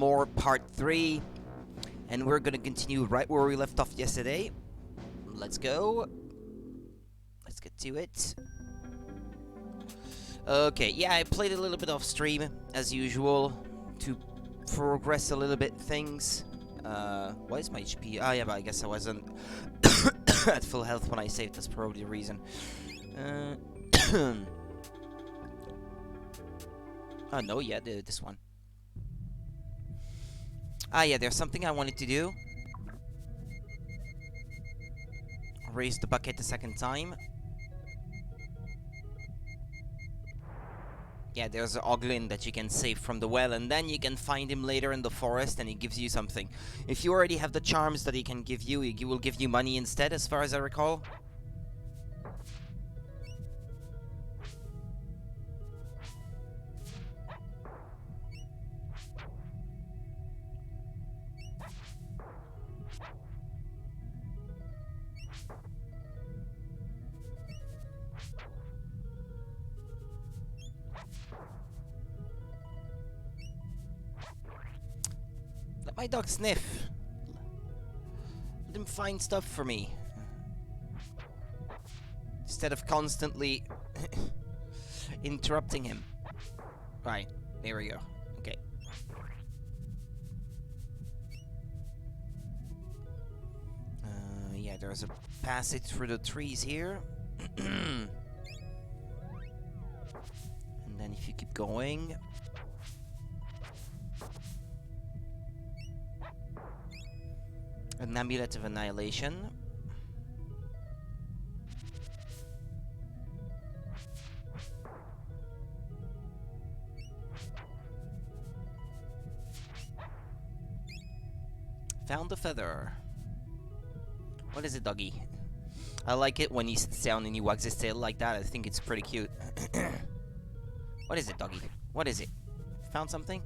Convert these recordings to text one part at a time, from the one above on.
Evermore Part 3, and we're gonna continue right where we left off yesterday. Let's go. Let's get to it. Okay, yeah, I played a little bit off stream, as usual, to progress a little bit things. Why is my HP? Ah, yeah, but I guess I wasn't at full health when I saved, that's probably the reason. Oh, no, yeah, this one. Ah, yeah, there's something I wanted to do. Raise the bucket a second time. Yeah, there's an Oglin that you can save from the well, and then you can find him later in the forest, and he gives you something. If you already have the charms that he can give you, he will give you money instead, as far as I recall. Let my dog sniff. Let him find stuff for me. Instead of constantly interrupting him. Right, there we go. Okay. Yeah, there's a passage through the trees here. And then if you keep going... An Amulet of Annihilation. Found a feather. What is it, doggy? I like it when he sits down and he wags his tail like that. I think it's pretty cute. What is it, doggy? What is it? Found something?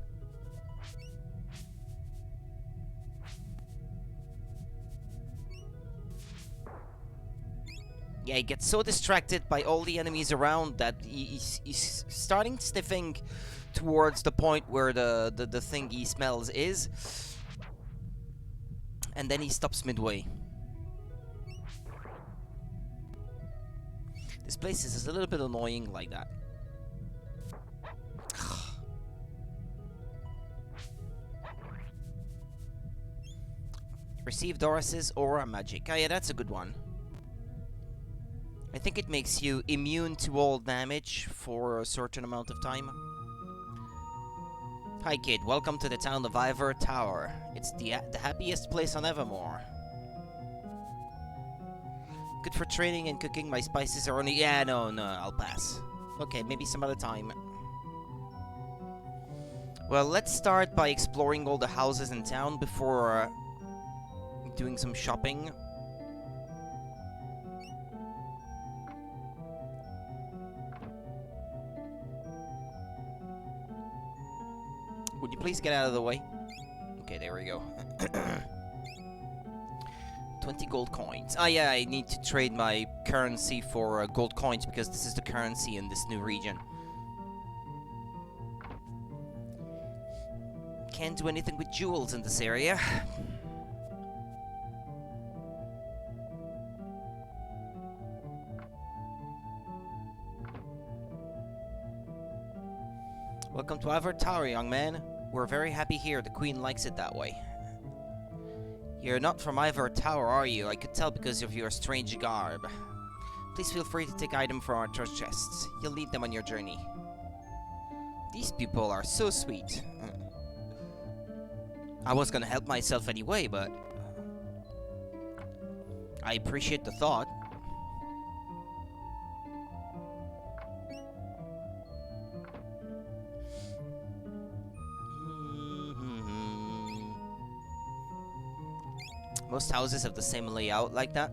Yeah, he gets so distracted by all the enemies around that he's starting sniffing towards the point where the thing he smells is. And then he stops midway. This place is a little bit annoying like that. Receive Doris's aura magic. Oh yeah, that's a good one. I think it makes you immune to all damage for a certain amount of time. Hi kid, welcome to the town of Ivor Tower. It's the happiest place on Evermore. Good for training and cooking, my spices are only... Yeah, no, I'll pass. Okay, maybe some other time. Well, let's start by exploring all the houses in town before doing some shopping. Would you please get out of the way? Okay, there we go. 20 gold coins. Ah, yeah, I need to trade my currency for gold coins because this is the currency in this new region. Can't do anything with jewels in this area. Welcome to Ivor Tower, young man. We're very happy here. The Queen likes it that way. You're not from Ivor Tower, are you? I could tell because of your strange garb. Please feel free to take items from our treasure chests. You'll need them on your journey. These people are so sweet. I was gonna help myself anyway, but... I appreciate the thought. Most houses have the same layout like that.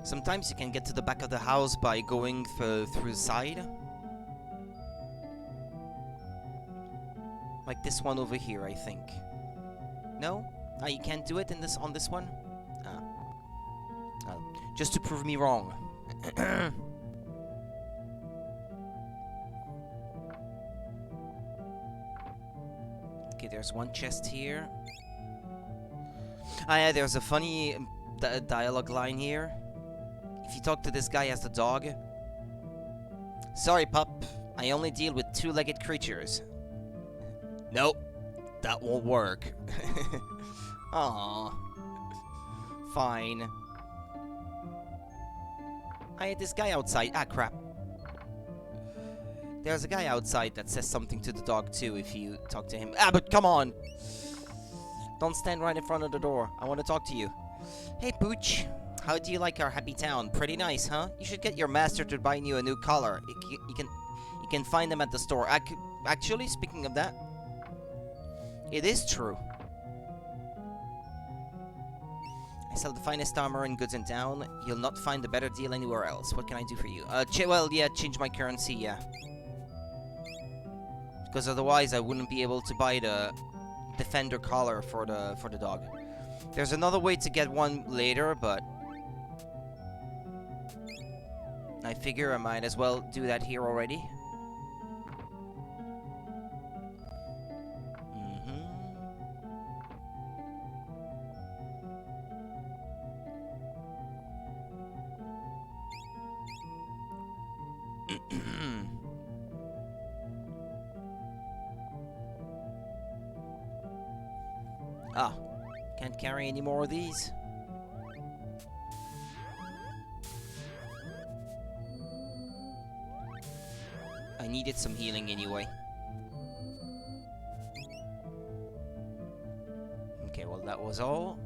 Sometimes you can get to the back of the house by going through the side. Like this one over here, I think. No? Ah, you can't do it in this on this one? Ah. Just to prove me wrong. Okay, there's one chest here. Ah yeah, there's a funny dialogue line here. If you talk to this guy as the dog. Sorry, pup. I only deal with two-legged creatures. Nope. That won't work. Aww. Fine. I had this guy outside. Ah, crap. There's a guy outside that says something to the dog too if you talk to him. Ah, but come on! Don't stand right in front of the door. I want to talk to you. Hey, Pooch. How do you like our happy town? Pretty nice, huh? You should get your master to buy you a new collar. You can find them at the store. Actually, speaking of that, it is true. I sell the finest armor and goods in town. You'll not find a better deal anywhere else. What can I do for you? Well, yeah, change my currency, yeah. Because otherwise I wouldn't be able to buy the defender collar for the dog. There's another way to get one later, but I figure I might as well do that here already. Ah, can't carry any more of these. I needed some healing anyway. Okay, well that was all.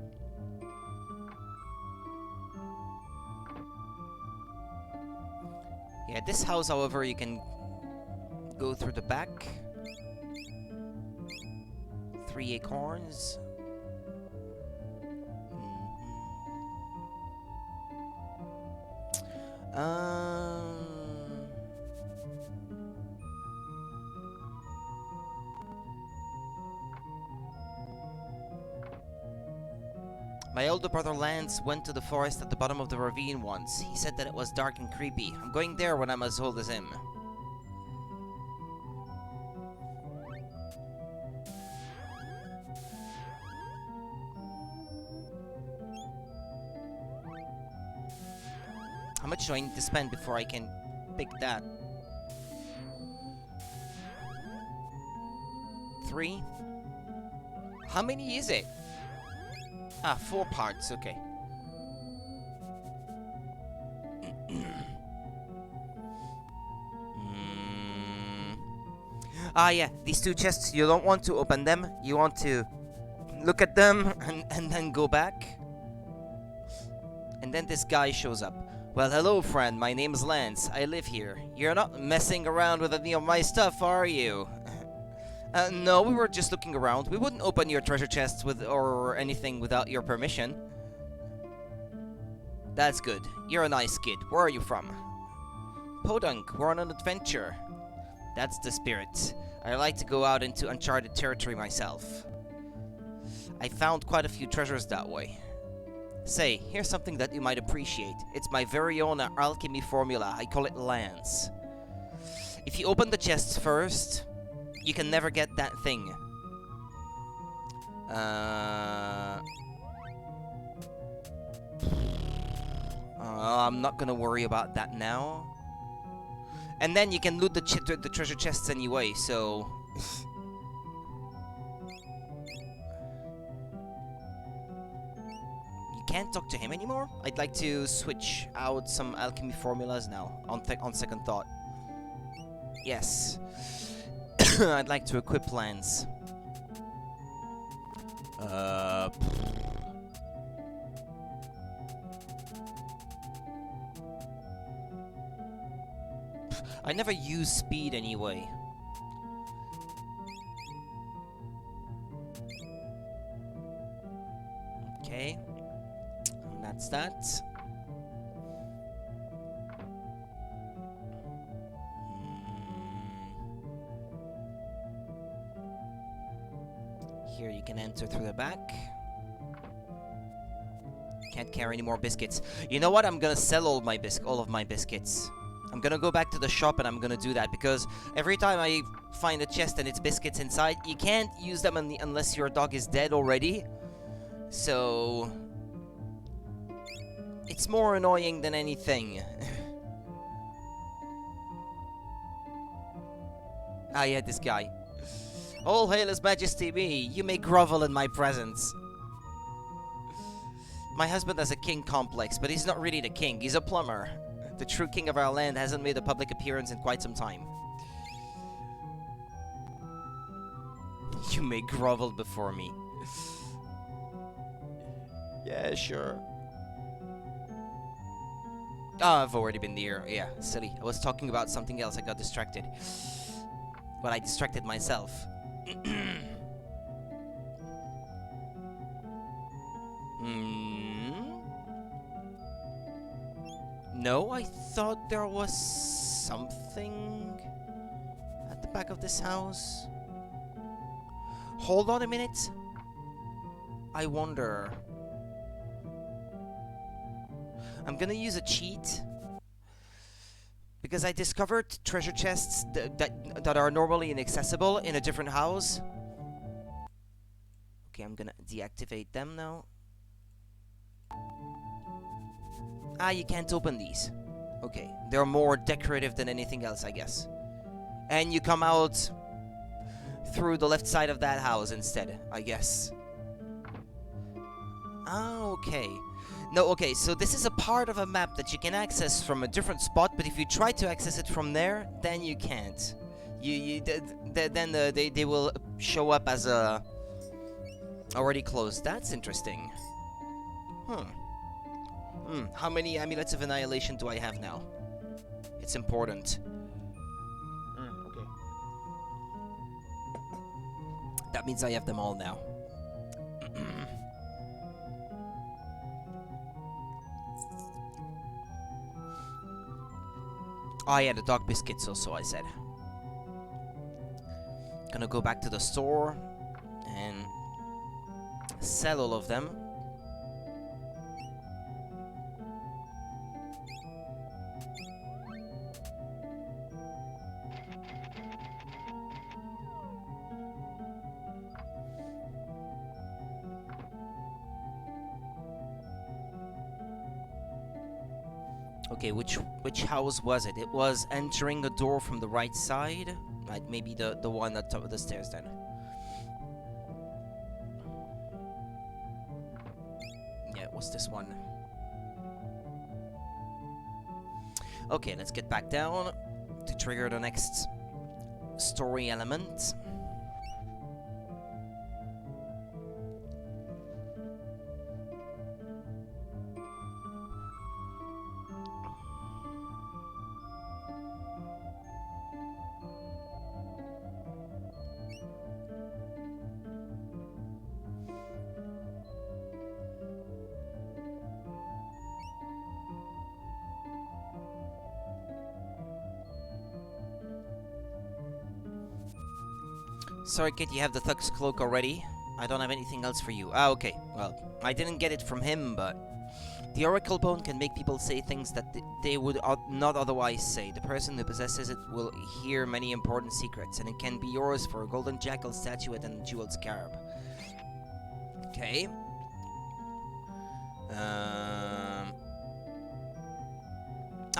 Yeah, this house, however, you can go through the back. 3 acorns. My older brother Lance went to the forest at the bottom of the ravine once. He said that it was dark and creepy. I'm going there when I'm as old as him. How much do I need to spend before I can pick that? 3? How many is it? Ah, 4 parts, okay. Ah, yeah, these 2 chests, you don't want to open them. You want to look at them and then go back. And then this guy shows up. Well, hello, friend. My name's Lance. I live here. You're not messing around with any of my stuff, are you? No, we were just looking around. We wouldn't open your treasure chests or anything without your permission. That's good. You're a nice kid. Where are you from? Podunk, we're on an adventure. That's the spirit. I like to go out into uncharted territory myself. I found quite a few treasures that way. Say, here's something that you might appreciate. It's my very own Alchemy Formula. I call it Lance. If you open the chests first, you can never get that thing. I'm not gonna worry about that now. And then you can loot the treasure chests anyway, so... You can't talk to him anymore? I'd like to switch out some alchemy formulas now, on second thought. Yes. I'd like to equip Lance. I never use speed anyway. Okay. And that's that. Here you can enter through the back. Can't carry any more biscuits. You know what? I'm gonna sell all of my biscuits. I'm gonna go back to the shop and I'm gonna do that, because every time I find a chest and it's biscuits inside, you can't use them unless your dog is dead already. So it's more annoying than anything. Ah, yeah, this guy. All hail his majesty me. You may grovel in my presence. My husband has a king complex, but he's not really the king. He's a plumber. The true king of our land hasn't made a public appearance in quite some time. You may grovel before me. Yeah, sure. Oh, I've already been there. Yeah, silly. I was talking about something else. I got distracted. Well, I distracted myself. No, I thought there was something at the back of this house. Hold on a minute. I wonder. I'm gonna use a cheat, because I discovered treasure chests that are normally inaccessible in a different house. Okay, I'm gonna deactivate them now. Ah, you can't open these. Okay, they're more decorative than anything else, I guess. And you come out through the left side of that house instead, I guess. Ah, okay. No, okay, so this is a part of a map that you can access from a different spot, but if you try to access it from there, then you can't. They will show up as a already closed. That's interesting. How many Amulets of Annihilation do I have now? It's important. Okay. That means I have them all now. Oh yeah, the dog biscuits also, I said. Gonna go back to the store and sell all of them. Okay, which house was it? It was entering a door from the right side. Right, maybe the one at the top of the stairs then. Yeah, it was this one. Okay, let's get back down to trigger the next story element. Sorry, kid, you have the Thug's cloak already. I don't have anything else for you. Ah, okay. Well, I didn't get it from him, but the Oracle Bone can make people say things that they would not otherwise say. The person who possesses it will hear many important secrets, and it can be yours for a golden jackal statuette and a jeweled scarab. Okay. Ah,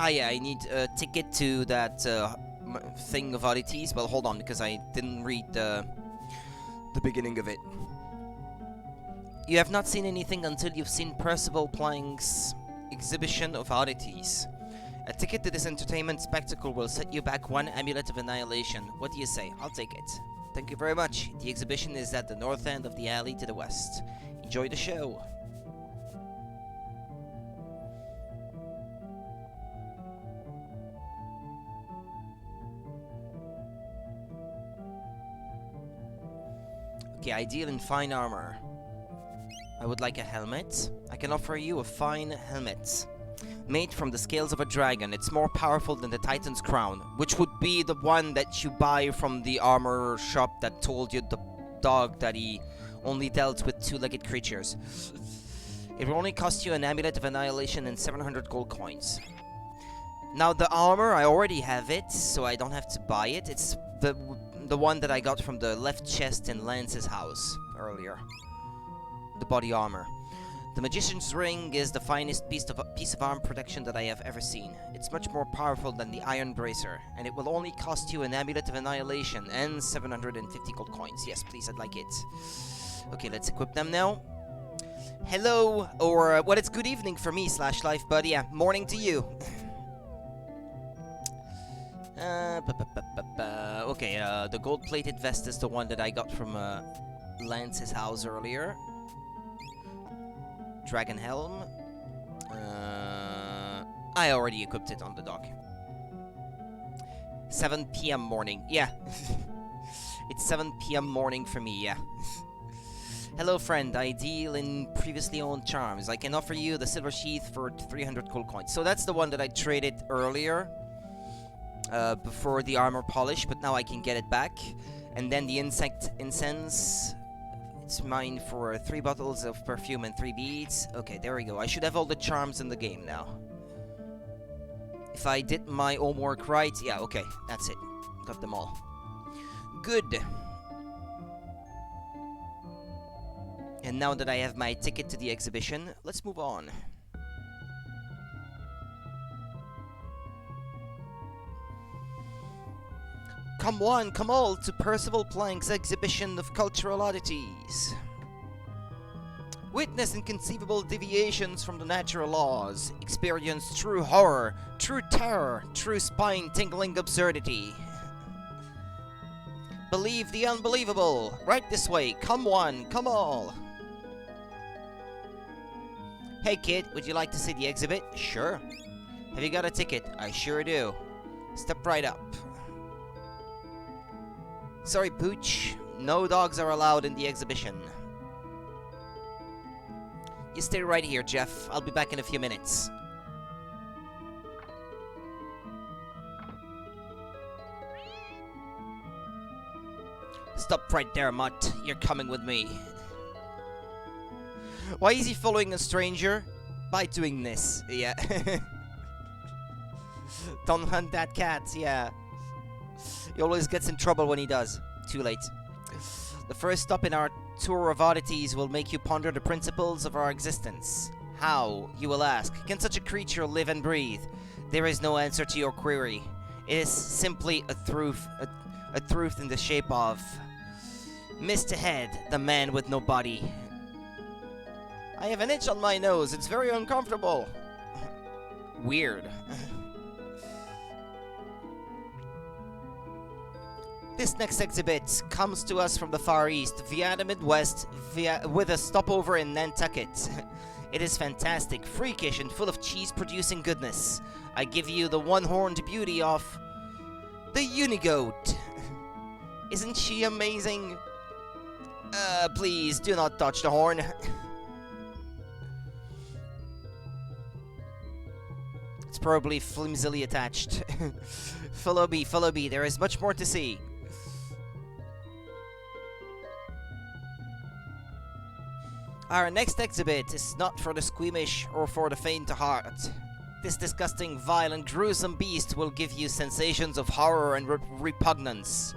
yeah, I need a ticket to that thing of oddities. Well, hold on, because I didn't read the beginning of it. You have not seen anything until you've seen Percival Plank's exhibition of oddities. A ticket to this entertainment spectacle will set you back one Amulet of Annihilation. What do you say? I'll take it. Thank you very much. The exhibition is at the north end of the alley to the west. Enjoy the show. Okay, I deal in fine armor. I would like a helmet. I can offer you a fine helmet. Made from the scales of a dragon. It's more powerful than the Titan's crown, which would be the one that you buy from the armor shop that told you the dog that he only dealt with two-legged creatures. It will only cost you an Amulet of Annihilation and 700 gold coins. Now the armor, I already have it, so I don't have to buy it. It's the one that I got from the left chest in Lance's house earlier. The body armor. The Magician's Ring is the finest piece of arm protection that I have ever seen. It's much more powerful than the Iron Bracer, and it will only cost you an Amulet of Annihilation and 750 gold coins. Yes, please, I'd like it. Okay, let's equip them now. Hello, or well, it's good evening for me, /life, but yeah, morning to you. Okay, the gold-plated vest is the one that I got from Lance's house earlier. Dragon Helm. I already equipped it on the dock. 7 PM morning. Yeah. It's 7 PM morning for me, yeah. Hello, friend. I deal in previously owned charms. I can offer you the silver sheath for 300 gold coins. So that's the one that I traded earlier. Before the armor polish, but now I can get it back. And then the incense. It's mine for 3 bottles of perfume and 3 beads. Okay, there we go. I should have all the charms in the game now. If I did my homework right, yeah, okay, that's it. Got them all. Good. And now that I have my ticket to the exhibition, let's move on. Come one, come all to Percival Plank's exhibition of cultural oddities. Witness inconceivable deviations from the natural laws. Experience true horror, true terror, true spine-tingling absurdity. Believe the unbelievable. Right this way. Come one, come all. Hey kid, would you like to see the exhibit? Sure. Have you got a ticket? I sure do. Step right up. Sorry, Pooch. No dogs are allowed in the exhibition. You stay right here, Jeff. I'll be back in a few minutes. Stop right there, Mutt. You're coming with me. Why is he following a stranger? By doing this, yeah. Don't hunt that cat, yeah. He always gets in trouble when he does. Too late. The first stop in our tour of oddities will make you ponder the principles of our existence. How, you will ask, can such a creature live and breathe? There is no answer to your query. It is simply a truth in the shape of... Missed ahead, the man with no body. I have an itch on my nose. It's very uncomfortable. Weird. This next exhibit comes to us from the Far East, via the Midwest, with a stopover in Nantucket. It is fantastic, freakish, and full of cheese-producing goodness. I give you the one-horned beauty of... the Unigoat. Isn't she amazing? Please, do not touch the horn. It's probably flimsily attached. Follow me, there is much more to see. Our next exhibit is not for the squeamish or for the faint of heart. This disgusting, violent, gruesome beast will give you sensations of horror and repugnance.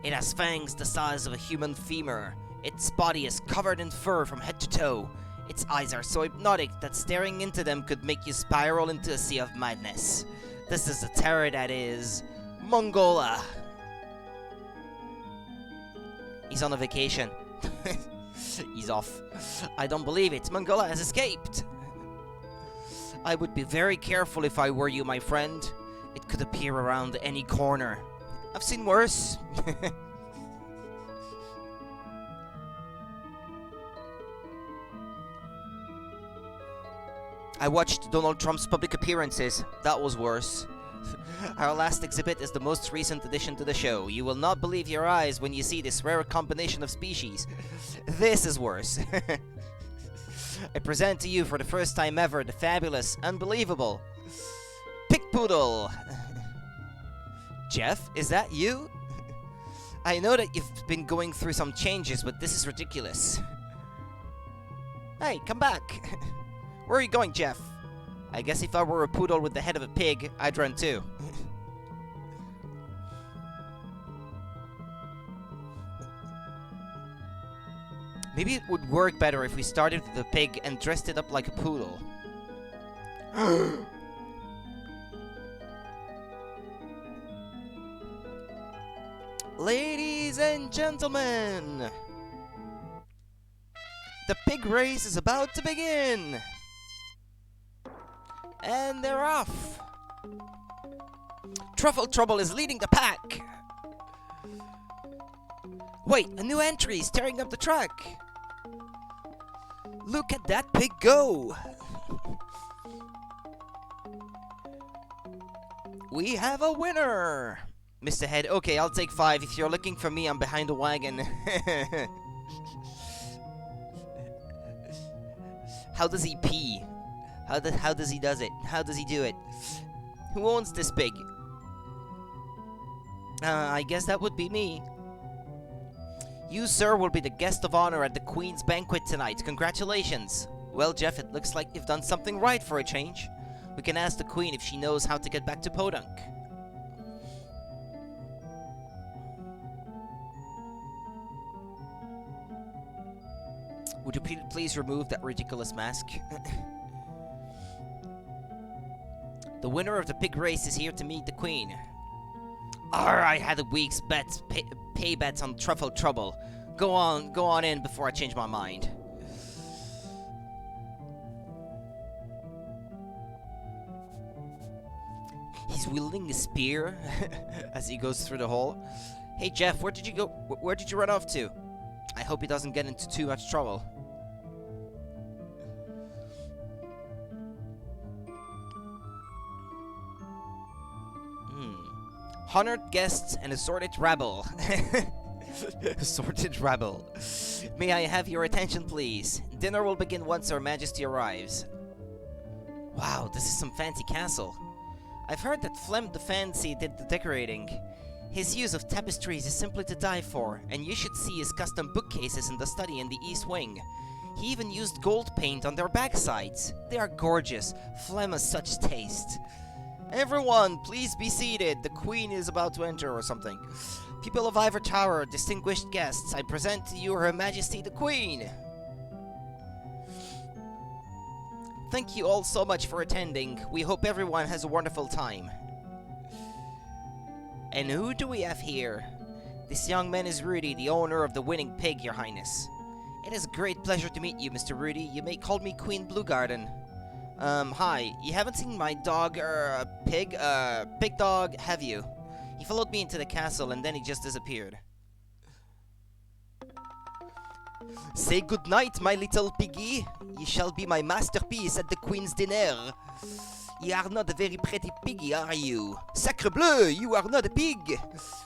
It has fangs the size of a human femur. Its body is covered in fur from head to toe. Its eyes are so hypnotic that staring into them could make you spiral into a sea of madness. This is the terror that is... Mongola. He's on a vacation. He's off. I don't believe it. Mongola has escaped. I would be very careful if I were you, my friend. It could appear around any corner. I've seen worse. I watched Donald Trump's public appearances. That was worse. Our last exhibit is the most recent addition to the show. You will not believe your eyes when you see this rare combination of species. This is worse. I present to you for the first time ever the fabulous, unbelievable Pickpoodle. Jeff, is that you? I know that you've been going through some changes, but this is ridiculous. Hey, come back! Where are you going, Jeff? I guess if I were a poodle with the head of a pig, I'd run too. Maybe it would work better if we started with the pig and dressed it up like a poodle. Ladies and gentlemen, the pig race is about to begin! And they're off! Truffle Trouble is leading the pack! Wait, a new entry is tearing up the track! Look at that pig go! We have a winner! Mr. Head, okay, I'll take 5. If you're looking for me, I'm behind the wagon. How does he pee? How does he does it? How does he do it? Who owns this pig? I guess that would be me. You, sir, will be the guest of honor at the Queen's banquet tonight. Congratulations. Well, Jeff, it looks like you've done something right for a change. We can ask the Queen if she knows how to get back to Podunk. Would you please remove that ridiculous mask? The winner of the pig race is here to meet the Queen. I had a week's bets, pay bets on Truffle Trouble. Go on in before I change my mind. He's wielding a spear as he goes through the hall. Hey Jeff, where did you go? Where did you run off to? I hope he doesn't get into too much trouble. Honored guests and assorted rabble. Assorted rabble. May I have your attention, please? Dinner will begin once Her Majesty arrives. Wow, this is some fancy castle. I've heard that Flem the Fancy did the decorating. His use of tapestries is simply to die for, and you should see his custom bookcases in the study in the East Wing. He even used gold paint on their backsides. They are gorgeous. Flem has such taste. Everyone, please be seated. The Queen is about to enter or something. People of Ivor Tower, distinguished guests, I present to you Her Majesty the Queen. Thank you all so much for attending. We hope everyone has a wonderful time. And who do we have here? This young man is Rudy, the owner of the winning pig, Your Highness. It is a great pleasure to meet you, Mr. Rudy. You may call me Queen Bluegarden. Hi. You haven't seen my dog, pig dog, have you? He followed me into the castle and then he just disappeared. Say good night, my little piggy. You shall be my masterpiece at the Queen's dinner. You are not a very pretty piggy, are you? Sacre bleu, you are not a pig.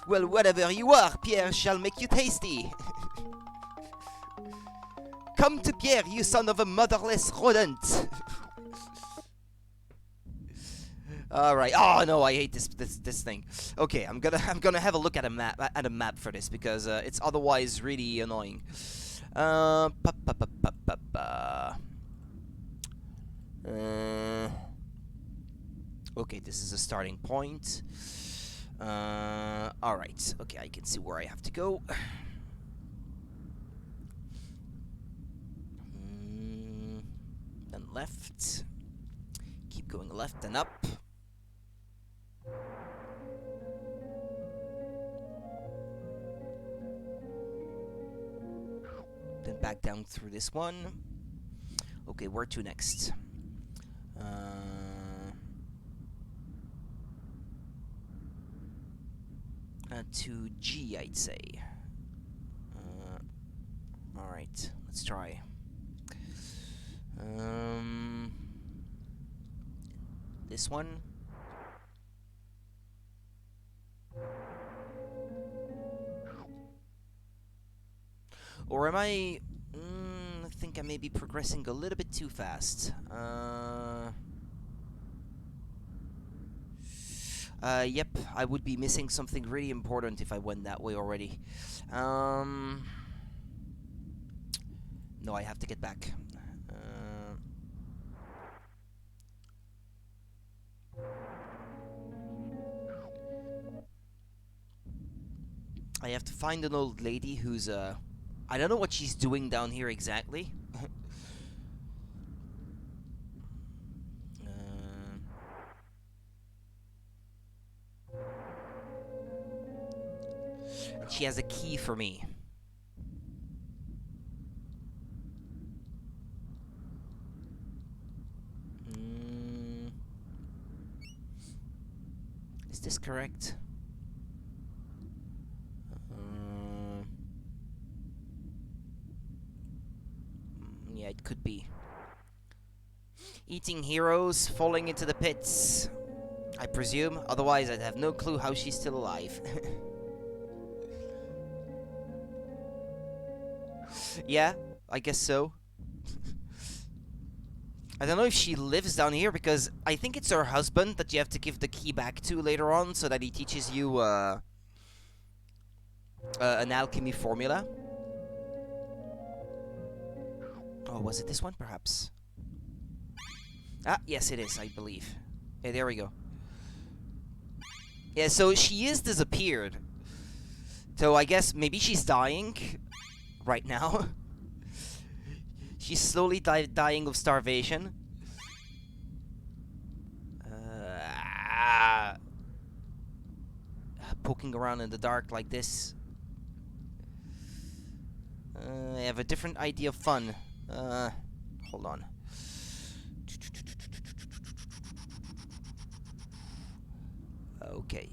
Well, whatever you are, Pierre shall make you tasty. Come to Pierre, you son of a motherless rodent. All right. Oh no, I hate this thing. Okay, I'm gonna have a look at a map for this because it's otherwise really annoying. Okay, this is a starting point. All right. Okay, I can see where I have to go. Then left. Keep going left and up. Then back down through this one. Okay, where to next? To G, I'd say. Alright, let's try. This one. Or am I... I think I may be progressing a little bit too fast. Yep, I would be missing something really important if I went that way already. No, I have to get back. I have to find an old lady who's, I don't know what she's doing down here exactly. And she has a key for me. Is this correct? Yeah, it could be. Eating heroes, falling into the pits, I presume. Otherwise, I'd have no clue how she's still alive. Yeah, I guess so. I don't know if she lives down here, because I think it's her husband that you have to give the key back to later on, so that he teaches you an alchemy formula. Oh, was it this one, perhaps? Ah, yes, it is, I believe. Yeah, there we go. Yeah, so she is disappeared. So I guess maybe she's dying right now. She's slowly dying of starvation. Poking around in the dark like this. I have a different idea of fun. Hold on. Okay.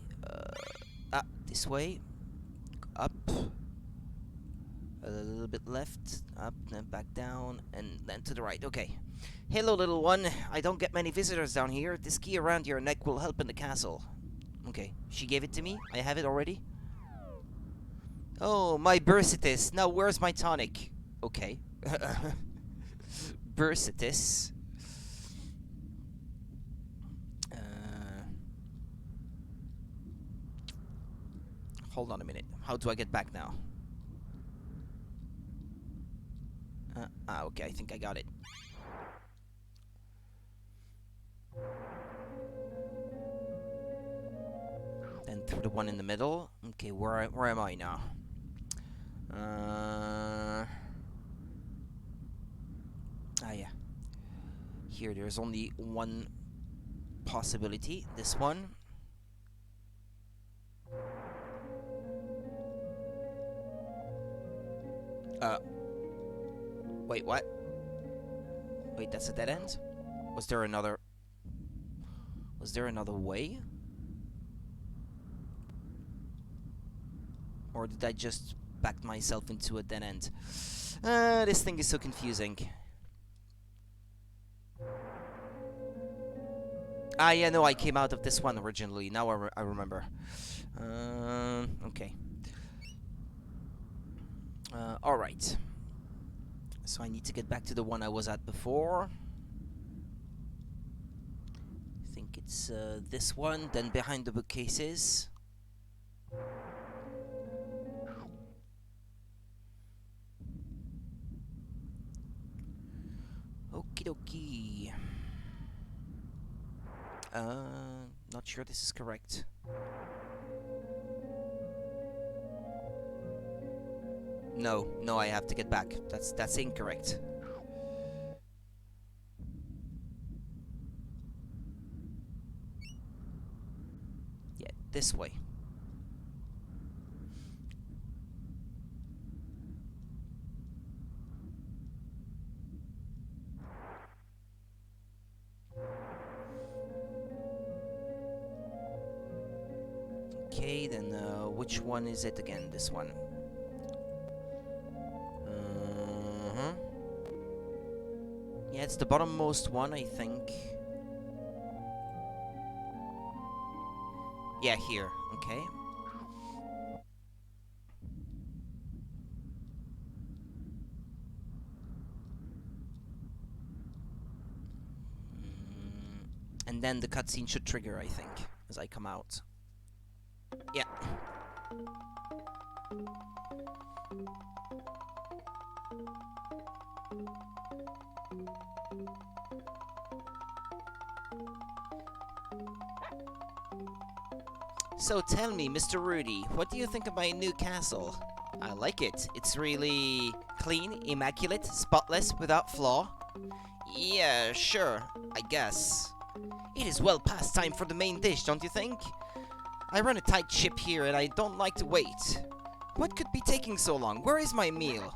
This way. Up. A little bit left. Up, then back down, and then to the right. Okay. Hello, little one. I don't get many visitors down here. This key around your neck will help in the castle. Okay. She gave it to me. I have it already. Oh, my bursitis. Now, where's my tonic? Okay. Bursitis. Hold on a minute. How do I get back now? Okay, I think I got it. Then through the one in the middle. Okay, where am I now? Yeah. Here, there's only one possibility. This one. Wait, what? Wait, that's a dead end? Was there another way? Or did I just back myself into a dead end? This thing is so confusing. Yeah, no, I came out of this one originally. Now I remember. Okay. Alright. So I need to get back to the one I was at before. I think it's this one, then behind the bookcases. Okie dokie. Not sure this is correct. No, I have to get back. That's incorrect. Yeah, this way. Okay, then which one is it again? This one. Yeah, it's the bottommost one, I think. Yeah, here. Okay. And then the cutscene should trigger, I think. as I come out. Yeah. So tell me, Mr. Rudy, what do you think of my new castle? I like it. It's really clean, immaculate, spotless, without flaw. Yeah, sure, I guess. It is well past time for the main dish, don't you think? I run a tight ship here and I don't like to wait. What could be taking so long? Where is my meal?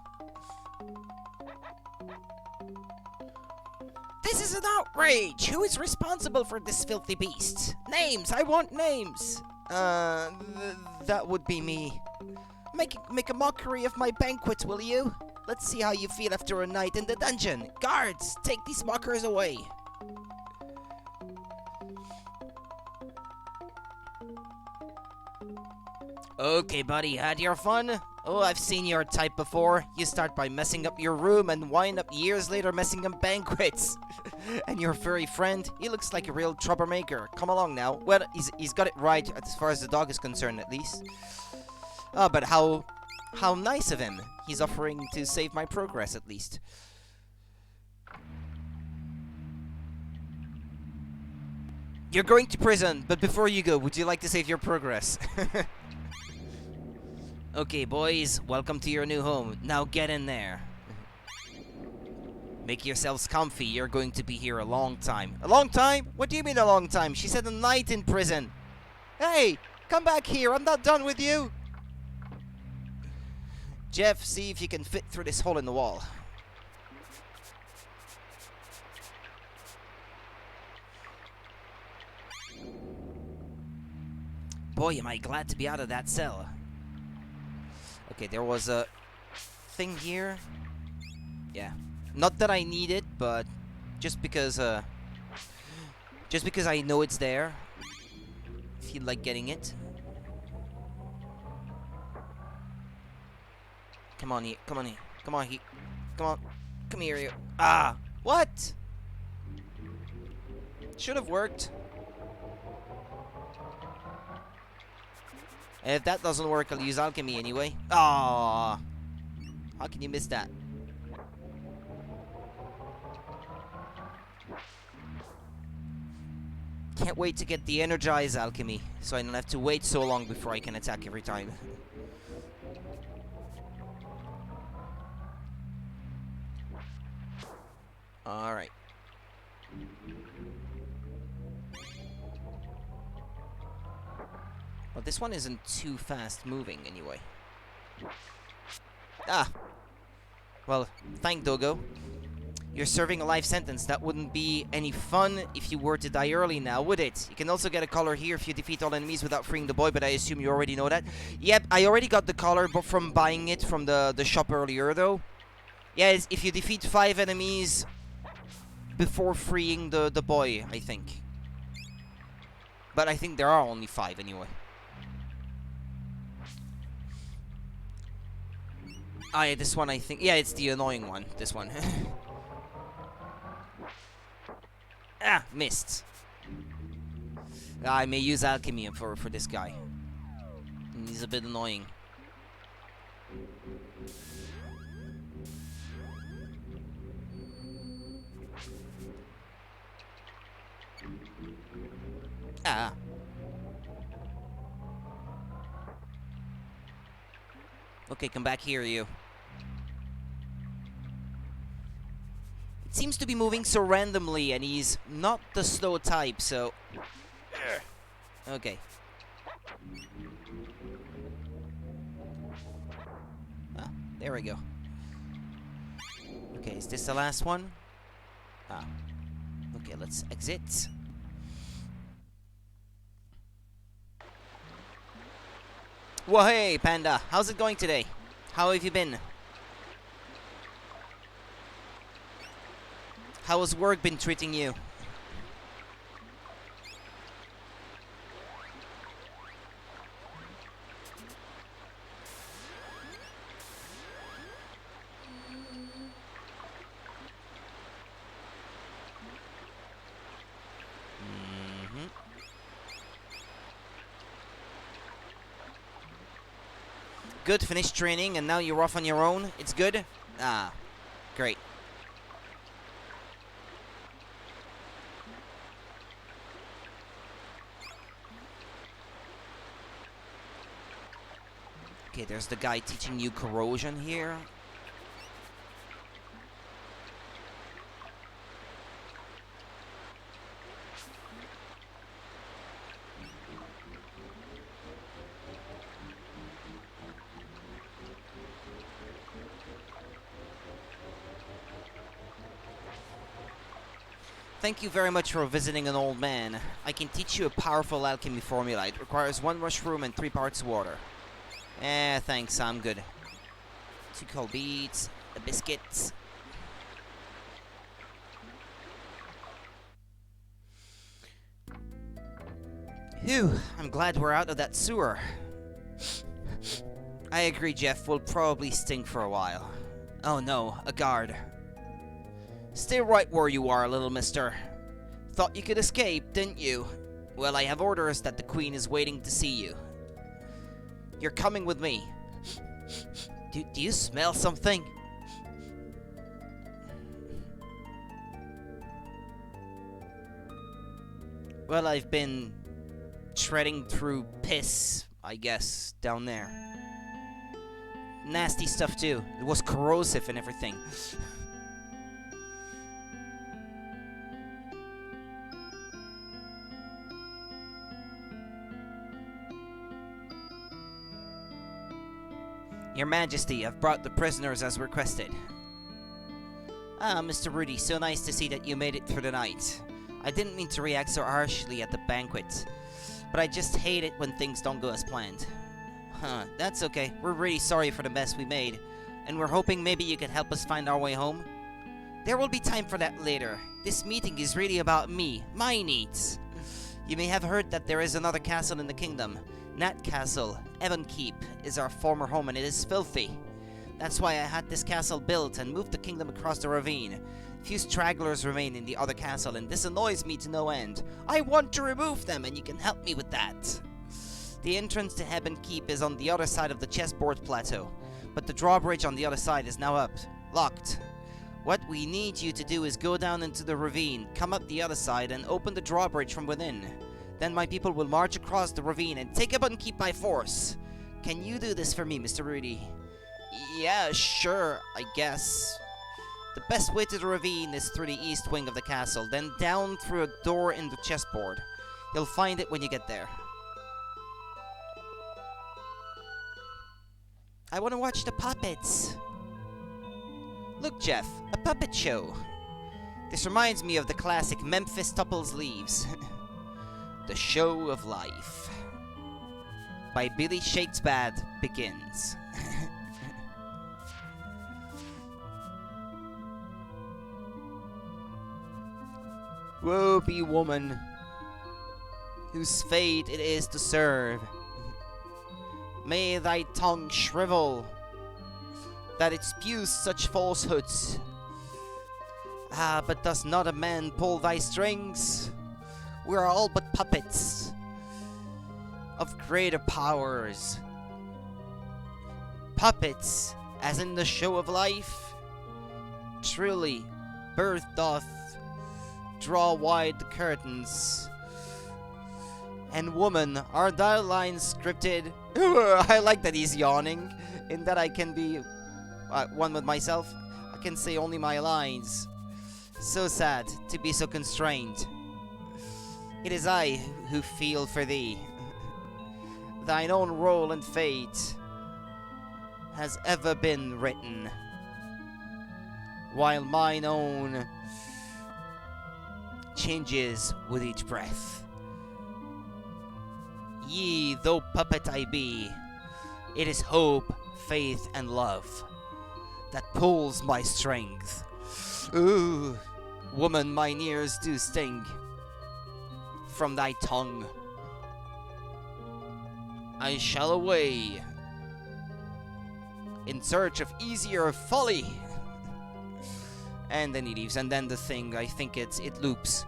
This is an outrage! Who is responsible for this filthy beast? Names! I want names! That would be me. Make a mockery of my banquet, will you? Let's see how you feel after a night in the dungeon. Guards, take these mockers away. Okay, buddy, had your fun? Oh, I've seen your type before. You start by messing up your room and wind up years later messing up banquets. And your furry friend, he looks like a real troublemaker. Come along now. Well, he's got it right as far as the dog is concerned, at least. Oh, but how nice of him. He's offering to save my progress, at least. You're going to prison, but before you go, would you like to save your progress? Okay, boys, welcome to your new home. Now get in there. Make yourselves comfy. You're going to be here a long time. A long time? What do you mean a long time? She said a night in prison. Hey, come back here. I'm not done with you. Jeff, see if you can fit through this hole in the wall. Boy, am I glad to be out of that cell. Okay, there was a thing here. Yeah. Not that I need it, but just because I know it's there. I feel like getting it. Come on here, come on here, come on here, come on, come here, you. Ah, what? Should have worked. And if that doesn't work, I'll use alchemy anyway. Ah, how can you miss that? Can't wait to get the energized alchemy, so I don't have to wait so long before I can attack every time. Alright. Well, this one isn't too fast moving anyway. Ah! Well, thank Dogo. You're serving a life sentence. That wouldn't be any fun if you were to die early now, would it? You can also get a collar here if you defeat all enemies without freeing the boy, but I assume you already know that. Yep, I already got the collar but from buying it from the shop earlier, though. Yeah, it's if you defeat 5 enemies before freeing the boy, I think. But I think there are only 5 anyway. Ah, yeah, this one I think... Yeah, it's the annoying one, this one. Ah, missed. I may use alchemy for this guy. He's a bit annoying. Ah. Okay, come back here, you. It seems to be moving so randomly, and he's not the slow type, so... Okay. Ah, there we go. Okay, is this the last one? Ah. Okay, let's exit. Well, hey, Panda. How's it going today? How have you been? How has work been treating you? good? Finished training and now you're off on your own? It's good? Ah, great. Okay, there's the guy teaching you corrosion here. Thank you very much for visiting an old man. I can teach you a powerful alchemy formula. It requires 1 mushroom and 3 parts water. Thanks, I'm good. 2 cold beads, a biscuit. Phew, I'm glad we're out of that sewer. I agree, Jeff. We'll probably stink for a while. Oh no, a guard. Stay right where you are, little mister. Thought you could escape, didn't you? Well, I have orders that the Queen is waiting to see you. You're coming with me. Do you smell something? Well, I've been treading through piss, I guess, down there. Nasty stuff, too. It was corrosive and everything. Your Majesty, I've brought the prisoners as requested. Ah, Mr. Rudy, so nice to see that you made it through the night. I didn't mean to react so harshly at the banquet, but I just hate it when things don't go as planned. Huh, that's okay. We're really sorry for the mess we made, and we're hoping maybe you could help us find our way home. There will be time for that later. This meeting is really about me, my needs. You may have heard that there is another castle in the kingdom. That castle, Evan Keep, is our former home and it is filthy. That's why I had this castle built and moved the kingdom across the ravine. Few stragglers remain in the other castle and this annoys me to no end. I want to remove them and you can help me with that. The entrance to Evan Keep is on the other side of the chessboard plateau, but the drawbridge on the other side is now up, locked. What we need you to do is go down into the ravine, come up the other side and open the drawbridge from within. Then my people will march across the ravine and take Evan Keep by force. Can you do this for me, Mr. Rudy? Yeah, sure, I guess. The best way to the ravine is through the east wing of the castle, then down through a door in the chessboard. You'll find it when you get there. I want to watch the puppets. Look, Jeff, a puppet show. This reminds me of the classic Memphis Tupples Leaves. The Show of Life by Billy Shakespeare begins. Woe be woman whose fate it is to serve. May thy tongue shrivel that it spews such falsehoods. Ah, but does not a man pull thy strings? We are all but puppets of greater powers. Puppets, as in the show of life. Truly, birth doth draw wide the curtains. And woman, are thy lines scripted? I like that he's yawning, in that I can be one with myself. I can say only my lines. So sad to be so constrained. It is I who feel for thee. Thine own role and fate has ever been written, while mine own changes with each breath. Yea, though puppet I be, it is hope, faith, and love that pulls my strength. Ooh, woman, mine ears do sting from thy tongue. I shall away in search of easier folly. And then he leaves, and then the thing, I think it loops.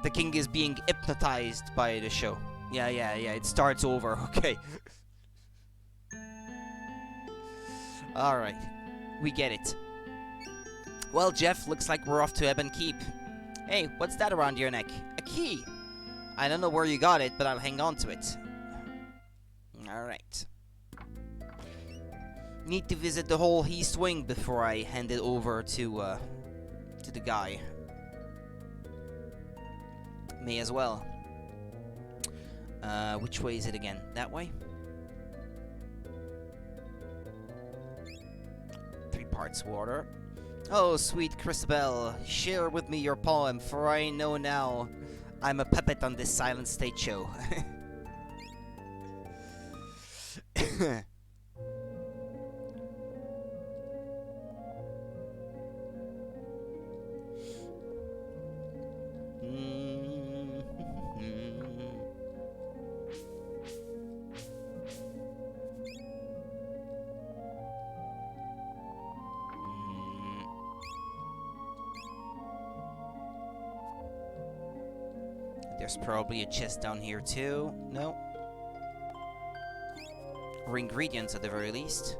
The king is being hypnotized by the show. Yeah, it starts over, okay. Alright, we get it. Well, Jeff, looks like we're off to Ebon Keep. Hey, what's that around your neck? A key! I don't know where you got it, but I'll hang on to it. Alright. Need to visit the whole East Wing before I hand it over to the guy. May as well. Which way is it again? That way? 3 parts water. Oh, sweet Christabel, share with me your poem, for I know now I'm a puppet on this silent stage show. There's probably a chest down here too. No. Or ingredients at the very least.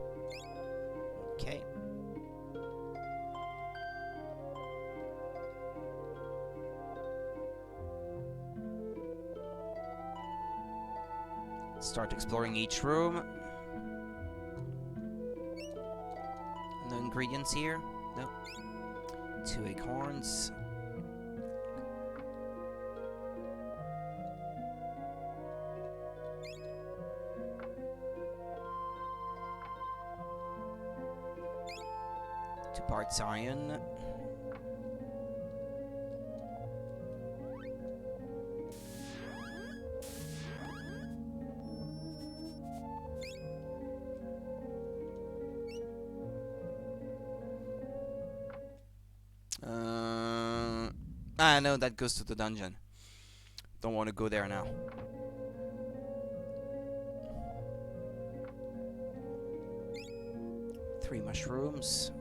Okay. Start exploring each room. No ingredients here. No. 2 acorns. Parts iron. No, that goes to the dungeon. Don't want to go there now. Three mushrooms.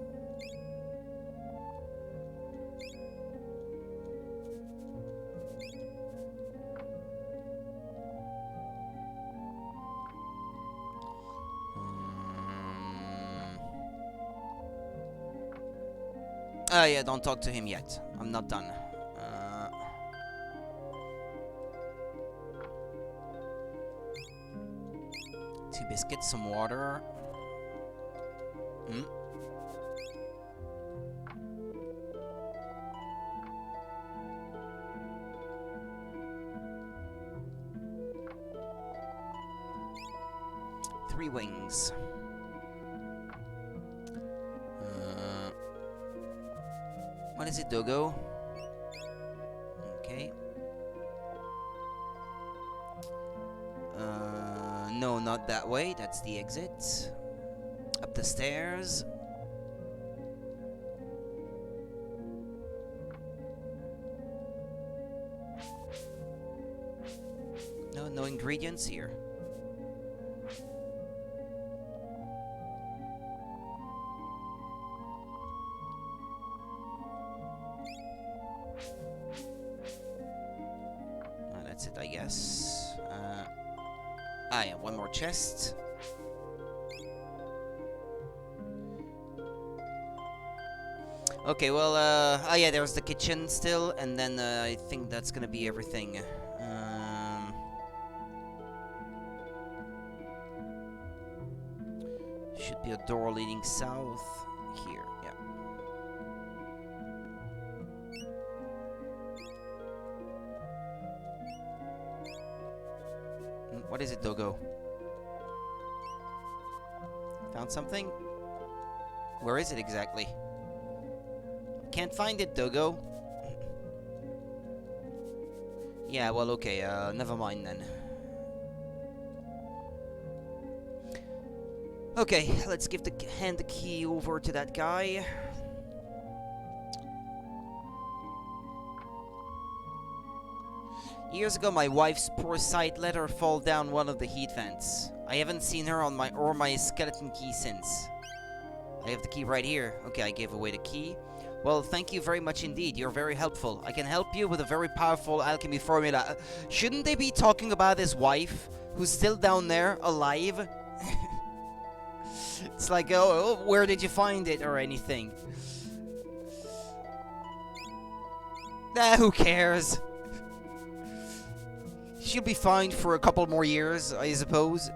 Oh yeah, don't talk to him yet. I'm not done. 2 biscuits, some water. Hmm. Three wings. What is it, Dogo? Okay. No, not that way. That's the exit. Up the stairs. No, no ingredients here. That's it, I guess. Yeah, one more chest. Okay, well, yeah, there's the kitchen still, and then I think that's gonna be everything. Should be a door leading south here, yeah. What is it, Dogo? Found something? Where is it exactly? Can't find it, Dogo. Yeah, well, okay, never mind then. Okay, let's hand the key over to that guy. Years ago, my wife's poor sight let her fall down one of the heat vents. I haven't seen her on my skeleton key since. I have the key right here. Okay, I gave away the key. Well, thank you very much indeed. You're very helpful. I can help you with a very powerful alchemy formula. Shouldn't they be talking about his wife, who's still down there, alive? It's like, oh, where did you find it or anything? Nah, who cares? She'll be fine for a couple more years, I suppose.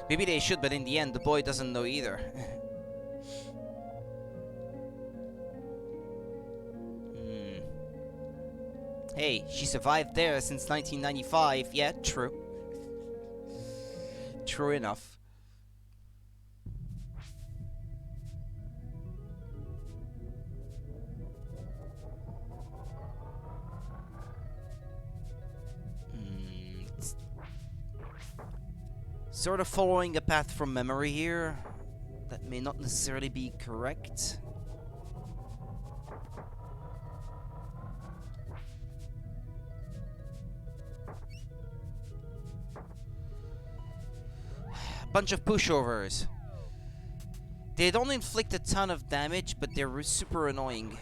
Maybe they should, but in the end, the boy doesn't know either. Hey, she survived there since 1995. Yeah, true. True enough. Sort of following a path from memory here. That may not necessarily be correct. Bunch of pushovers. They don't inflict a ton of damage, but they're super annoying.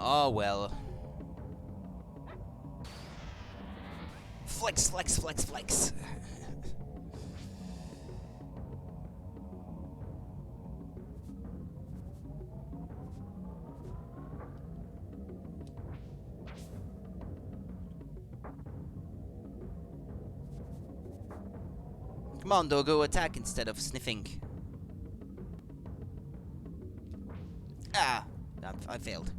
Oh well. Flex, flex, flex, flex. Come on, Dogo, attack instead of sniffing. Ah, I failed.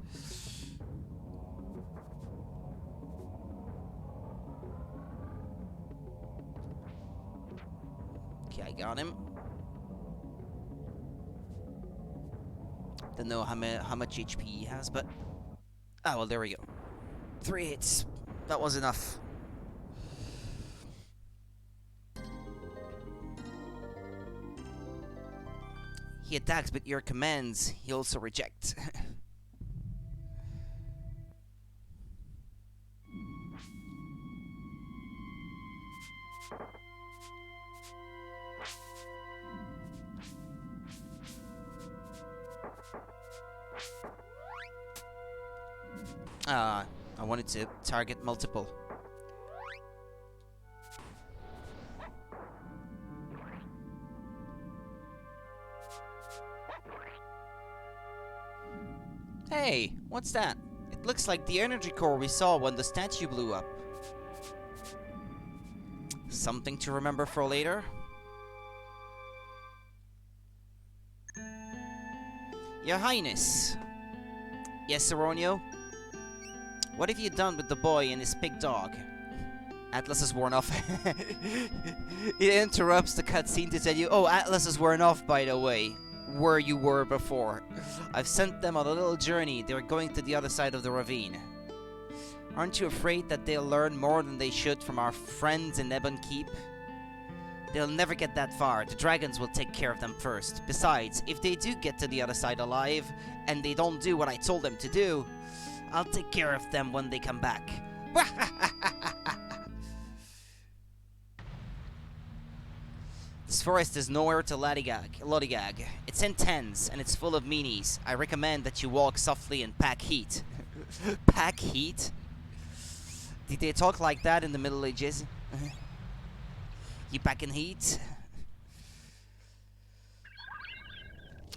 Okay, I got him. Don't know how much HP he has, but... Ah, well, there we go. 3 hits. That was enough. He attacks, but your commands, he also rejects. I wanted to target multiple. Hey, what's that? It looks like the energy core we saw when the statue blew up. Something to remember for later? Your Highness. Yes, Saronio? What have you done with the boy and his big dog? Atlas is worn off. It interrupts the cutscene to tell you, oh, Atlas is worn off, by the way, where you were before. I've sent them on a little journey. They're going to the other side of the ravine. Aren't you afraid that they'll learn more than they should from our friends in Ebon Keep? They'll never get that far. The dragons will take care of them first. Besides, if they do get to the other side alive, and they don't do what I told them to do, I'll take care of them when they come back. This forest is nowhere to lollygag. It's intense, and it's full of meanies. I recommend that you walk softly and pack heat. Pack heat? Did they talk like that in the Middle Ages? You packing heat?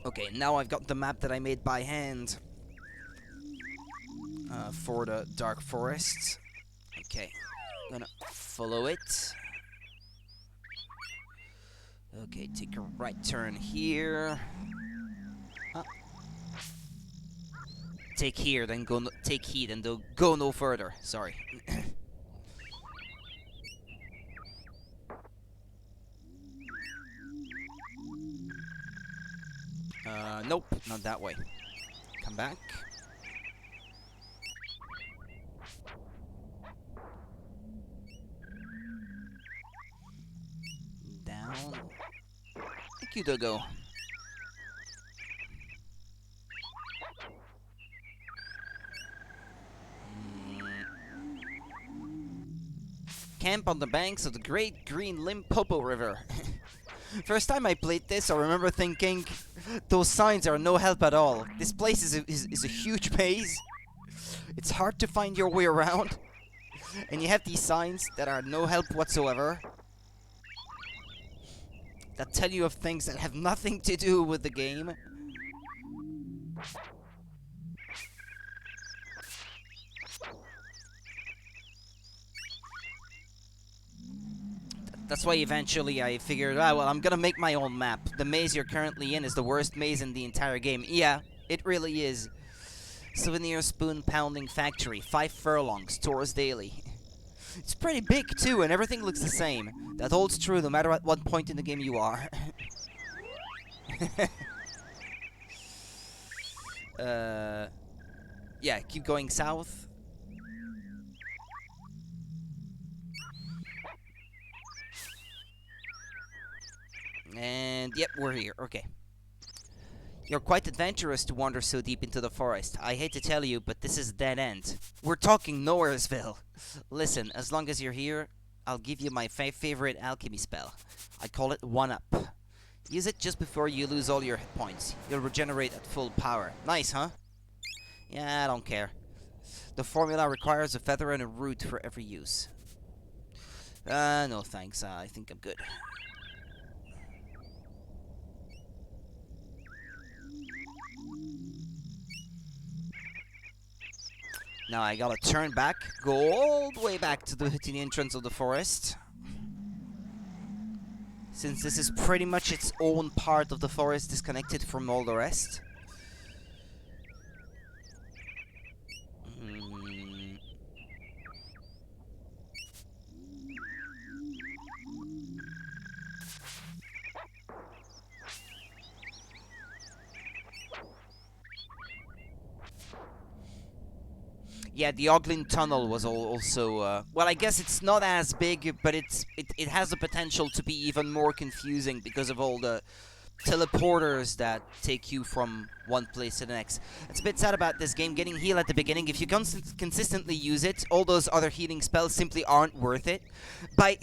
Okay, now I've got the map that I made by hand. For the Dark Forest. Okay, gonna follow it. Okay, take a right turn here. Take here, then go. Take heat, and go no further. Sorry. Nope, not that way. Come back. Down. Thank you, Dogo. camp on the banks of the great green Limpopo River. First time I played this, I remember thinking, those signs are no help at all. This place is a huge maze. It's hard to find your way around. And you have these signs that are no help whatsoever. That tell you of things that have nothing to do with the game. That's why eventually I figured, well, I'm gonna make my own map. The maze you're currently in is the worst maze in the entire game. Yeah, it really is. Souvenir spoon pounding factory, 5 furlongs, tours daily. It's pretty big too, and everything looks the same. That holds true no matter at what point in the game you are. Yeah, keep going south. And, yep, we're here. Okay. You're quite adventurous to wander so deep into the forest. I hate to tell you, but this is a dead end. We're talking Nowheresville. Listen, as long as you're here, I'll give you my favorite alchemy spell. I call it 1-Up. Use it just before you lose all your hit points. You'll regenerate at full power. Nice, huh? Yeah, I don't care. The formula requires a feather and a root for every use. No thanks. I think I'm good. Now I gotta turn back, go all the way back to the entrance of the forest. Since this is pretty much its own part of the forest, disconnected from all the rest. Yeah, the Auckland Tunnel was also, well, I guess it's not as big, but it has the potential to be even more confusing because of all the teleporters that take you from one place to the next. It's a bit sad about this game, getting heal at the beginning. If you consistently use it, all those other healing spells simply aren't worth it. By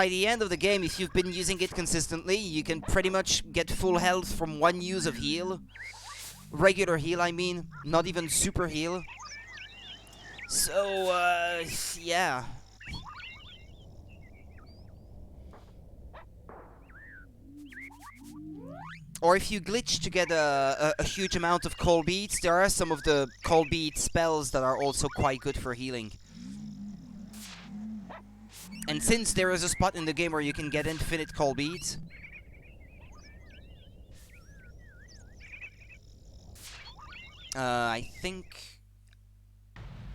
the end of the game, if you've been using it consistently, you can pretty much get full health from one use of heal. Regular heal, I mean, not even super heal. So, yeah. Or if you glitch to get a huge amount of cold beads, there are some of the cold bead spells that are also quite good for healing. And since there is a spot in the game where you can get infinite cold beads, I think...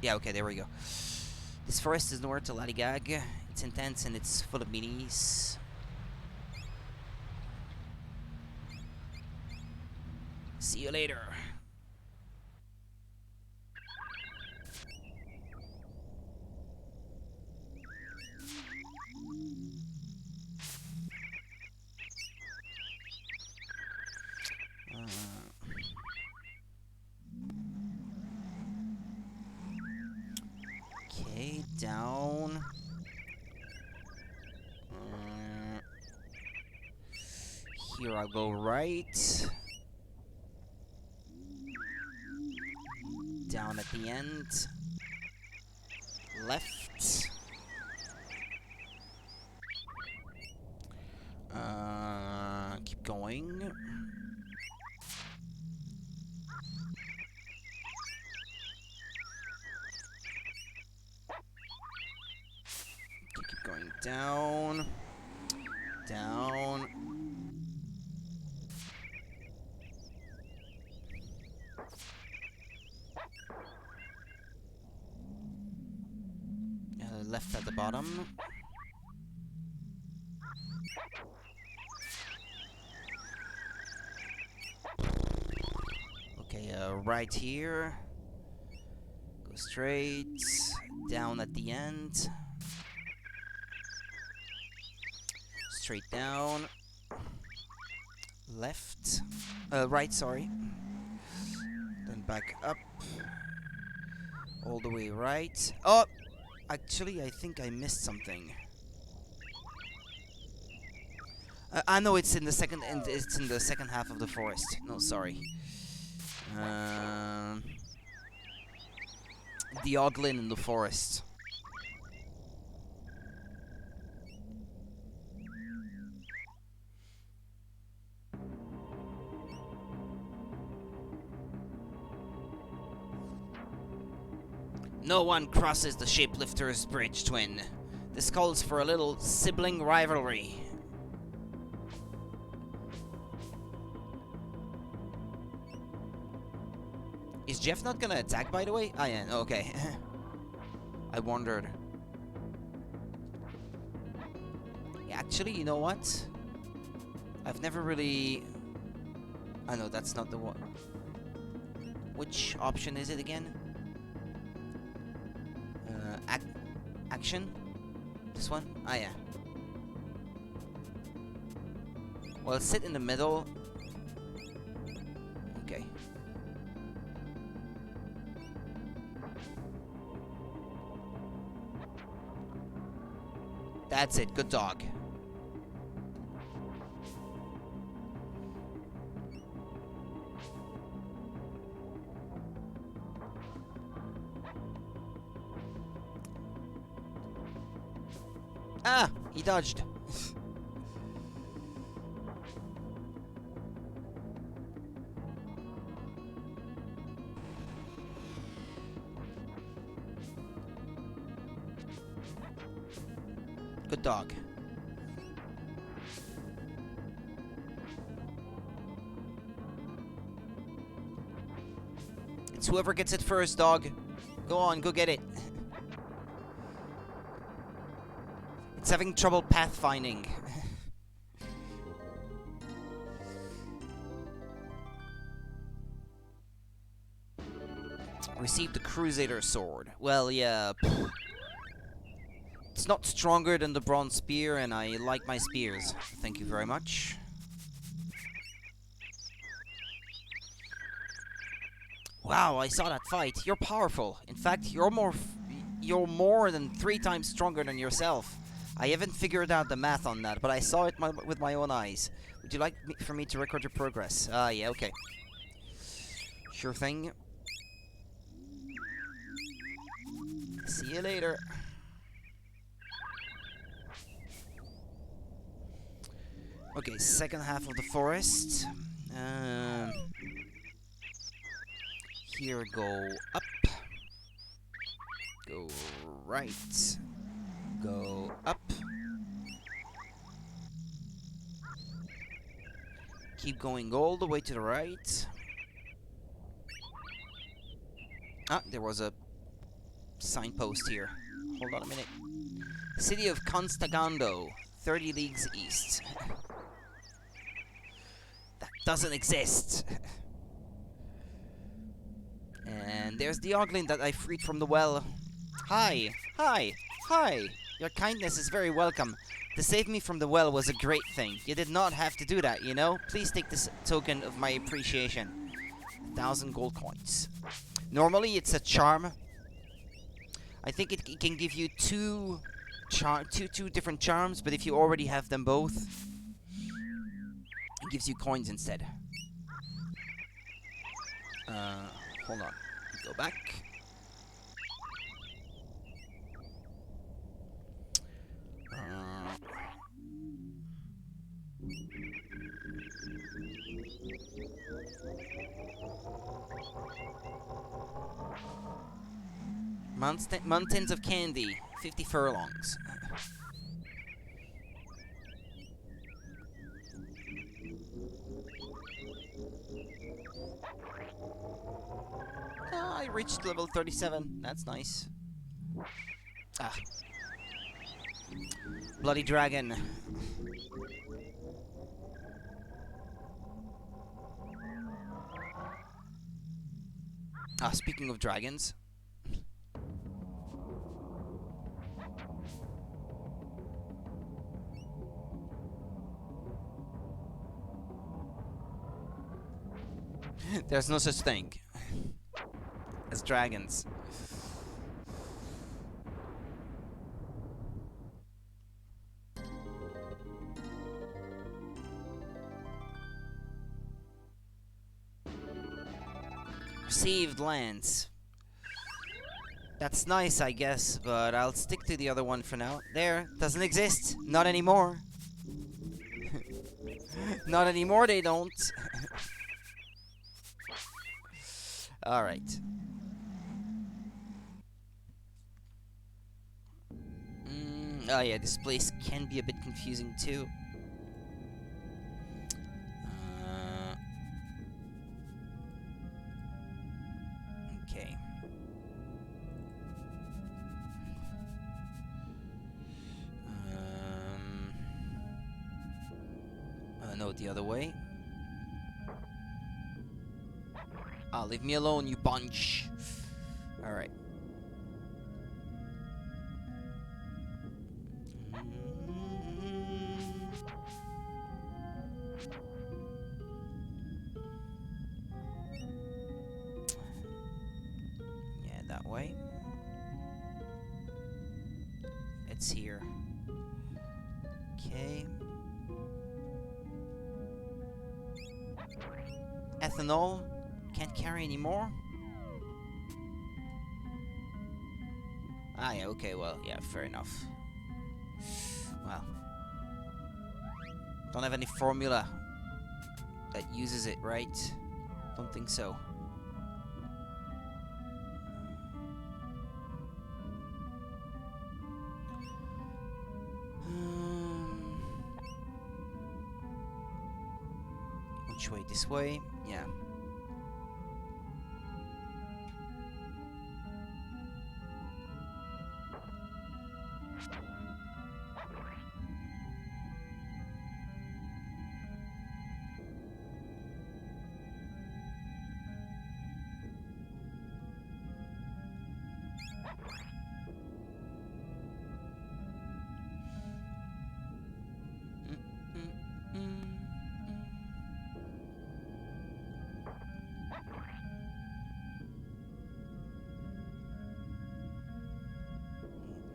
Yeah, okay, there we go. This forest is nowhere to lollygag. It's intense and it's full of minis. See you later. Okay, down. Here I'll go right. Down at the end. Left. Keep going. Keep going down. Down. Left at the bottom. Okay, right here. Go straight. Down at the end. Straight down. Left. Right, sorry. Then back up. All the way right. Oh! Actually, I think I missed something. I know it's in the second. It's in the second half of the forest. No, sorry. The Oglin in the forest. No one crosses the Shapelifter's bridge, twin. This calls for a little sibling rivalry. Is Jeff not gonna attack, by the way? Ah, yeah, okay. I wondered. Yeah, actually, you know what? I've never really... I know, that's not the one. Which option is it again? Action? This one? Ah, yeah. Well, sit in the middle. Okay. That's it. Good dog. Ah! He dodged. Good dog. It's whoever gets it first, dog. Go on, go get it. It's having trouble pathfinding. Received the Crusader Sword. Well, yeah. It's not stronger than the bronze spear, and I like my spears. Thank you very much. Wow, I saw that fight. You're powerful. In fact, you're more than 3 times stronger than yourself. I haven't figured out the math on that, but I saw it with my own eyes. Would you like for me to record your progress? Yeah, okay. Sure thing. See you later. Okay, second half of the forest. Here, go up. Go right. Go up. Keep going all the way to the right. Ah, there was a signpost here. Hold on a minute. City of Constagando, 30 leagues east. That doesn't exist. And there's the Oglin that I freed from the well. Hi, hi, hi. Your kindness is very welcome. To save me from the well was a great thing. You did not have to do that, you know? Please take this token of my appreciation. 1,000 gold coins. Normally it's a charm. I think it can give you two different charms, but if you already have them both, it gives you coins instead. Hold on. Go back. Mountains of Candy, 50 furlongs. I reached level 37. That's nice. Ah. Bloody dragon. Ah, speaking of dragons. There's no such thing as dragons. Received lands. That's nice, I guess, but I'll stick to the other one for now. There, doesn't exist. Not anymore. Not anymore, they don't. Alright. Oh yeah, this place can be a bit confusing too. Okay. No, the other way. Ah, leave me alone, you bunch. Alright. Yeah, that way. It's here. Okay. Ethanol. Can't carry anymore? Ah, yeah, okay, well, yeah, fair enough. Well. Don't have any formula that uses it, right? Don't think so. Which way? This way? Yeah.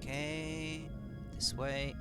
Okay, this way.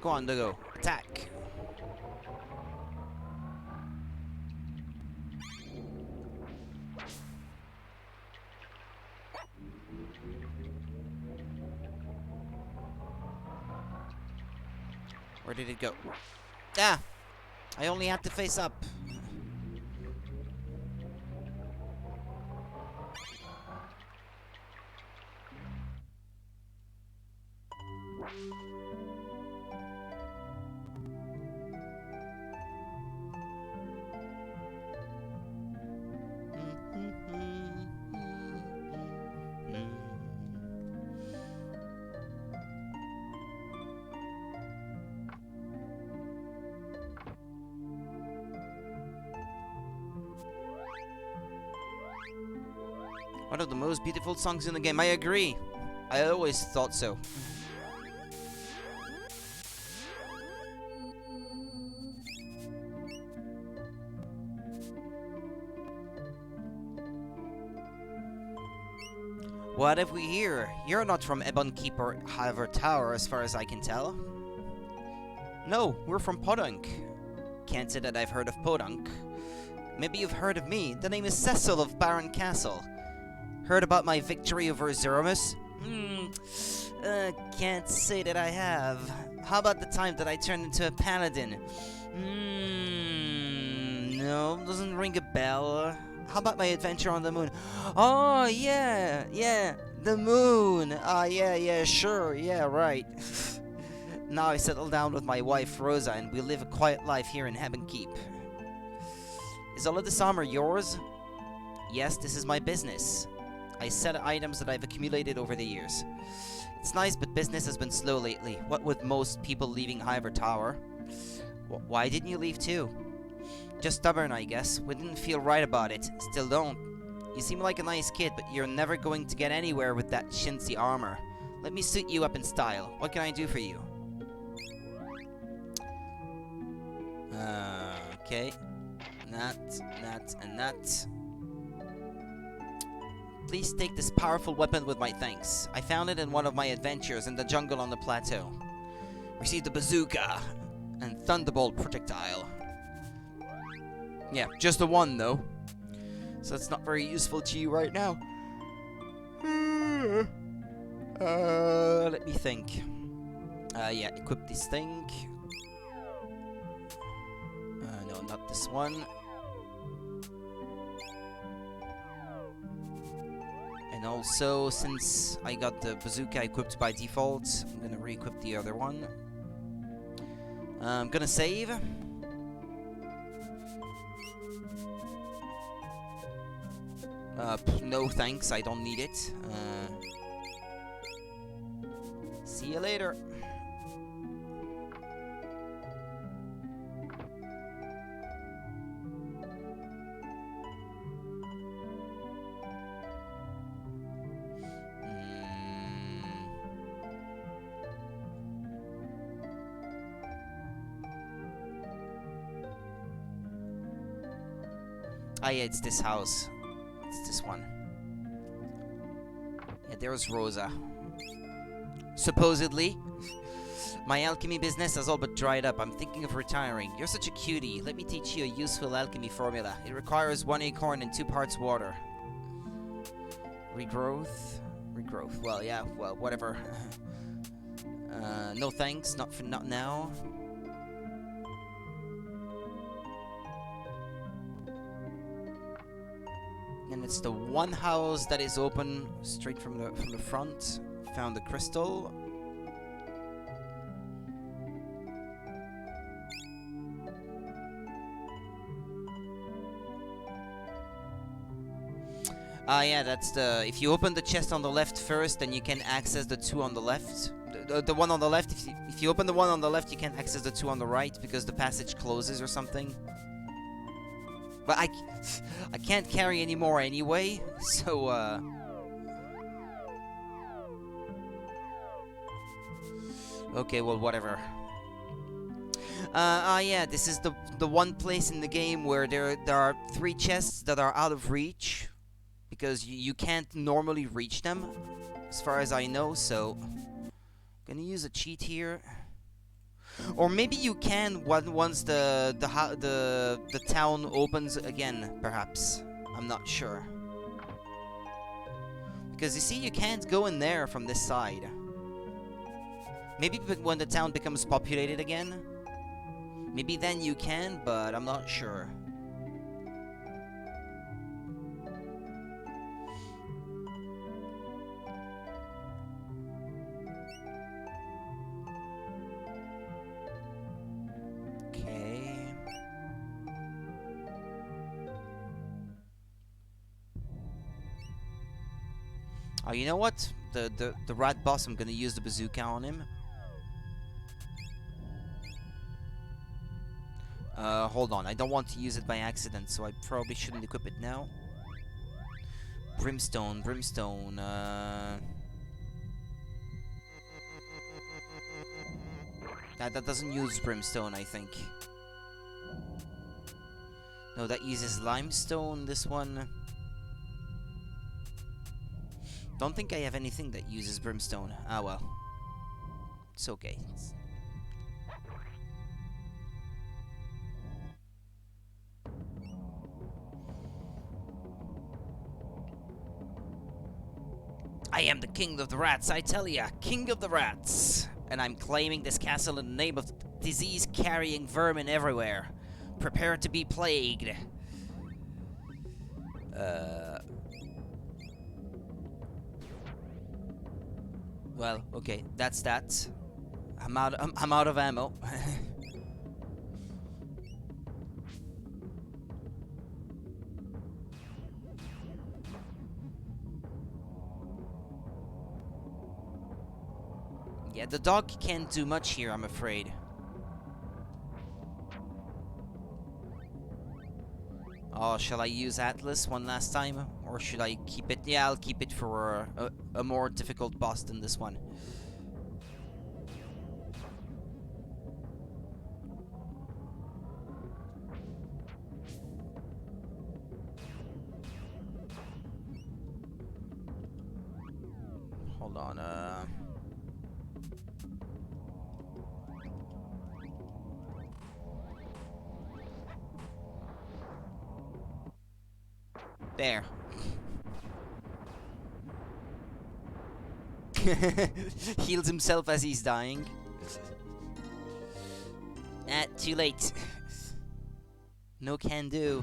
Go on, Dugo. Attack. Where did it go? Ah! I only had to face up. One of the most beautiful songs in the game. I agree. I always thought so. What have we here? You're not from Ebonkeep or Ivor Tower, as far as I can tell. No, we're from Podunk. Can't say that I've heard of Podunk. Maybe you've heard of me. The name is Cecil of Baron Castle. Heard about my victory over Zeromus? Can't say that I have. How about the time that I turned into a paladin? No, doesn't ring a bell. How about my adventure on the moon? Oh, yeah, the moon. Yeah, sure, yeah, right. Now I settle down with my wife, Rosa, and we live a quiet life here in Ebonkeep. Is all of this armor yours? Yes, this is my business. I sell items that I've accumulated over the years. It's nice, but business has been slow lately. What with most people leaving Ivor Tower. Why didn't you leave too? Just stubborn, I guess. We didn't feel right about it. Still don't. You seem like a nice kid, but you're never going to get anywhere with that chintzy armor. Let me suit you up in style. What can I do for you? Okay. That, and that. Please take this powerful weapon with my thanks. I found it in one of my adventures in the jungle on the plateau. Received a bazooka and thunderbolt projectile. Yeah, just the one though. So it's not very useful to you right now. Let me think. Yeah, equip this thing. No, not this one. And also, since I got the bazooka equipped by default, I'm gonna re-equip the other one. I'm gonna save. No thanks, I don't need it. See you later. Ah, yeah, it's this house. It's this one. Yeah, there's Rosa. Supposedly. My alchemy business has all but dried up. I'm thinking of retiring. You're such a cutie. Let me teach you a useful alchemy formula. It requires 1 acorn and 2 parts water. Regrowth? Regrowth. Well, yeah, well, whatever. No thanks. Not now. And it's the one house that is open straight from the front. Found the crystal. Ah, yeah, that's the... If you open the chest on the left first, then you can access the 2 on the left. The one on the left, if you open the one on the left, you can access the 2 on the right, because the passage closes or something. But I can't carry any more anyway, so, okay, well, whatever. Yeah, this is the one place in the game where there are 3 chests that are out of reach. Because you can't normally reach them, as far as I know, so... Gonna use a cheat here. Or maybe you can once the town opens again, perhaps. I'm not sure. Because you see, you can't go in there from this side. Maybe when the town becomes populated again. Maybe then you can, but I'm not sure. Oh, you know what? The rat boss, I'm gonna use the bazooka on him. Hold on. I don't want to use it by accident, so I probably shouldn't equip it now. Brimstone. That doesn't use brimstone, I think. No, that uses limestone, this one. Don't think I have anything that uses brimstone. Ah, well. It's okay. I am the king of the rats, I tell ya. King of the rats. And I'm claiming this castle in the name of disease-carrying vermin everywhere. Prepare to be plagued. Well, okay, that's that. I'm out of ammo. Yeah, the dog can't do much here, I'm afraid. Oh, shall I use Atlas one last time? Or should I keep it? Yeah, I'll keep it for a more difficult boss than this one. Hold on, there. Heals himself as he's dying. Too late. No can do.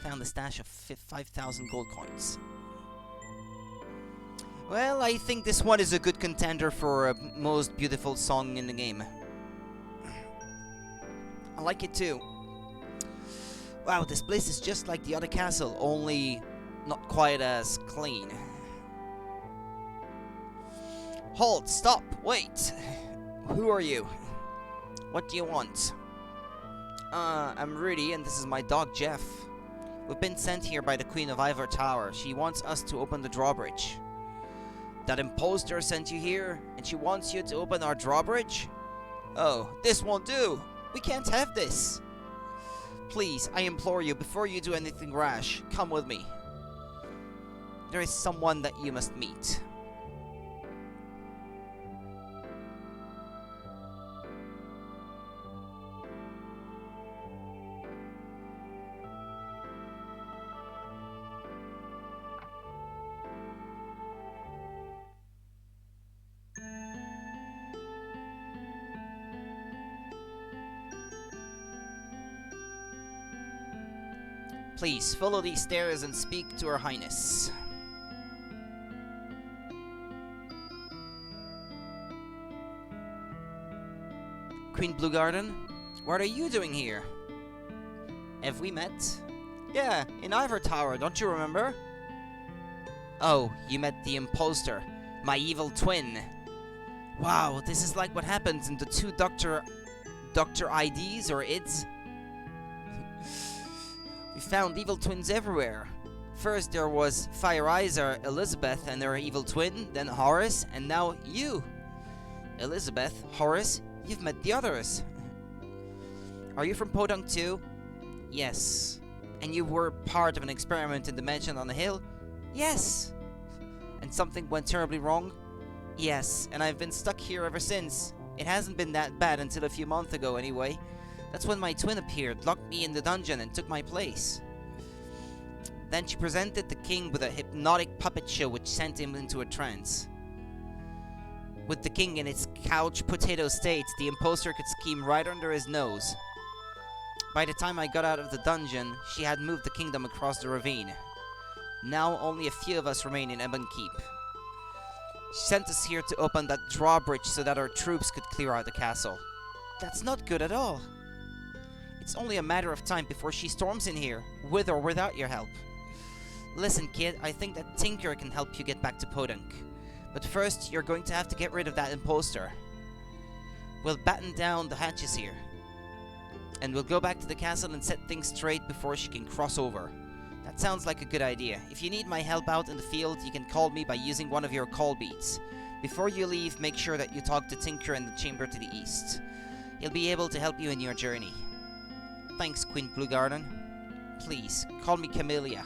Found a stash of 5,000 gold coins. Well, I think this one is a good contender for most beautiful song in the game. I like it too. Wow, this place is just like the other castle, only not quite as clean. Halt! Stop! Wait! Who are you? What do you want? I'm Rudy, and this is my dog Jeff. We've been sent here by the Queen of Ivor Tower. She wants us to open the drawbridge. That imposter sent you here, and she wants you to open our drawbridge? Oh, this won't do! We can't have this! Please, I implore you, before you do anything rash, come with me. There is someone that you must meet. Please, follow these stairs and speak to Her Highness. Queen Bluegarden, what are you doing here? Have we met? Yeah, in Ivor Tower, don't you remember? Oh, you met the imposter, my evil twin. Wow, this is like what happens in the two Dr. IDs or IDs. We found evil twins everywhere. First there was Fire Eyes, Elizabeth and her evil twin, then Horace, and now you. Elizabeth, Horace, you've met the others. Are you from Podunk too? Yes. And you were part of an experiment in the mansion on the hill? Yes. And something went terribly wrong? Yes, and I've been stuck here ever since. It hasn't been that bad until a few months ago anyway. That's when my twin appeared, locked me in the dungeon, and took my place. Then she presented the king with a hypnotic puppet show which sent him into a trance. With the king in its couch potato state, the imposter could scheme right under his nose. By the time I got out of the dungeon, she had moved the kingdom across the ravine. Now only a few of us remain in Ebon Keep. She sent us here to open that drawbridge so that our troops could clear out the castle. That's not good at all. It's only a matter of time before she storms in here, with or without your help. Listen, kid, I think that Tinker can help you get back to Podunk. But first, you're going to have to get rid of that imposter. We'll batten down the hatches here. And we'll go back to the castle and set things straight before she can cross over. That sounds like a good idea. If you need my help out in the field, you can call me by using one of your call beats. Before you leave, make sure that you talk to Tinker in the chamber to the east. He'll be able to help you in your journey. Thanks, Queen Bluegarden. Please, call me Camellia.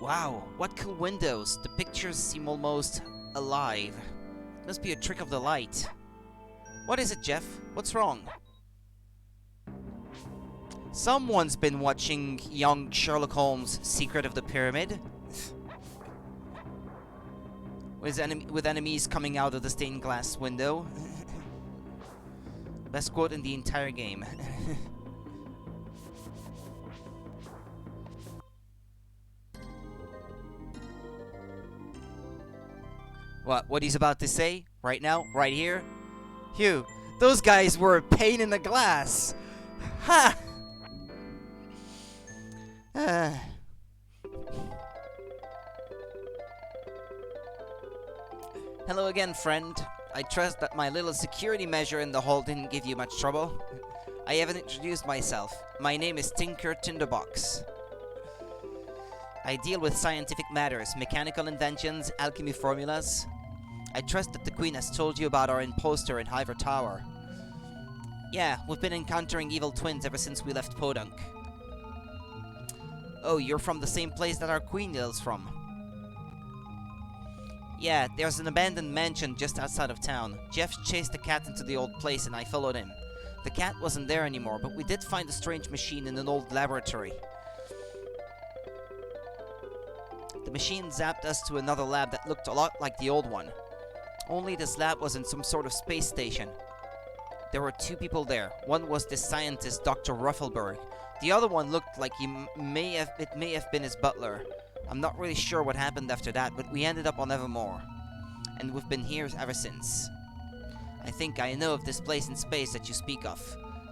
Wow, what cool windows. The pictures seem almost alive. Must be a trick of the light. What is it, Jeff? What's wrong? Someone's been watching young Sherlock Holmes' Secret of the Pyramid. With enemies coming out of the stained glass window. Best quote in the entire game. What he's about to say? Right now? Right here? Phew, those guys were a pain in the glass! Ha! Hello again, friend. I trust that my little security measure in the hall didn't give you much trouble. I haven't introduced myself. My name is Tinker Tinderbox. I deal with scientific matters, mechanical inventions, alchemy formulas. I trust that the Queen has told you about our imposter in Ivor Tower. Yeah, we've been encountering evil twins ever since we left Podunk. Oh, you're from the same place that our Queen hails from. Yeah, there's an abandoned mansion just outside of town. Jeff chased the cat into the old place and I followed him. The cat wasn't there anymore, but we did find a strange machine in an old laboratory. The machine zapped us to another lab that looked a lot like the old one. Only this lab was in some sort of space station. There were two people there. One was this scientist, Dr. Ruffelberg. The other one looked like it may have been his butler. I'm not really sure what happened after that, but we ended up on Evermore. And we've been here ever since. I think I know of this place in space that you speak of.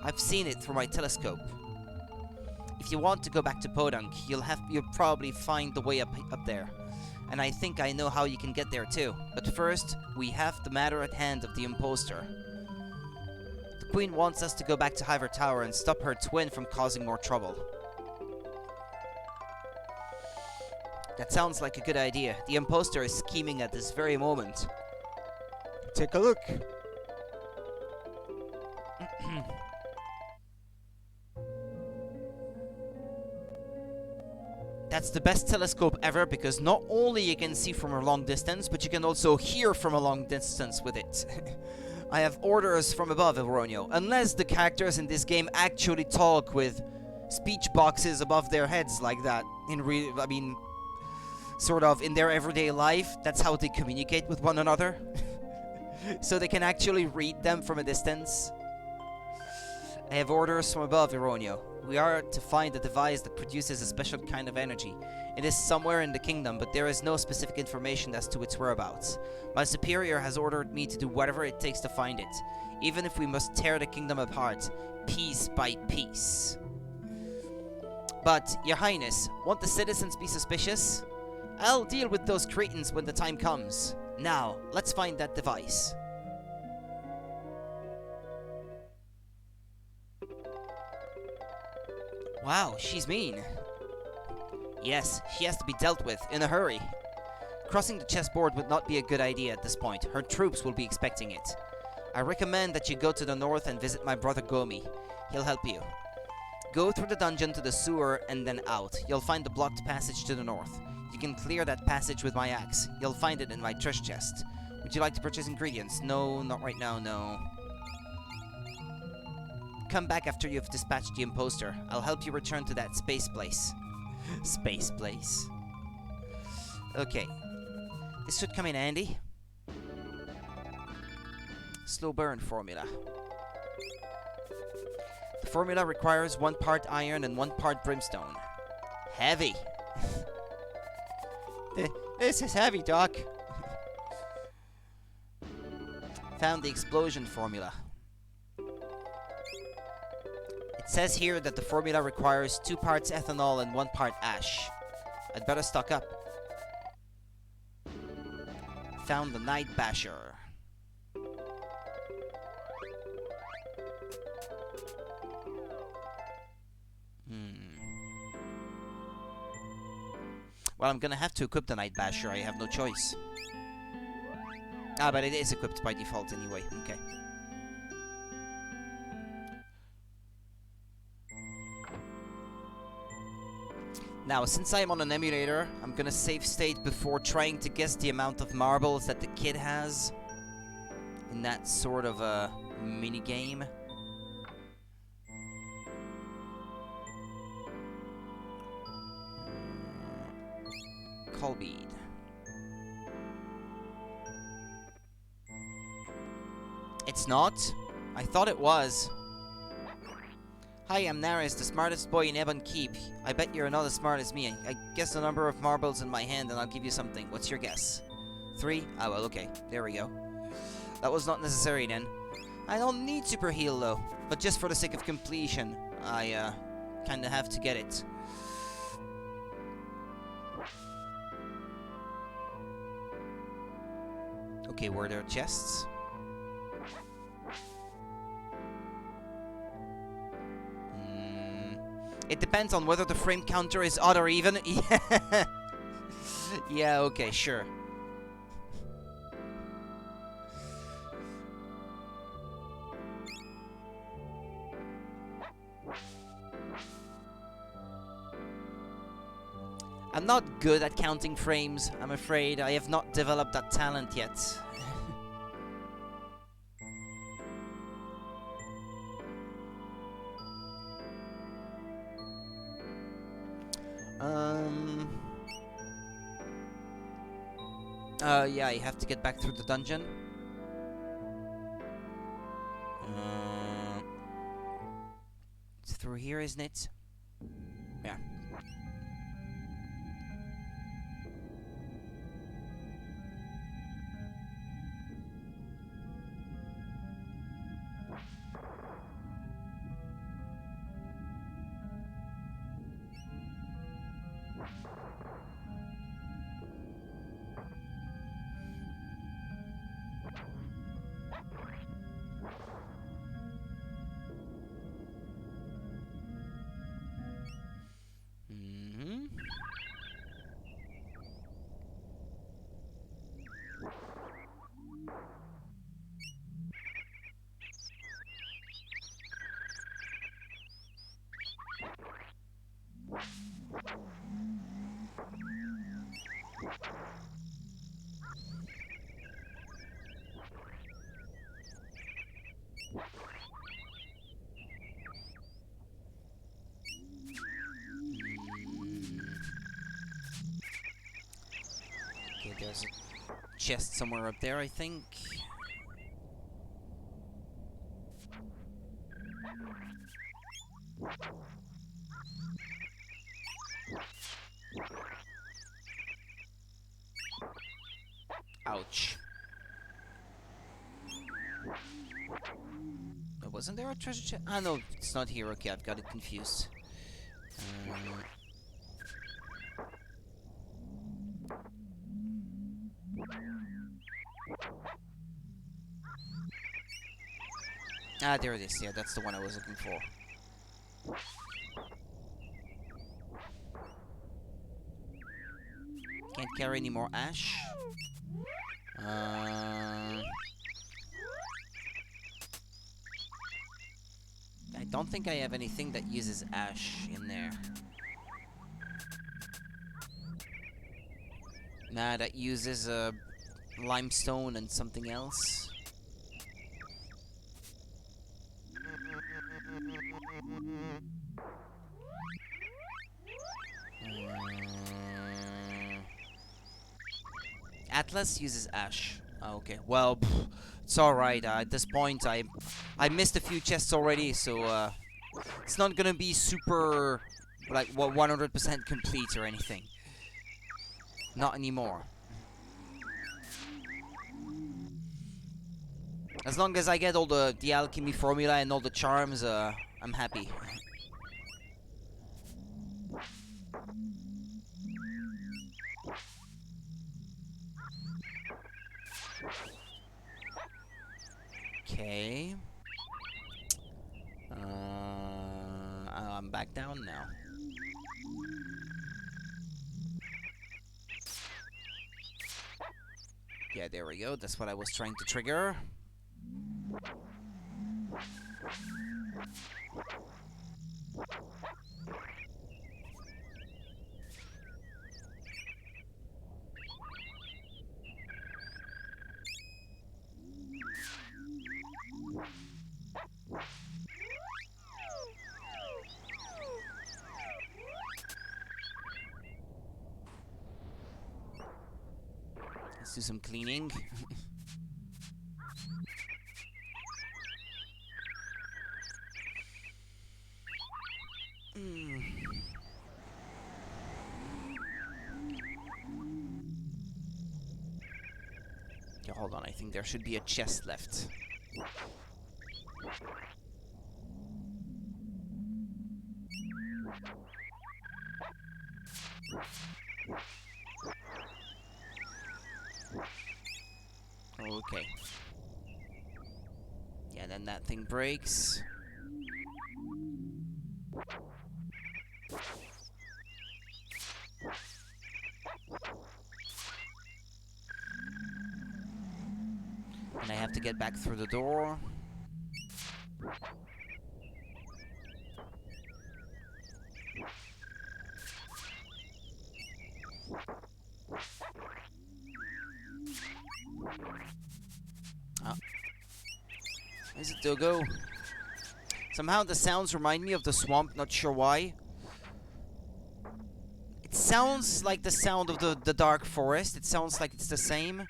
I've seen it through my telescope. If you want to go back to Podunk, you'll probably find the way up there. And I think I know how you can get there too. But first, we have the matter at hand of the imposter. The Queen wants us to go back to Ivor Tower and stop her twin from causing more trouble. That sounds like a good idea. The imposter is scheming at this very moment. Take a look. That's the best telescope ever because not only you can see from a long distance, but you can also hear from a long distance with it. I have orders from above, Evronio. Unless the characters in this game actually talk with speech boxes above their heads like that. Sort of in their everyday life, that's how they communicate with one another. So they can actually read them from a distance. I have orders from above, Evronio. We are to find a device that produces a special kind of energy. It is somewhere in the kingdom, but there is no specific information as to its whereabouts. My superior has ordered me to do whatever it takes to find it, even if we must tear the kingdom apart, piece by piece. But, Your Highness, won't the citizens be suspicious? I'll deal with those cretins when the time comes. Now, let's find that device. Wow, she's mean. Yes, she has to be dealt with, in a hurry. Crossing the chessboard would not be a good idea at this point. Her troops will be expecting it. I recommend that you go to the north and visit my brother Gomi. He'll help you. Go through the dungeon to the sewer and then out. You'll find the blocked passage to the north. You can clear that passage with my axe. You'll find it in my treasure chest. Would you like to purchase ingredients? No, not right now, no. Come back after you've dispatched the imposter. I'll help you return to that space place. Space place. Okay. This should come in handy. Slow burn formula. The formula requires 1 part iron and 1 part brimstone. Heavy. This is heavy, Doc. Found the explosion formula. It says here that the formula requires 2 parts ethanol and 1 part ash. I'd better stock up. Found the Night Basher. Well, I'm gonna have to equip the Night Basher. I have no choice. Ah, but it is equipped by default anyway. Okay. Now, since I'm on an emulator, I'm gonna save state before trying to guess the amount of marbles that the kid has in that sort of a mini-game. Colbead. It's not? I thought it was. Hi, I'm Naris, the smartest boy in Ebon Keep. I bet you're not as smart as me. I guess the number of marbles in my hand and I'll give you something. What's your guess? 3? Oh, well, okay. There we go. That was not necessary then. I don't need super heal though. But just for the sake of completion, I kinda have to get it. Okay, were there chests? It depends on whether the frame counter is odd or even. Yeah, okay, sure. I'm not good at counting frames, I'm afraid. I have not developed that talent yet. Yeah, you have to get back through the dungeon. It's through here, isn't it? Yeah. Okay, there's a chest somewhere up there, I think. Ouch. Wasn't there a treasure chest? Ah, no, it's not here. Okay, I've got it confused. Ah, there it is. Yeah, that's the one I was looking for. Can't carry any more ash. I don't think I have anything that uses ash in there. Nah, that uses limestone and something else. Atlas uses ash. Oh, okay, well, it's alright. At this point, I missed a few chests already, so it's not gonna be super, like, 100% complete or anything. Not anymore. As long as I get all the Alchemy Formula and all the charms, I'm happy. Okay. I'm back down now. Yeah, there we go. That's what I was trying to trigger. Let's do some cleaning. Okay, hold on. I think there should be a chest left. Okay. Yeah, then that thing breaks. And I have to get back through the door. Oh. Is it Dogo? Somehow the sounds remind me of the swamp, not sure why. It sounds like the sound of the dark forest. It sounds like it's the same.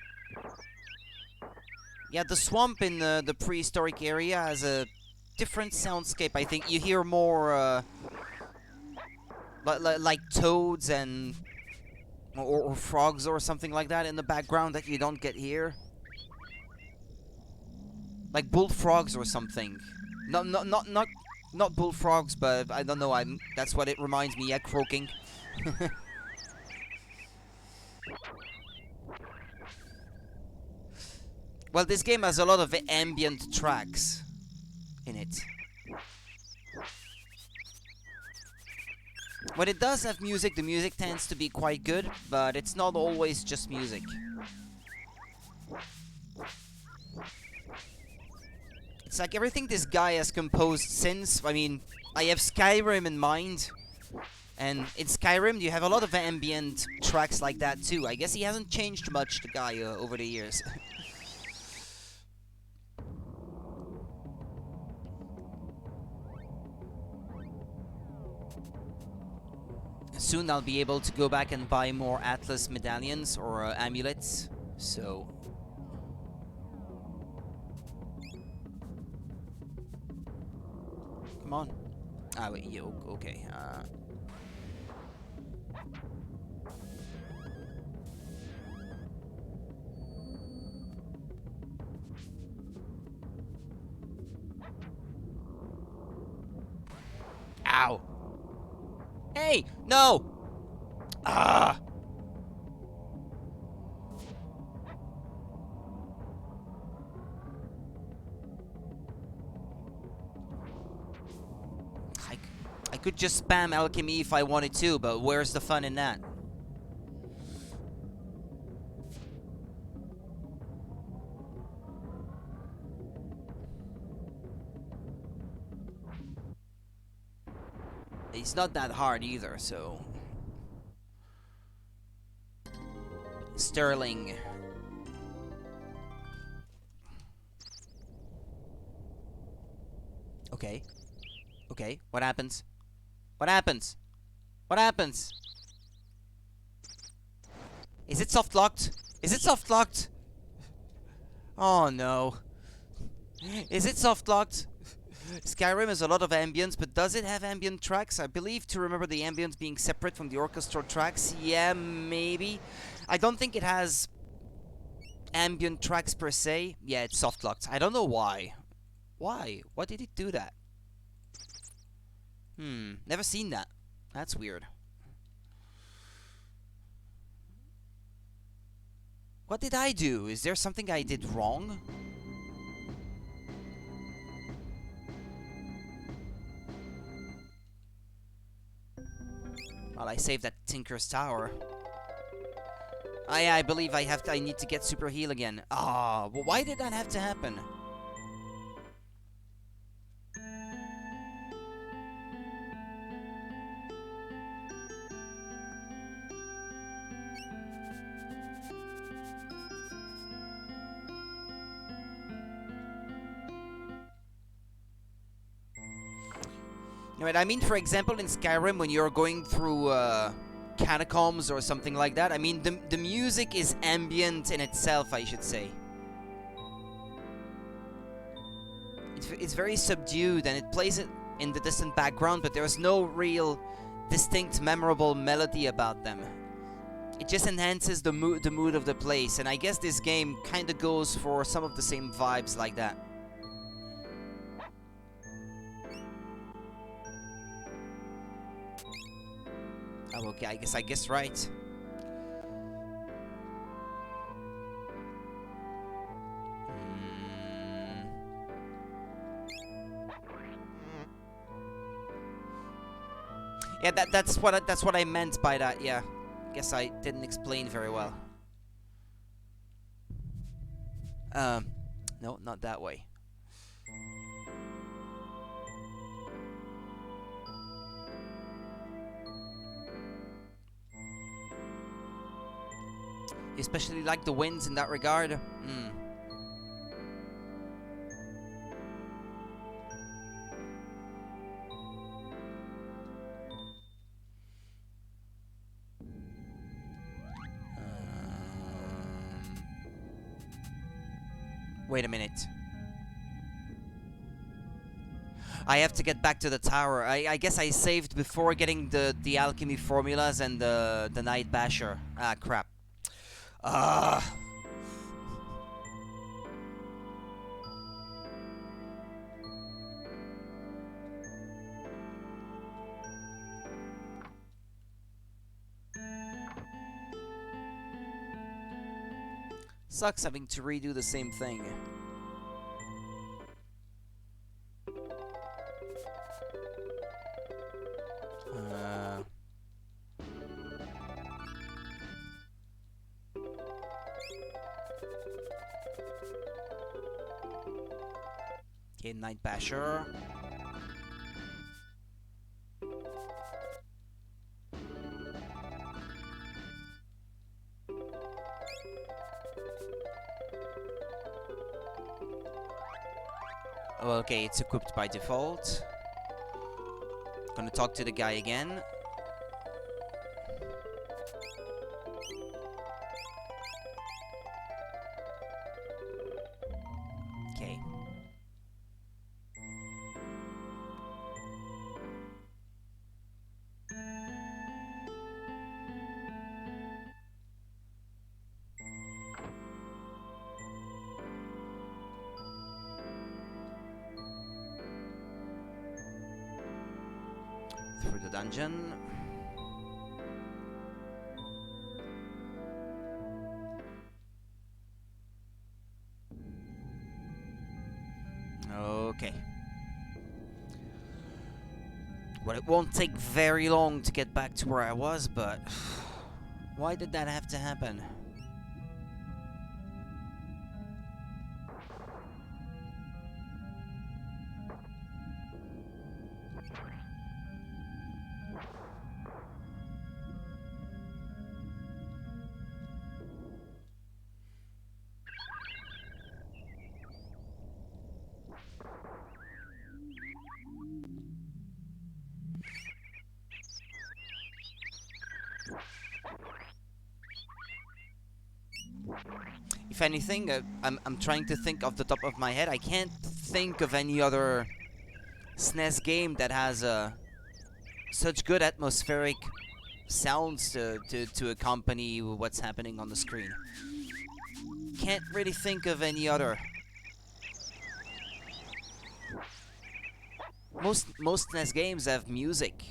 Yeah, the swamp in the prehistoric area has a different soundscape, I think. You hear more, like toads and... Or frogs or something like that in the background that you don't get here. Like bullfrogs or something. Not bullfrogs, but I don't know, that's what it reminds me, yeah, croaking. Well, this game has a lot of ambient tracks in it. When it does have music, the music tends to be quite good, but it's not always just music. It's like everything this guy has composed since, I mean, I have Skyrim in mind, and in Skyrim you have a lot of ambient tracks like that too. I guess he hasn't changed much, the guy, over the years. Soon I'll be able to go back and buy more Atlas medallions or amulets, so... Come on. Ah, wait, yo, okay, Ow! Hey! No! Ah! I could just spam alchemy if I wanted to, but where's the fun in that? It's not that hard either, so... Sterling. Okay. Okay, what happens? What happens? What happens? Is it soft locked? Is it soft locked? Oh no. Is it soft locked? Skyrim has a lot of ambience, but does it have ambient tracks? I believe to remember the ambience being separate from the orchestral tracks. Yeah, maybe. I don't think it has ambient tracks per se. Yeah, it's soft locked. I don't know why. Why? Why did it do that? Never seen that. That's weird. What did I do? Is there something I did wrong? Well, I saved that Tinker's Tower. I believe I need to get super heal again. Ah, well, why did that have to happen? Right, I mean, for example, in Skyrim, when you're going through catacombs or something like that, I mean, the music is ambient in itself, I should say. It's very subdued, and it plays it in the distant background, but there's no real distinct, memorable melody about them. It just enhances the mood of the place, and I guess this game kind of goes for some of the same vibes like that. Oh, okay, I guess right. Yeah, that's what I meant by that. Yeah, guess I didn't explain very well. No, not that way. You especially like the winds in that regard. Wait a minute. I have to get back to the tower. I guess I saved before getting the alchemy formulas and the night basher. Ah, crap. Sucks having to redo the same thing. Okay, Night Basher. Okay, it's equipped by default. Gonna talk to the guy again. Okay. Through the dungeon. Okay. Well, it won't take very long to get back to where I was, but why did that have to happen? If anything, I'm trying to think off the top of my head. I can't think of any other SNES game that has such good atmospheric sounds to accompany what's happening on the screen. Can't really think of any other. Most SNES games have music.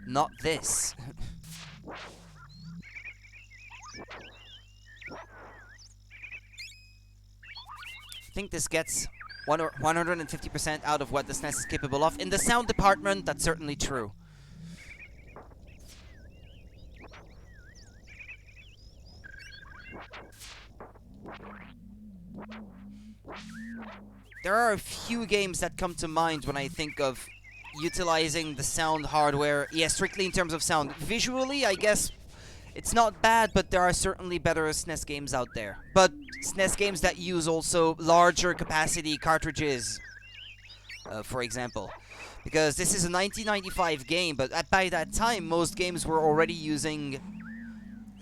Not this. I think this gets 150% out of what the SNES is capable of. In the sound department, that's certainly true. There are a few games that come to mind when I think of utilizing the sound hardware. Yeah, strictly in terms of sound. Visually, I guess it's not bad, but there are certainly better SNES games out there. But SNES games that use also larger capacity cartridges, for example. Because this is a 1995 game, but by that time, most games were already using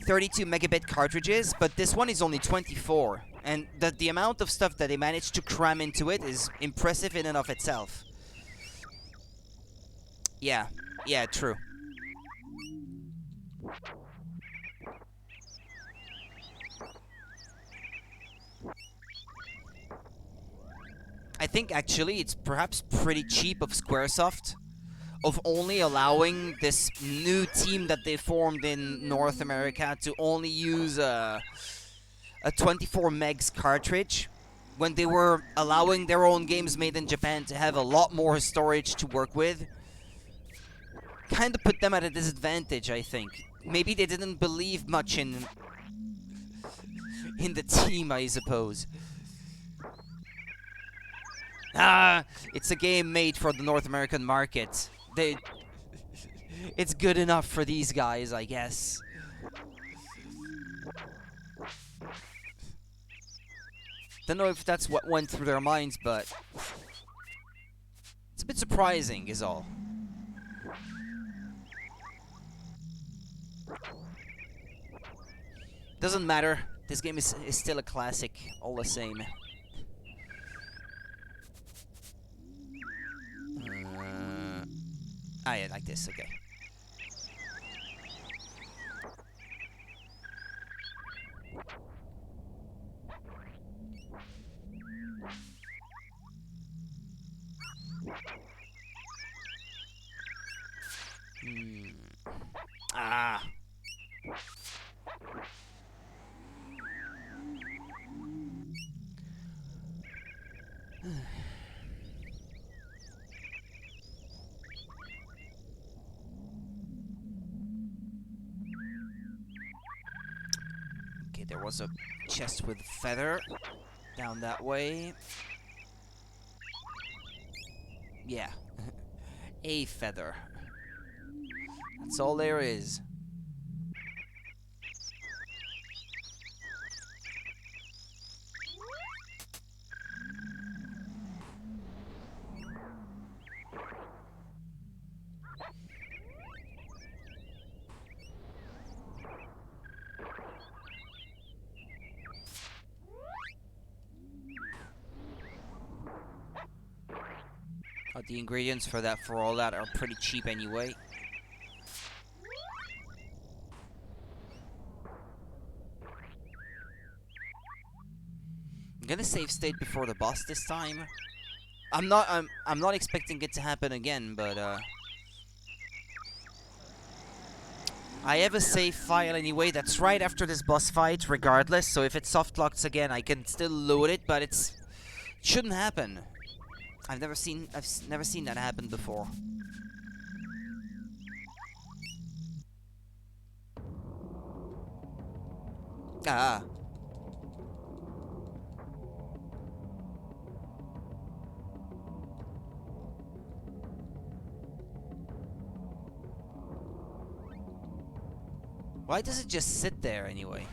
32 megabit cartridges, but this one is only 24. And the amount of stuff that they managed to cram into it is impressive in and of itself. Yeah, true. I think actually it's perhaps pretty cheap of Squaresoft of only allowing this new team that they formed in North America to only use a 24 megs cartridge when they were allowing their own games made in Japan to have a lot more storage to work with. kind of put them at a disadvantage, I think. Maybe they didn't believe much in the team, I suppose. It's a game made for the North American market. It's good enough for these guys, I guess. Don't know if that's what went through their minds, but it's a bit surprising, is all. Doesn't matter. This game is still a classic, all the same. Yeah, like this, okay. Ah. Okay, there was a chest with feather down that way. Yeah. A feather. That's all there is. The ingredients for all that are pretty cheap anyway. I'm gonna save state before the boss this time. I'm not expecting it to happen again, but I have a save file anyway that's right after this boss fight regardless, so if it soft locks again I can still load it, but it shouldn't happen. I've never seen that happen before. Ah. Why does it just sit there anyway?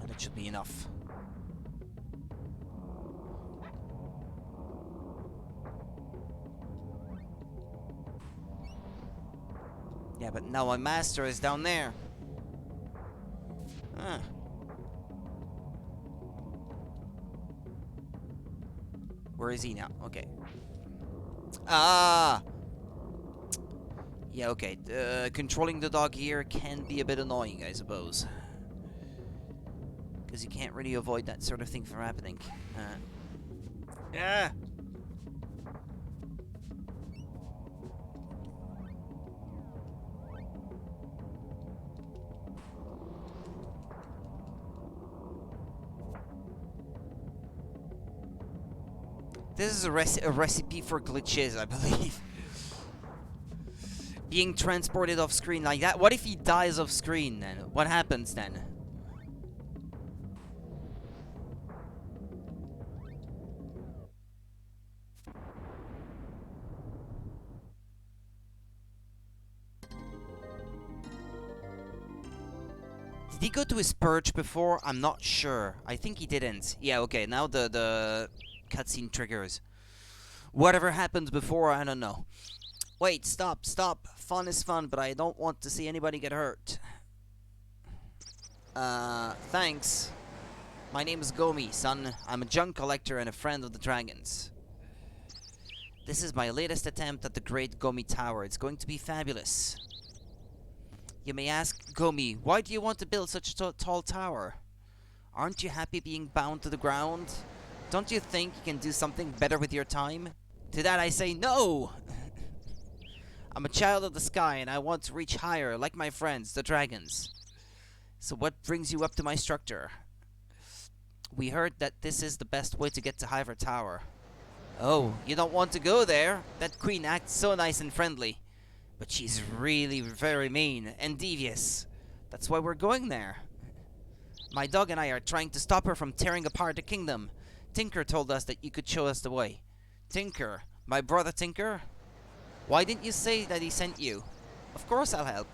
That should be enough. Yeah, but now my master is down there. Huh. Where is he now? Okay. Ah! Yeah, okay. Controlling the dog here can be a bit annoying, I suppose. Because you can't really avoid that sort of thing from happening. Yeah! This is a recipe for glitches, I believe. Being transported off screen like that. What if he dies off screen then? What happens then? Did he go to his perch before? I'm not sure. I think he didn't. Yeah, okay, now the cutscene triggers. Whatever happened before, I don't know. Wait, stop. Fun is fun, but I don't want to see anybody get hurt. Thanks. My name is Gomi, son. I'm a junk collector and a friend of the dragons. This is my latest attempt at the Great Gomi Tower. It's going to be fabulous. You may ask, Gomi, why do you want to build such a tall tower? Aren't you happy being bound to the ground? Don't you think you can do something better with your time? To that I say no! I'm a child of the sky and I want to reach higher, like my friends, the dragons. So what brings you up to my structure? We heard that this is the best way to get to Ivor Tower. Oh, you don't want to go there? That queen acts so nice and friendly. But she's really very mean and devious. That's why we're going there. My dog and I are trying to stop her from tearing apart the kingdom. Tinker told us that you could show us the way. Tinker? My brother Tinker? Why didn't you say that he sent you? Of course I'll help.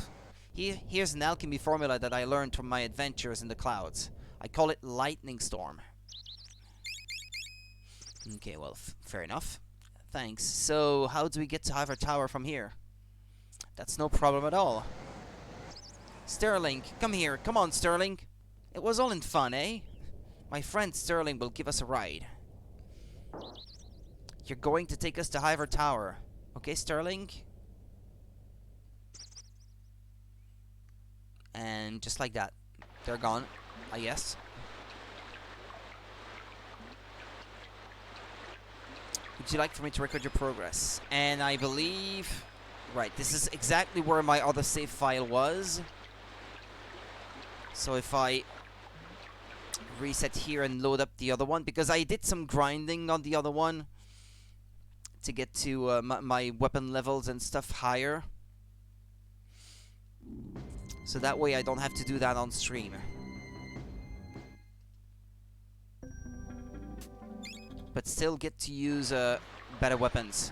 Here's an alchemy formula that I learned from my adventures in the clouds. I call it Lightning Storm. Okay, well, fair enough. Thanks. So, how do we get to Ivor Tower from here? That's no problem at all. Sterling, come here. Come on, Sterling. It was all in fun, eh? My friend Sterling will give us a ride. You're going to take us to Ivor Tower. Okay, Sterling? And just like that, they're gone, I guess. Would you like for me to record your progress? And I believe... Right, this is exactly where my other save file was. So if I reset here and load up the other one, because I did some grinding on the other one to get to my weapon levels and stuff higher. So that way I don't have to do that on stream. But still get to use better weapons.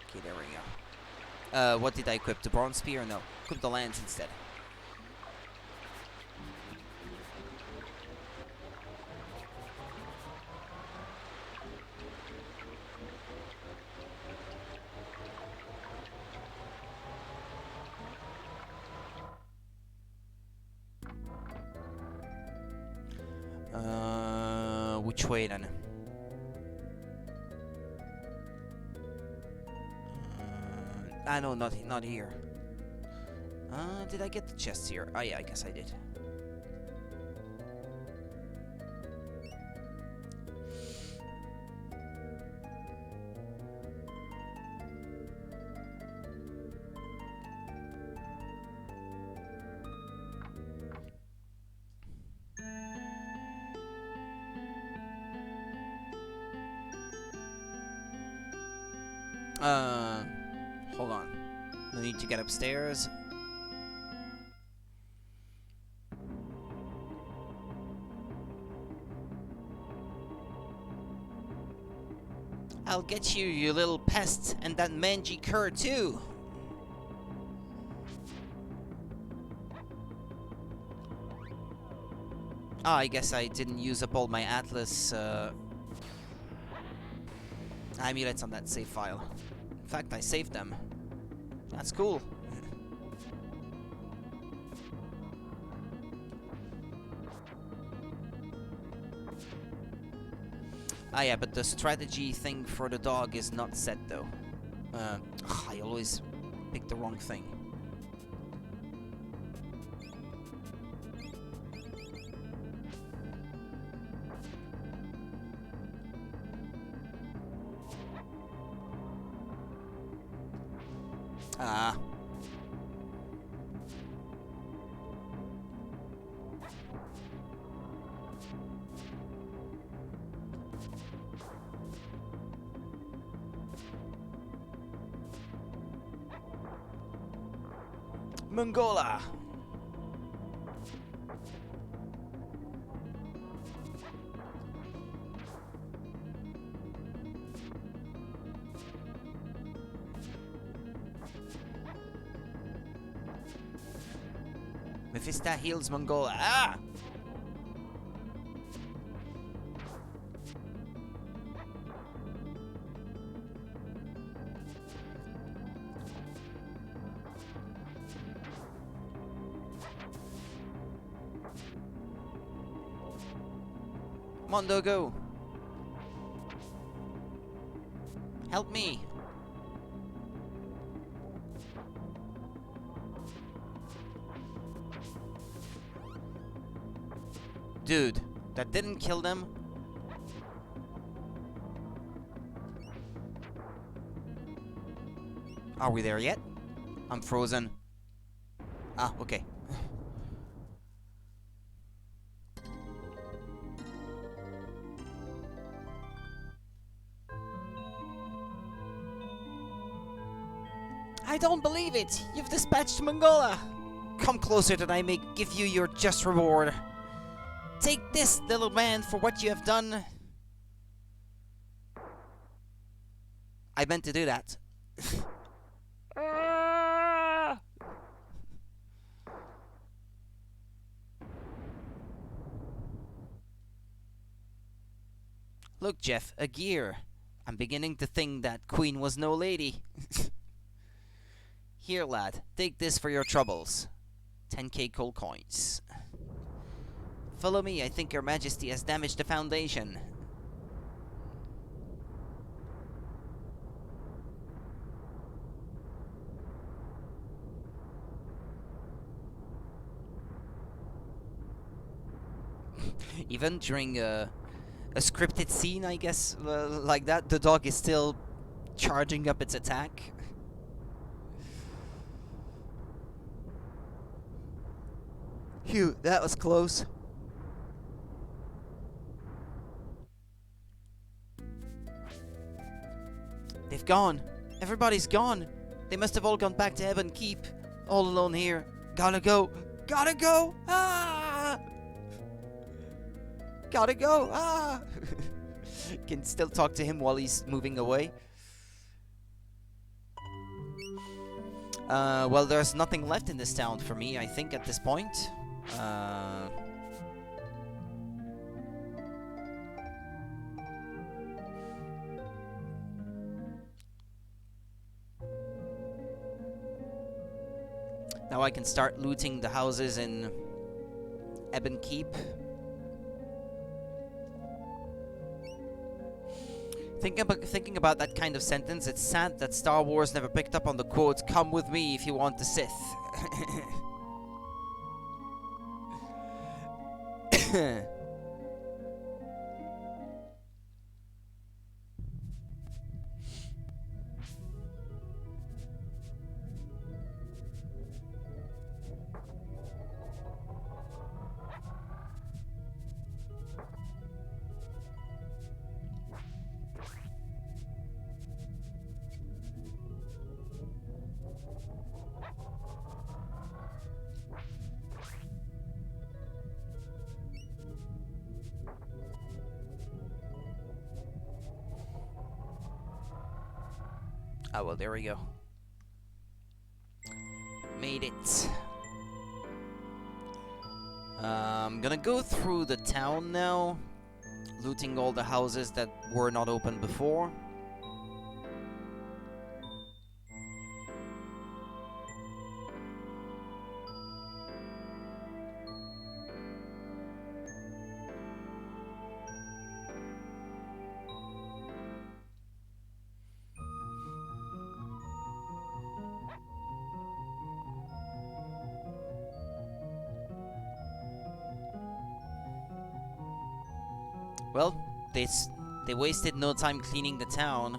Okay, there we go. What did I equip? The bronze spear? No. Equip the lance instead. Which way then? No, not here. Did I get the chests here? Oh yeah, I guess I did. Hold on. I need to get upstairs. I'll get you, you little pest, and that mangy cur too. Ah, I guess I didn't use up all my Atlas amulets on that save file. In fact, I saved them. That's cool. Ah yeah, but the strategy thing for the dog is not set though. I always pick the wrong thing. Ah. Mongola. Mephista heals Mongola. Ah! Mondo, go! Help me! Dude, that didn't kill them. Are we there yet? I'm frozen. Ah, okay. I don't believe it! You've dispatched Mongola! Come closer that I may give you your just reward. Take this, little man, for what you have done. I meant to do that. Look, Jeff, a gear. I'm beginning to think that Queen was no lady. Here, lad, take this for your troubles. 10k gold coins. Follow me, I think your majesty has damaged the foundation. Even during a scripted scene, I guess, like that, the dog is still charging up its attack. Phew, that was close. They've gone. Everybody's gone. They must have all gone back to Ebon Keep. All alone here. Gotta go. Gotta go. Ah! Gotta go. Ah! Can still talk to him while he's moving away. Well, there's nothing left in this town for me, I think, at this point. Now I can start looting the houses in Ebon Keep. Thinking about that kind of sentence, it's sad that Star Wars never picked up on the quote, "Come with me if you want the Sith." Oh, well, there we go. Made it. I'm gonna go through the town now, looting all the houses that were not open before. Well, they wasted no time cleaning the town.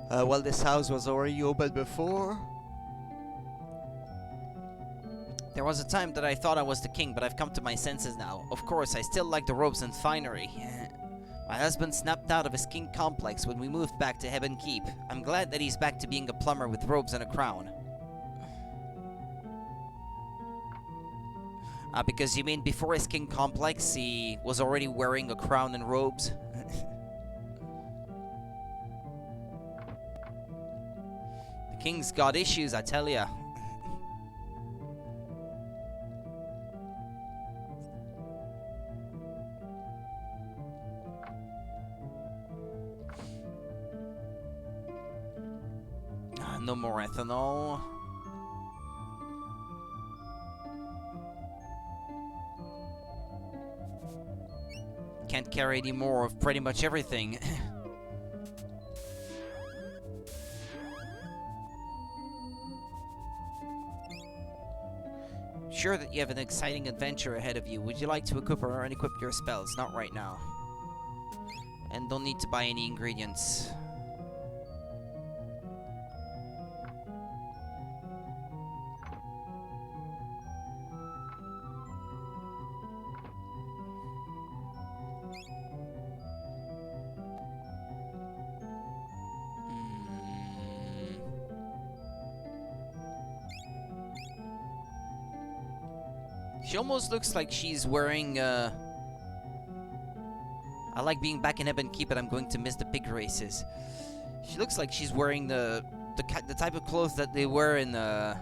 Well, this house was already open before. There was a time that I thought I was the king, but I've come to my senses now. Of course, I still like the robes and finery. My husband snapped out of his king complex when we moved back to Ebon Keep. I'm glad that he's back to being a plumber with robes and a crown. Because you mean before his king complex, he was already wearing a crown and robes? The king's got issues, I tell ya. No more ethanol. Can't carry any more of pretty much everything. sure that you have an exciting adventure ahead of you. Would you like to equip or unequip your spells? Not right now. And don't need to buy any ingredients. She almost looks like she's wearing, I like being back in Ebon Keep, but I'm going to miss the pig races. She looks like she's wearing the type of clothes that they wear in, I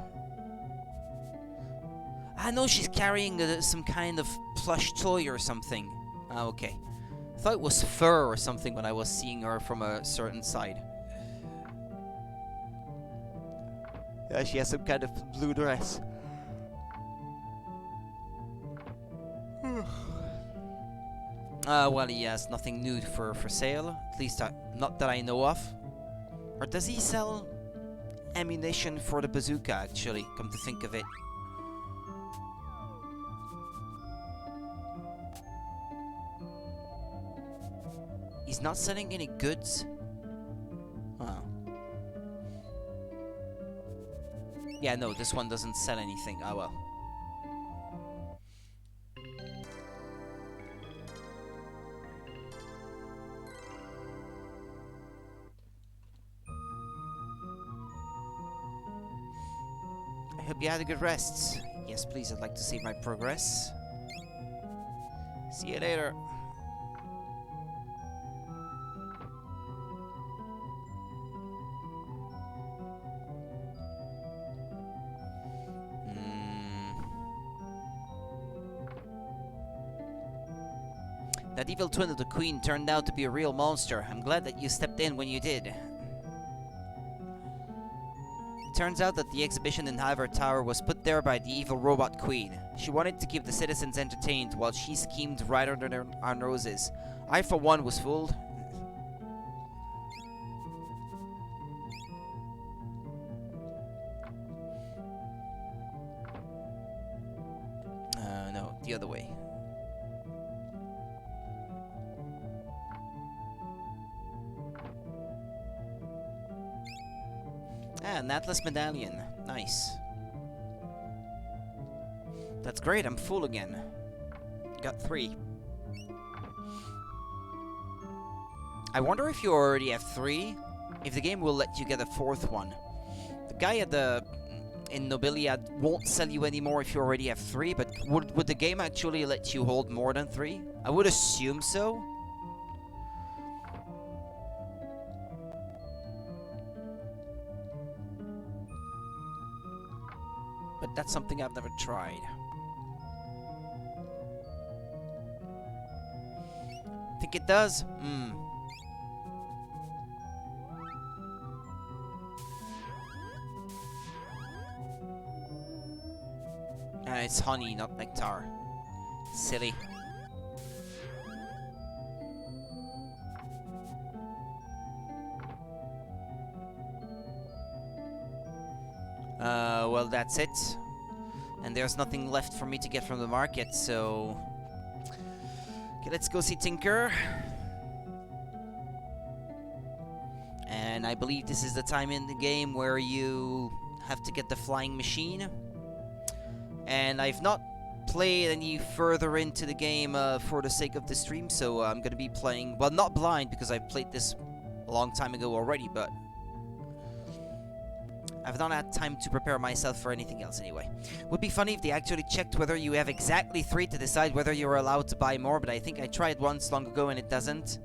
know she's carrying some kind of plush toy or something. Ah, okay. I thought it was fur or something when I was seeing her from a certain side. Yeah, she has some kind of blue dress. Well, he has nothing new for sale. At least not that I know of. Or does he sell ammunition for the bazooka, actually, come to think of it? He's not selling any goods? Oh. Yeah, no, this one doesn't sell anything. Oh well. I hope you had a good rest. Yes, please, I'd like to save my progress. See you later. That evil twin of the Queen turned out to be a real monster. I'm glad that you stepped in when you did. It turns out that the exhibition in Ivor Tower was put there by the evil robot Queen. She wanted to keep the citizens entertained while she schemed right under our noses. I, for one, was fooled. No, the other way. Ah, an Atlas medallion. Nice. That's great, I'm full again. Got 3. I wonder if you already have 3, if the game will let you get a 4th one. The guy at in Nobilia won't sell you anymore if you already have 3, but would the game actually let you hold more than 3? I would assume so. But that's something I've never tried. Think it does? It's honey, not nectar. Silly. Well, that's it. And there's nothing left for me to get from the market, so... Okay, let's go see Tinker. And I believe this is the time in the game where you have to get the flying machine. And I've not played any further into the game for the sake of the stream, so I'm going to be playing... Well, not blind, because I played this a long time ago already, but... I've not had time to prepare myself for anything else anyway. Would be funny if they actually checked whether you have exactly 3 to decide whether you're allowed to buy more, but I think I tried once long ago and it doesn't.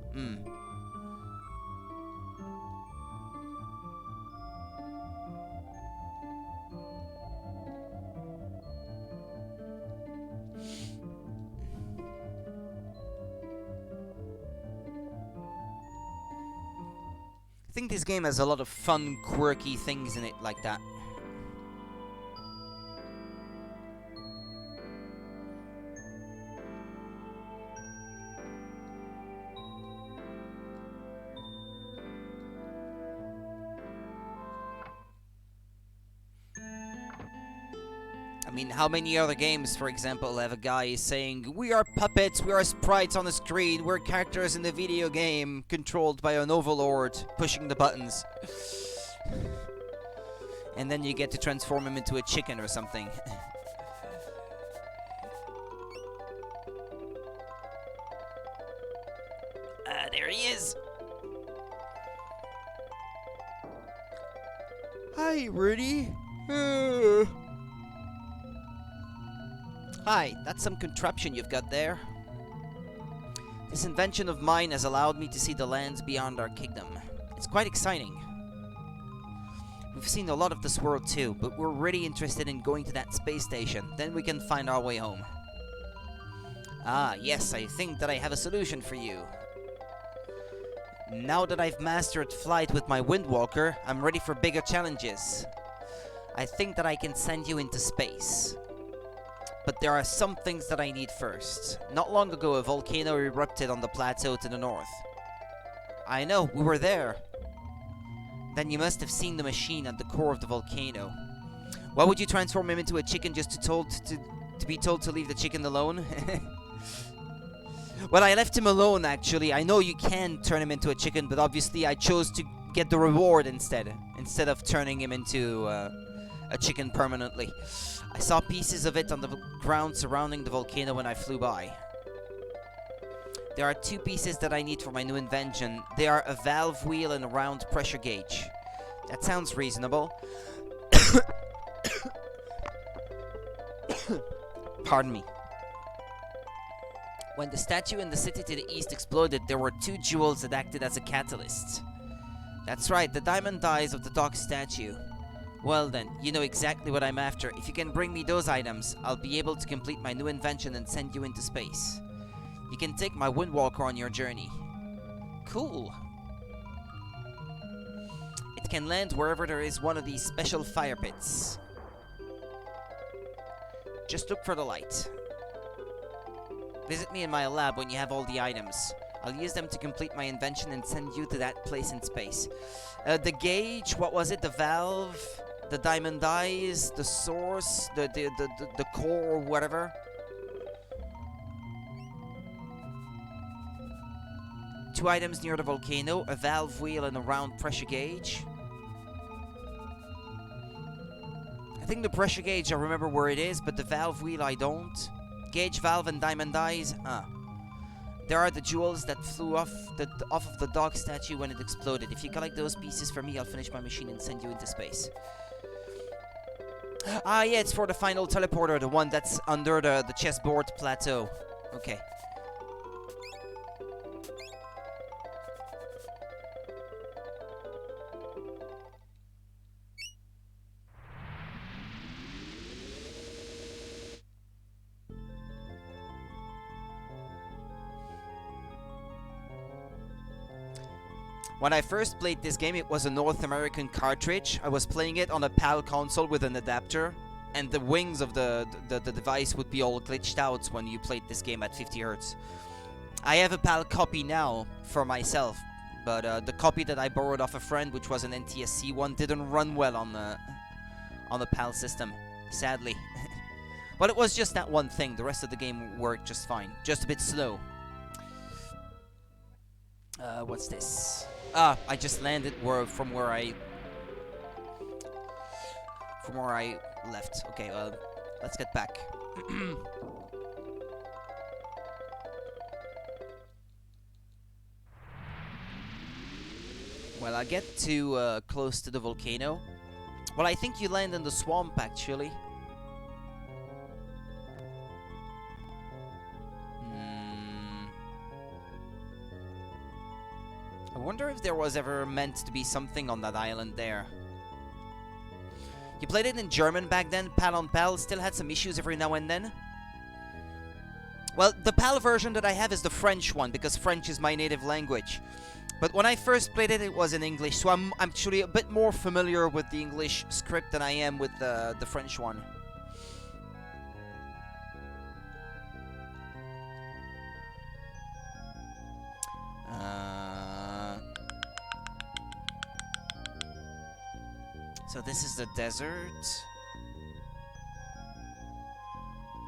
I think this game has a lot of fun, quirky things in it like that. mean, how many other games, for example, have a guy saying, "We are puppets, we are sprites on the screen, we're characters in the video game, controlled by an overlord, pushing the buttons." And then you get to transform him into a chicken or something. There he is! Hi, Rudy. Hi, that's some contraption you've got there. This invention of mine has allowed me to see the lands beyond our kingdom. It's quite exciting. We've seen a lot of this world too, but we're really interested in going to that space station. Then we can find our way home. Ah, yes, I think that I have a solution for you. Now that I've mastered flight with my Windwalker, I'm ready for bigger challenges. I think that I can send you into space. But there are some things that I need first. Not long ago, a volcano erupted on the plateau to the north. I know, we were there. Then you must have seen the machine at the core of the volcano. Why would you transform him into a chicken just to be told to leave the chicken alone? Well, I left him alone, actually. I know you can turn him into a chicken, but obviously I chose to get the reward instead of turning him into a chicken permanently. I saw pieces of it on the ground surrounding the volcano when I flew by. There are 2 pieces that I need for my new invention. They are a valve wheel and a round pressure gauge. That sounds reasonable. Pardon me. When the statue in the city to the east exploded, there were 2 jewels that acted as a catalyst. That's right, the diamond eyes of the dog statue. Well then, you know exactly what I'm after. If you can bring me those items, I'll be able to complete my new invention and send you into space. You can take my Windwalker on your journey. Cool. It can land wherever there is one of these special fire pits. Just look for the light. Visit me in my lab when you have all the items. I'll use them to complete my invention and send you to that place in space. The gauge, what was it? The valve, the diamond eyes, the source, the core, or whatever. Two items near the volcano, a valve wheel and a round pressure gauge. I think the pressure gauge, I remember where it is, but the valve wheel I don't. Gauge, valve, and diamond eyes. There are the jewels that flew off of the dog statue when it exploded. If you collect those pieces for me, I'll finish my machine and send you into space. Ah, yeah, it's for the final teleporter, the one that's under the chessboard plateau. Okay. When I first played this game, it was a North American cartridge. I was playing it on a PAL console with an adapter, and the wings of the device would be all glitched out when you played this game at 50 Hz. I have a PAL copy now for myself, but the copy that I borrowed off a friend, which was an NTSC one, didn't run well on the PAL system, sadly. But it was just that one thing. The rest of the game worked just fine, just a bit slow. What's this? Ah, I just landed from where I left. Okay, well, let's get back. Well, I get too close to the volcano. Well, I think you land in the swamp, actually. I wonder if there was ever meant to be something on that island there. You played it in German back then, PAL on PAL, still had some issues every now and then. Well, the PAL version that I have is the French one, because French is my native language. But when I first played it, it was in English, so I'm actually a bit more familiar with the English script than I am with the French one. So this is the desert.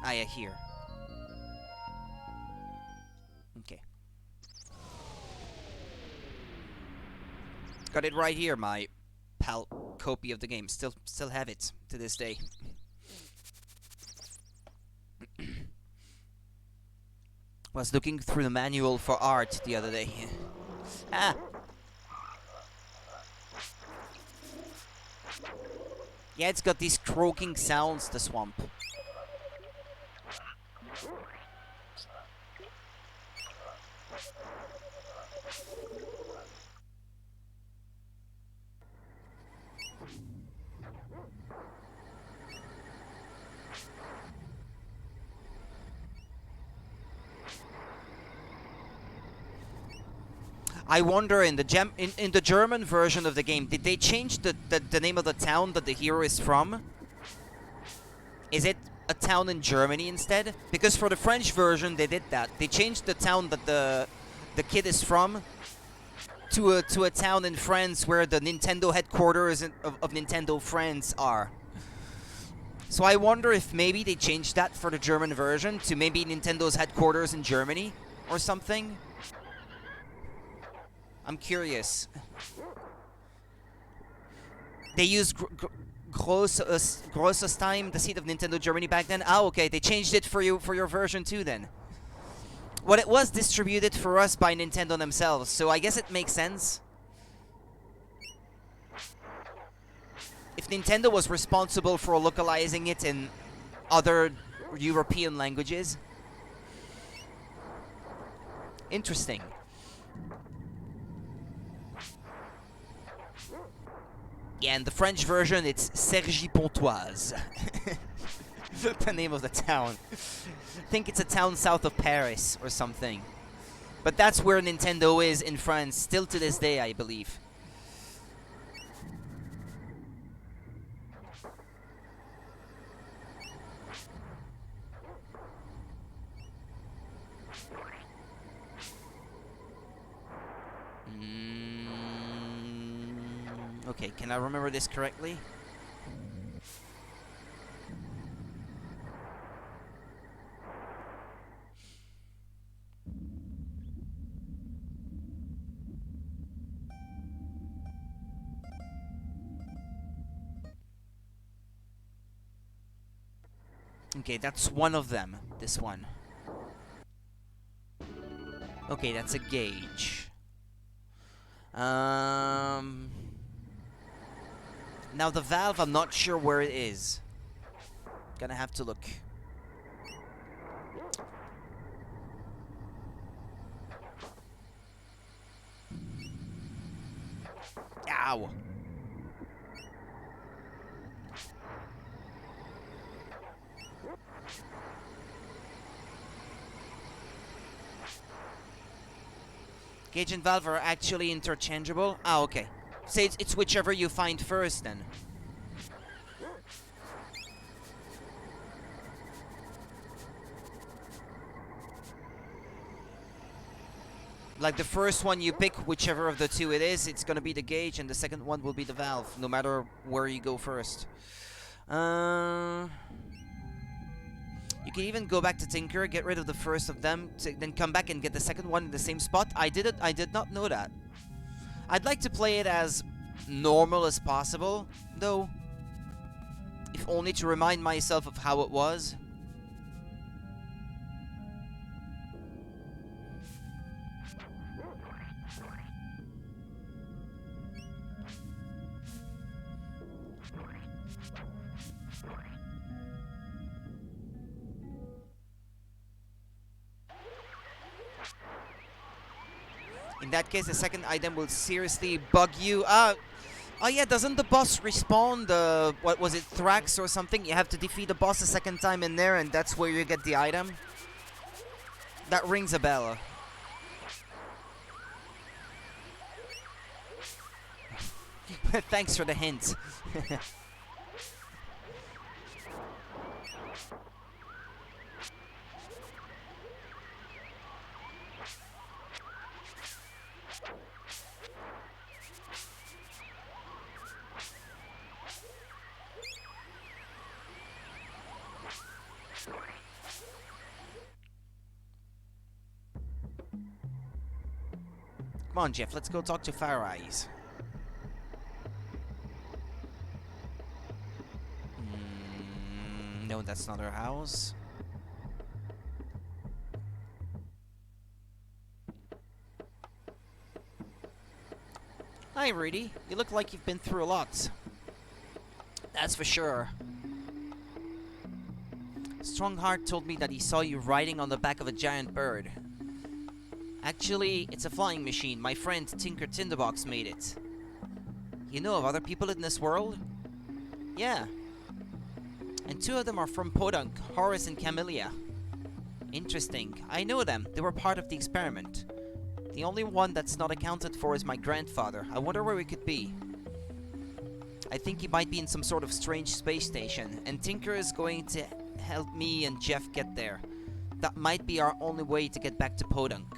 Ah, yeah, here. Okay. Got it right here, my PAL copy of the game. Still have it to this day. Was looking through the manual for art the other day. Ah! Yeah, it's got these croaking sounds, the swamp. I wonder, in the in the German version of the game, did they change the name of the town that the hero is from? Is it a town in Germany instead? Because for the French version, they did that. They changed the town that the kid is from to a town in France where the Nintendo headquarters of Nintendo France are. So I wonder if maybe they changed that for the German version to maybe Nintendo's headquarters in Germany or something. I'm curious. They used Grossestein, the seat of Nintendo Germany back then. Oh, okay. They changed it for your version too then. Well, it was distributed for us by Nintendo themselves, so I guess it makes sense. If Nintendo was responsible for localizing it in other European languages. Interesting. Yeah, in the French version, it's Cergy-Pontoise. The name of the town. I think it's a town south of Paris or something. But that's where Nintendo is in France, still to this day, I believe. Okay, can I remember this correctly? Okay, that's one of them, this one. Okay, that's a gauge. Now the valve, I'm not sure where it is. Gonna have to look. Ow! Gauge and valve are actually interchangeable? Ah, okay. So it's whichever you find first, then. Like the first one you pick, whichever of the two it is, it's gonna be the gauge, and the second one will be the valve, no matter where you go first. You can even go back to Tinker, get rid of the first of them, then come back and get the second one in the same spot. I did not know that. I'd like to play it as normal as possible, though. If only to remind myself of how it was. In that case, the second item will seriously bug you. Oh yeah, doesn't the boss respawn the, what was it, Thrax or something? You have to defeat the boss a second time in there, and that's where you get the item? That rings a bell. Thanks for the hint. Come on, Jeff, let's go talk to Fire Eyes. No, that's not her house. Hi, Rudy. You look like you've been through a lot. That's for sure. Strongheart told me that he saw you riding on the back of a giant bird. Actually, it's a flying machine. My friend Tinker Tinderbox made it. You know of other people in this world? Yeah. And 2 of them are from Podunk, Horace and Camellia. Interesting. I know them. They were part of the experiment. The only one that's not accounted for is my grandfather. I wonder where we could be. I think he might be in some sort of strange space station, and Tinker is going to help me and Jeff get there. That might be our only way to get back to Podunk.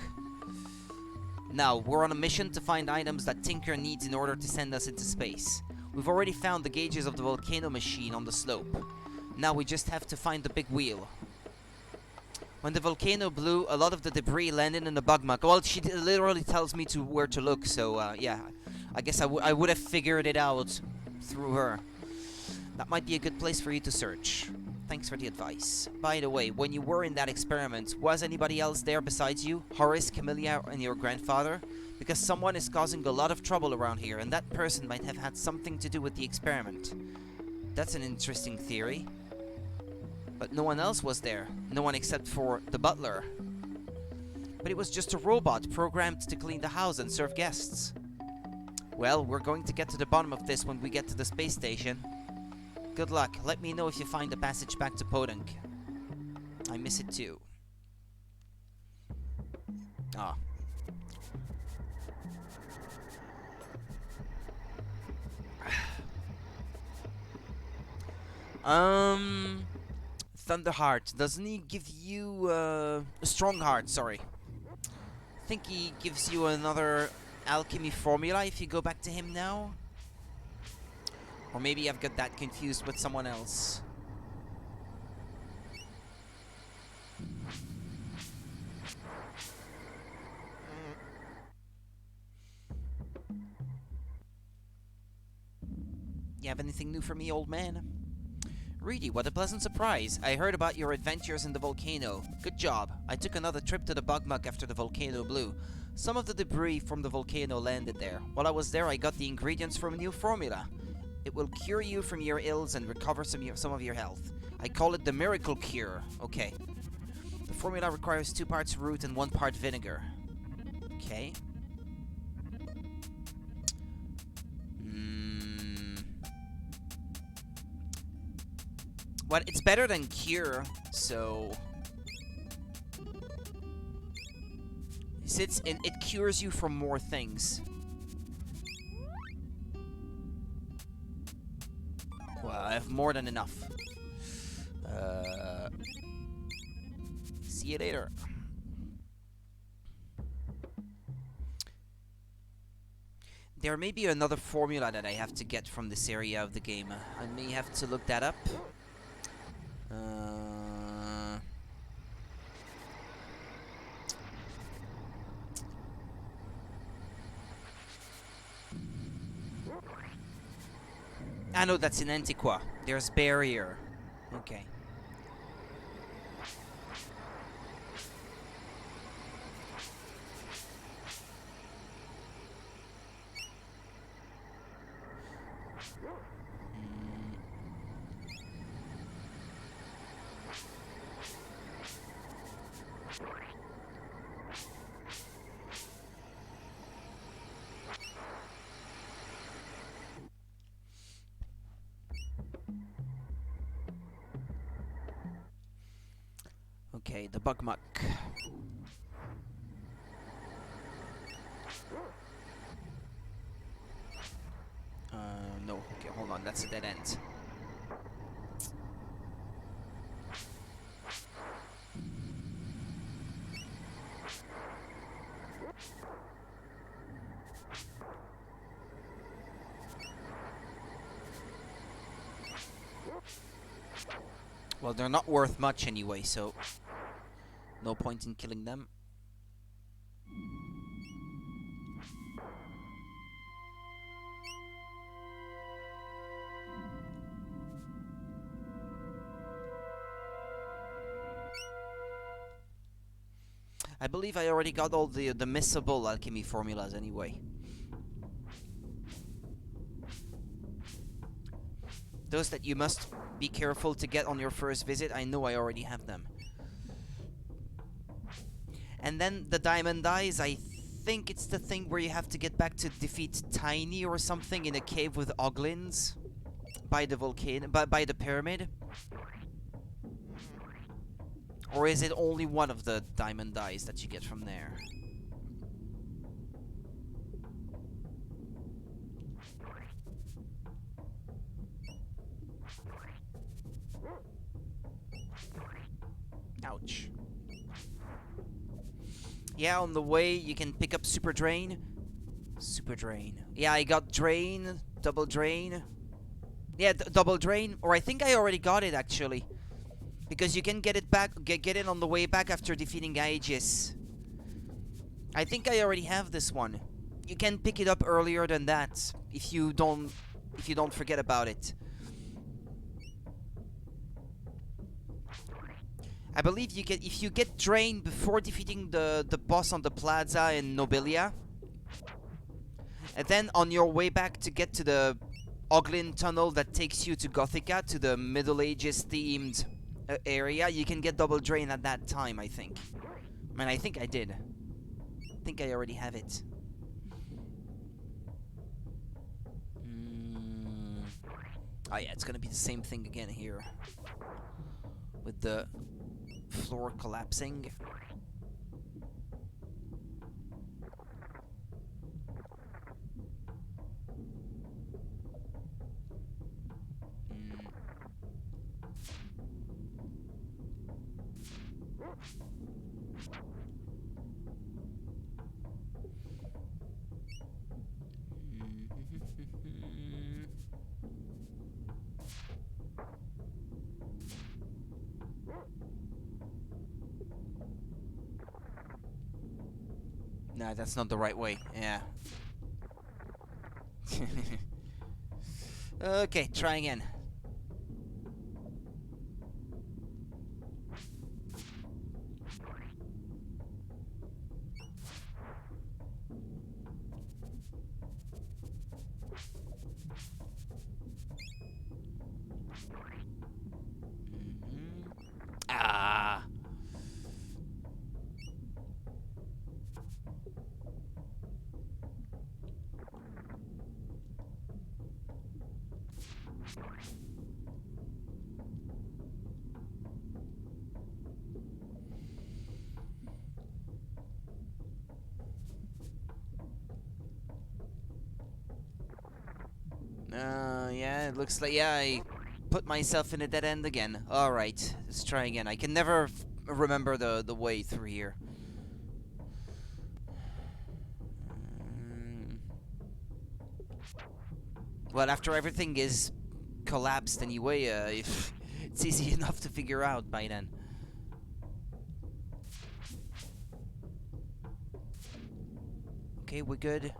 Now, we're on a mission to find items that Tinker needs in order to send us into space. We've already found the gauges of the volcano machine on the slope. Now we just have to find the big wheel. When the volcano blew, a lot of the debris landed in the bug muck. Well, she literally tells me where to look, so yeah. I guess I would have figured it out through her. That might be a good place for you to search. Thanks for the advice. By the way, when you were in that experiment, was anybody else there besides you? Horace, Camellia, and your grandfather? Because someone is causing a lot of trouble around here, and that person might have had something to do with the experiment. That's an interesting theory. But no one else was there. No one except for the butler. But it was just a robot programmed to clean the house and serve guests. Well, we're going to get to the bottom of this when we get to the space station. Good luck. Let me know if you find the passage back to Podunk. I miss it too. Ah. Thunderheart. Doesn't he give you a Strongheart, sorry. I think he gives you another Alchemy Formula if you go back to him now. Or maybe I've got that confused with someone else. You have anything new for me, old man? Reedy, what a pleasant surprise. I heard about your adventures in the volcano. Good job. I took another trip to the bug muck after the volcano blew. Some of the debris from the volcano landed there. While I was there, I got the ingredients from a new formula. It will cure you from your ills and recover some of your health. I call it the Miracle Cure. Okay. The formula requires 2 parts root and 1 part vinegar. Okay. Well, it's better than cure, so... It cures you from more things. Well, I have more than enough. See you later. There may be another formula that I have to get from this area of the game. I may have to look that up. I know that's in Antiqua. There's Barrier. Okay. Okay, the bug muck. No. Okay, hold on. That's a dead end. Well, they're not worth much anyway, so no point in killing them. I believe I already got all the missable alchemy formulas anyway. Those that you must be careful to get on your first visit, I know I already have them. And then the diamond eyes, I think it's the thing where you have to get back to defeat Tiny or something in a cave with Oglins by the volcano, by the pyramid. Or is it only one of the diamond eyes that you get from there? Ouch. Yeah, on the way you can pick up Super Drain. Super Drain. Yeah, I got Drain, Double Drain. Yeah, Double Drain. Or I think I already got it actually. Because you can get it back, get it on the way back after defeating Aegis. I think I already have this one. You can pick it up earlier than that if you don't forget about it. I believe you get, if you get drained before defeating the boss on the plaza in Nobilia, and then on your way back to get to the Auckland Tunnel that takes you to Gothica, to the Middle Ages themed area, you can get double drain at that time, I think. I mean, I think I did. I think I already have it. Oh yeah, it's gonna be the same thing again here. With the floor collapsing. No, that's not the right way. Yeah. Okay, try again. Ah. Yeah, it looks like, yeah, I put myself in a dead end again. Alright, let's try again. I can never remember the way through here. Well, after everything is collapsed anyway, it's easy enough to figure out by then. Okay, we're good.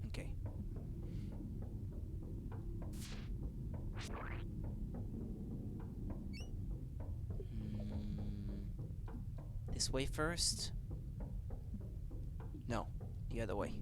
Okay. This way first? No, the other way.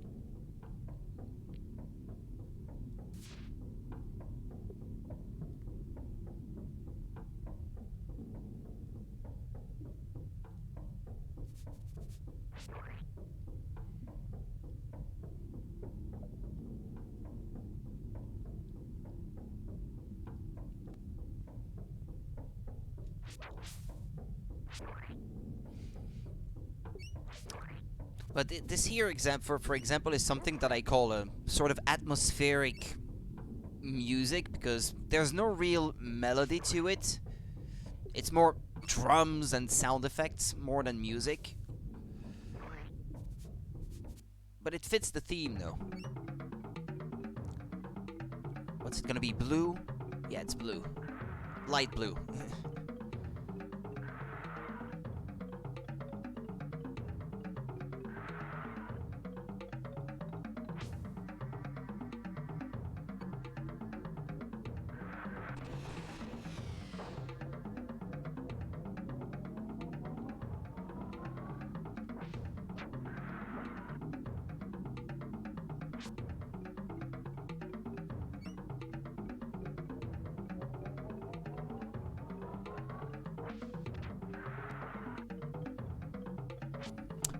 But this here for example, is something that I call a sort of atmospheric music, because there's no real melody to it. It's more drums and sound effects more than music. But it fits the theme, though. What's it gonna be? Blue? Yeah, it's blue. Light blue.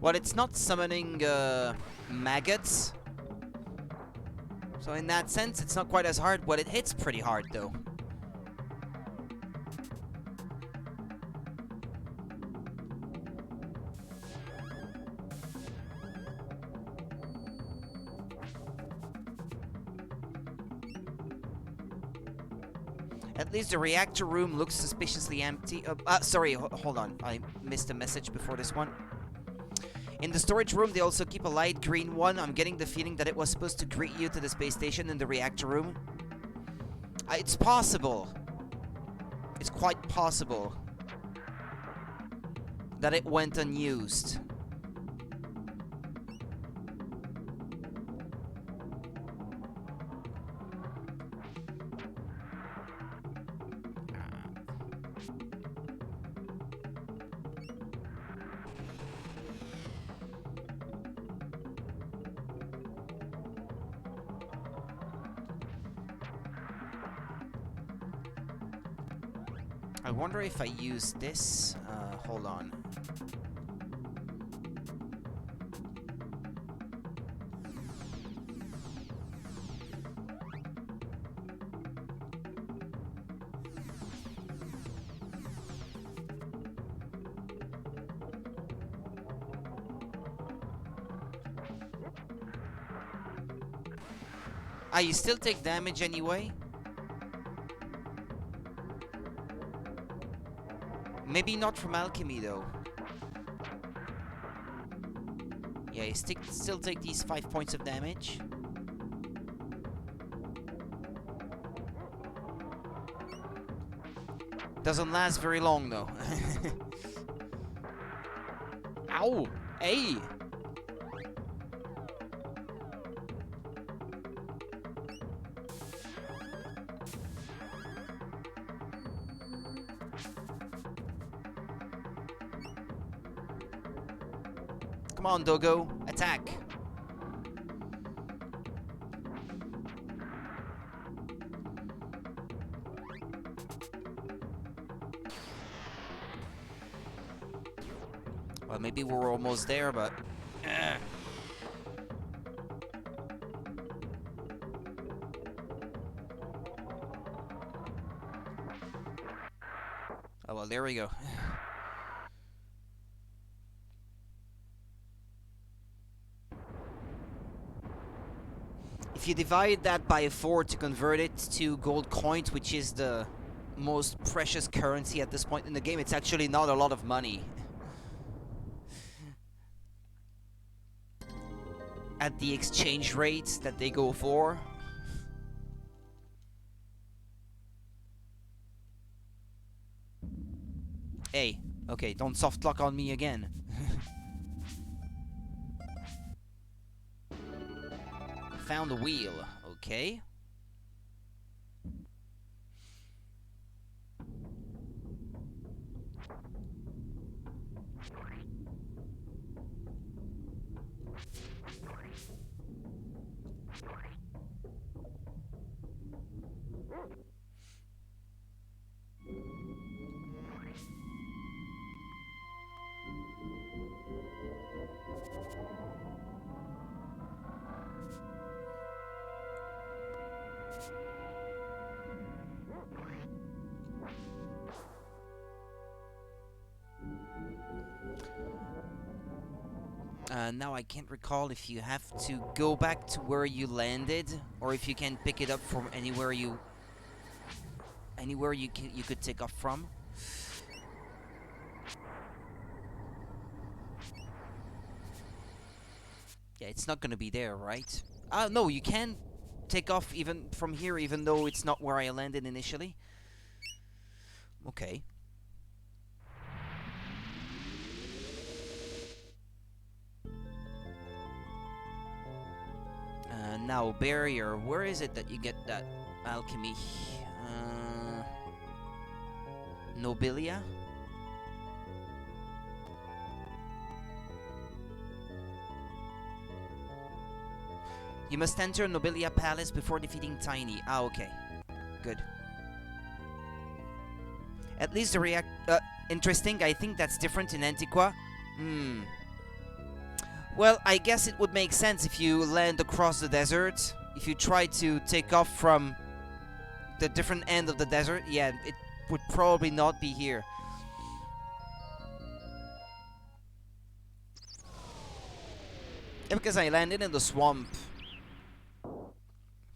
Well, it's not summoning maggots. So in that sense, it's not quite as hard. Well, it hits pretty hard, though. At least the reactor room looks suspiciously empty. Sorry, hold on. I missed a message before this one. In the storage room, they also keep a light green one. I'm getting the feeling that it was supposed to greet you to the space station in the reactor room. It's possible. It's quite possible that it went unused. I wonder if I use this. Hold on. You still take damage anyway? Maybe not from alchemy, though. Yeah, you still take these 5 points of damage. Doesn't last very long, though. Ow! Hey! Come on, Dogo. Attack. Well, maybe we're almost there, but... Oh, well, there we go. If you divide that by 4 to convert it to gold coins, which is the most precious currency at this point in the game, it's actually not a lot of money. At the exchange rates that they go for. Hey, okay, don't soft lock on me again. Found a wheel, okay. Now I can't recall if you have to go back to where you landed, or if you can pick it up from anywhere you could take off from. Yeah, it's not gonna be there, right? No, you can take off even from here, even though it's not where I landed initially. Okay. Now, barrier. Where is it that you get that alchemy? Nobilia? You must enter Nobilia Palace before defeating Tiny. Ah, okay. Good. At least the interesting. I think that's different in Antiqua. Well, I guess it would make sense if you land across the desert. If you try to take off from the different end of the desert, yeah, it would probably not be here. Yeah, because I landed in the swamp.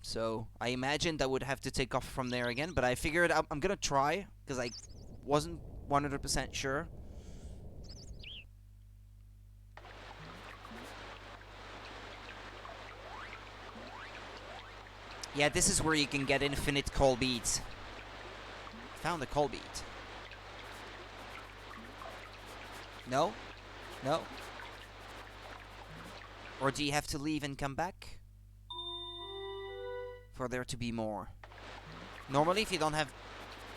So I imagined I would have to take off from there again, but I figured I'm gonna try, because I wasn't 100% sure. Yeah, this is where you can get infinite coal beads. Found a coal bead. No? No? Or do you have to leave and come back? For there to be more. Normally if you don't have...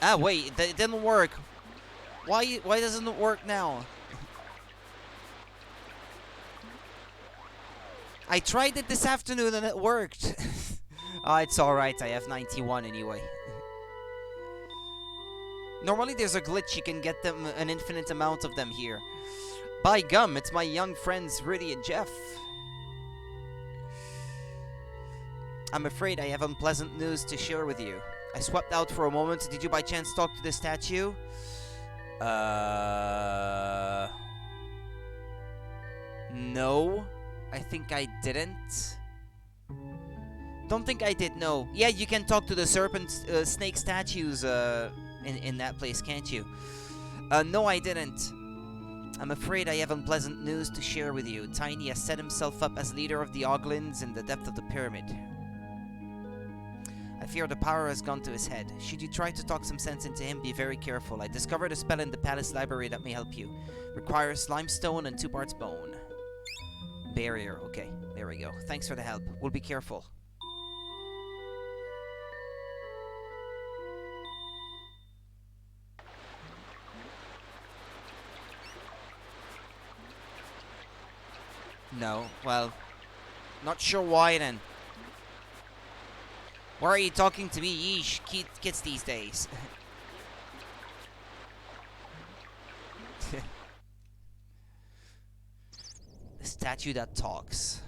Ah, wait, it didn't work. Why doesn't it work now? I tried it this afternoon and it worked. Oh, it's alright, I have 91 anyway. Normally there's a glitch, you can get them an infinite amount of them here. By gum, it's my young friends Rudy and Jeff. I'm afraid I have unpleasant news to share with you. I swapped out for a moment. Did you by chance talk to the statue? No. I think I didn't. Don't think I did, no. Yeah, you can talk to the serpent, snake statues in that place, can't you? No, I didn't. I'm afraid I have unpleasant news to share with you. Tiny has set himself up as leader of the Aucklands in the depth of the pyramid. I fear the power has gone to his head. Should you try to talk some sense into him, be very careful. I discovered a spell in the palace library that may help you. Requires limestone and 2 parts bone. Barrier, okay. There we go. Thanks for the help. We'll be careful. No, well, not sure why then. Why are you talking to me? Yeesh, kids these days. The statue that talks.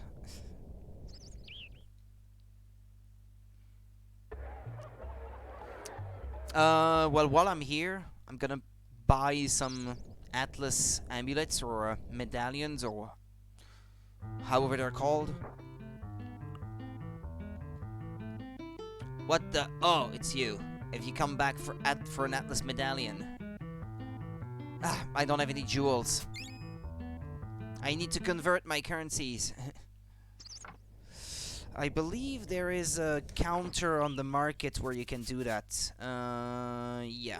Well, while I'm here, I'm gonna buy some Atlas amulets or medallions or however they're called. What the? Oh, it's you. If you come back for an Atlas medallion. Ah, I don't have any jewels. I need to convert my currencies. I believe there is a counter on the market where you can do that. Yeah.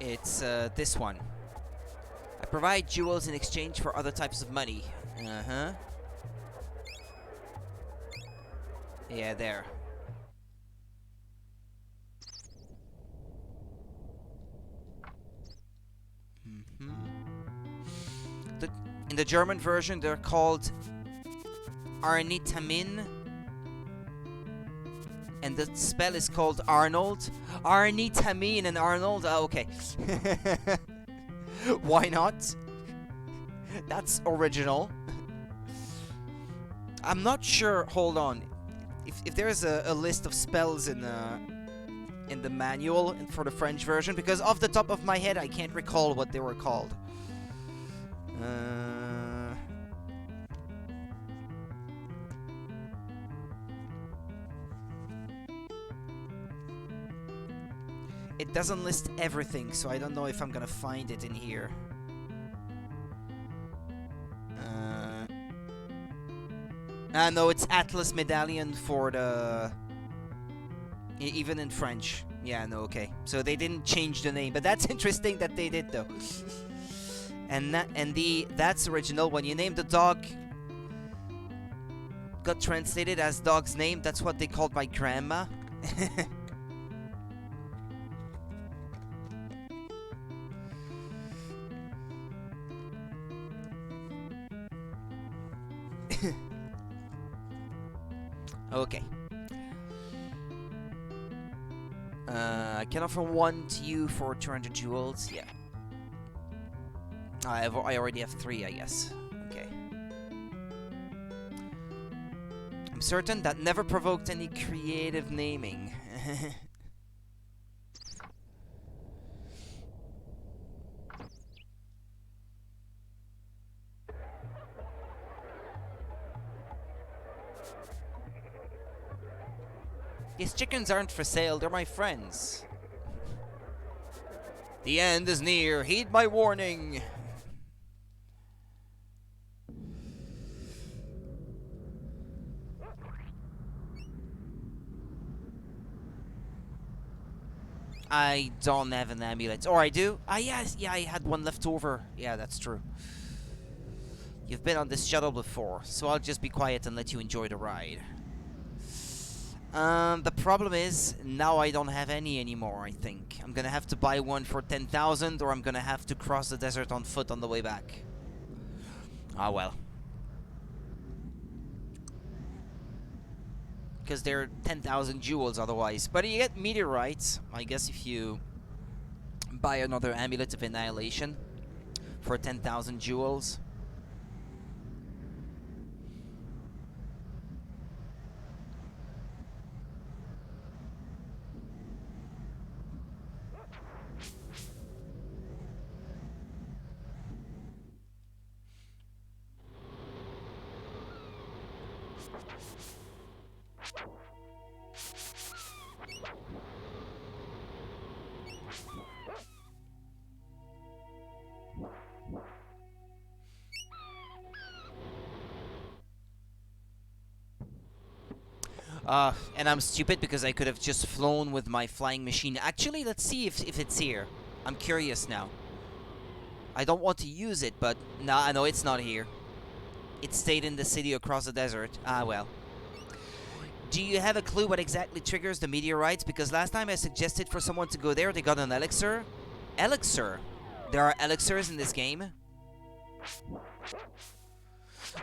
It's this one. I provide jewels in exchange for other types of money. Uh-huh. Yeah, there. In the German version, they're called Arnitamin. And the spell is called Arnold. Arnitamin and Arnold. Oh, okay. Why not? That's original. I'm not sure. Hold on. If there's a list of spells in the manual for the French version, because off the top of my head I can't recall what they were called. It doesn't list everything, so I don't know if I'm gonna find it in here. No, it's Atlas Medallion for the... even in French. Yeah, no, okay. So they didn't change the name, but that's interesting that they did, though. That's original. When you name the dog, got translated as dog's name. That's what they called my grandma. Okay. I can offer one to you for 200 jewels. Yeah. I already have 3, I guess. Okay. I'm certain that never provoked any creative naming. These chickens aren't for sale, they're my friends. The end is near, heed my warning. I don't have an amulet. Or I do? Ah, yes, yeah, I had one left over. Yeah, that's true. You've been on this shuttle before, so I'll just be quiet and let you enjoy the ride. The problem is, now I don't have any anymore, I think. I'm gonna have to buy one for 10,000, or I'm gonna have to cross the desert on foot on the way back. Ah, well. Because they're 10,000 jewels otherwise. But you get meteorites, I guess, if you buy another Amulet of Annihilation for 10,000 jewels. And I'm stupid because I could have just flown with my flying machine. Actually, let's see if it's here. I'm curious now. I don't want to use it, but nah, I know it's not here. It stayed in the city across the desert. Ah, well. Do you have a clue what exactly triggers the meteorites? Because last time I suggested for someone to go there, they got an elixir. Elixir? There are elixirs in this game?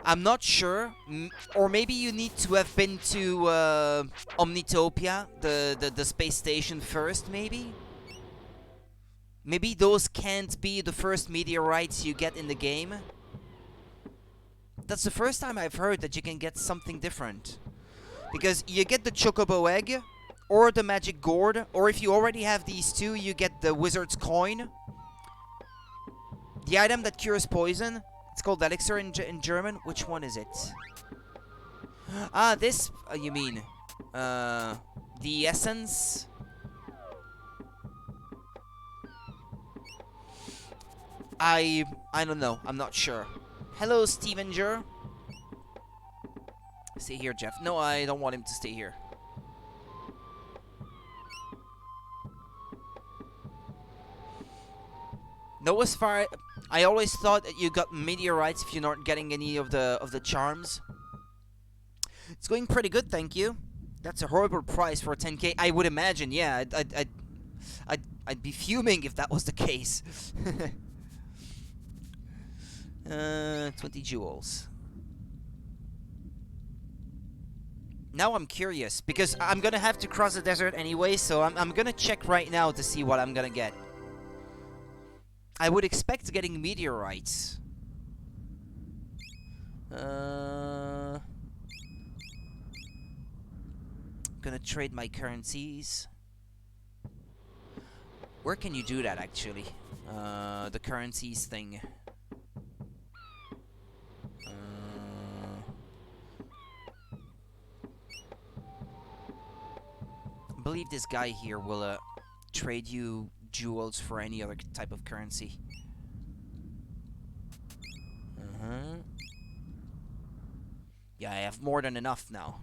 I'm not sure, or maybe you need to have been to Omnitopia, the space station first, maybe? Maybe those can't be the first meteorites you get in the game? That's the first time I've heard that you can get something different. Because you get the Chocobo Egg, or the Magic Gourd, or if you already have these two, you get the Wizard's Coin. The item that cures poison. It's called Elixir in German. Which one is it? Ah, this, you mean. The Essence. I don't know. I'm not sure. Hello, Stevenger. Stay here, Jeff. No, I don't want him to stay here. No, as far I always thought that you got meteorites if you're not getting any of the charms. It's going pretty good, thank you. That's a horrible price for 10k. I would imagine, yeah. I'd be fuming if that was the case. 20 jewels. Now I'm curious because I'm gonna have to cross the desert anyway, so I'm gonna check right now to see what I'm gonna get. I would expect getting meteorites. Gonna trade my currencies. Where can you do that actually? The currencies thing. I believe this guy here will trade you jewels for any other type of currency. Yeah, I have more than enough now.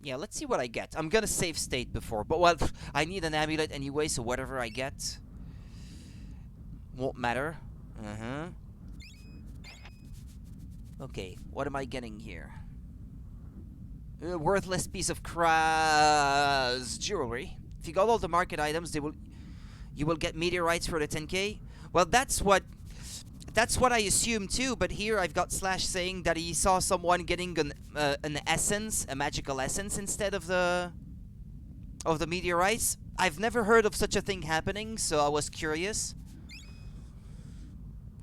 Yeah, let's see what I get. I'm gonna save state before, but well, I need an amulet anyway, so whatever I get won't matter. Okay, what am I getting here? A worthless piece of jewelry. If you got all the market items, you will get meteorites for the 10k. Well, that's what That's what I assume too, but here I've got Slash saying that he saw someone getting an essence, a magical essence, instead of the meteorites. I've never heard of such a thing happening, so I was curious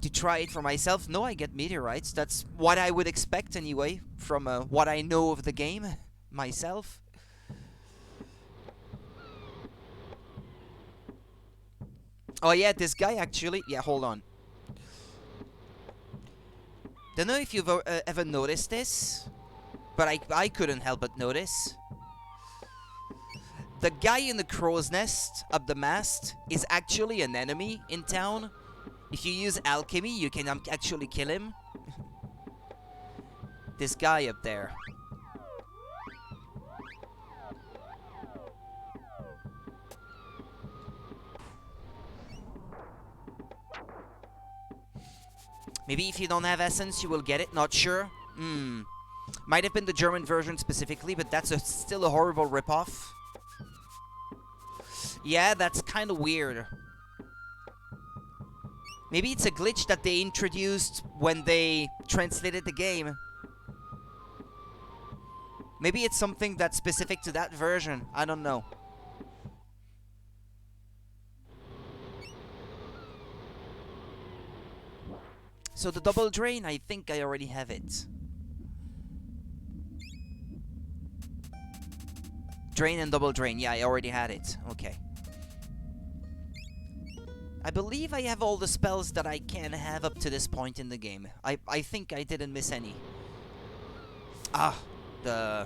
to try it for myself. No, I get meteorites. That's what I would expect anyway, from what I know of the game myself. Oh yeah, this guy actually... Yeah, hold on. Don't know if you've ever noticed this, but I couldn't help but notice. The guy in the crow's nest up the mast is actually an enemy in town. If you use alchemy, you can actually kill him. This guy up there. Maybe if you don't have essence, you will get it. Not sure. Might have been the German version specifically, but that's still a horrible ripoff. Yeah, that's kind of weird. Maybe it's a glitch that they introduced when they translated the game. Maybe it's something that's specific to that version. I don't know. So the double drain, I think I already have it. Drain and double drain. Yeah, I already had it. Okay. I believe I have all the spells that I can have up to this point in the game. I think I didn't miss any. Ah, the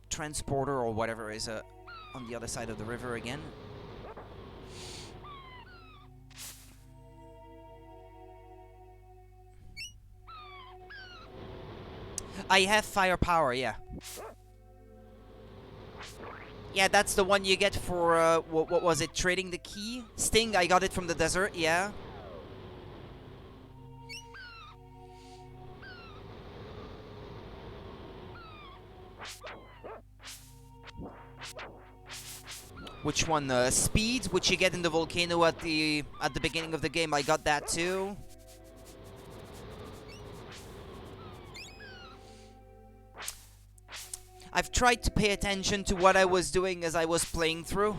transporter or whatever is on the other side of the river again. I have firepower, yeah. Yeah, that's the one you get for, what was it, trading the key? Sting, I got it from the desert, yeah. Which one? Speed, which you get in the volcano at the beginning of the game. I got that too. I've tried to pay attention to what I was doing as I was playing through.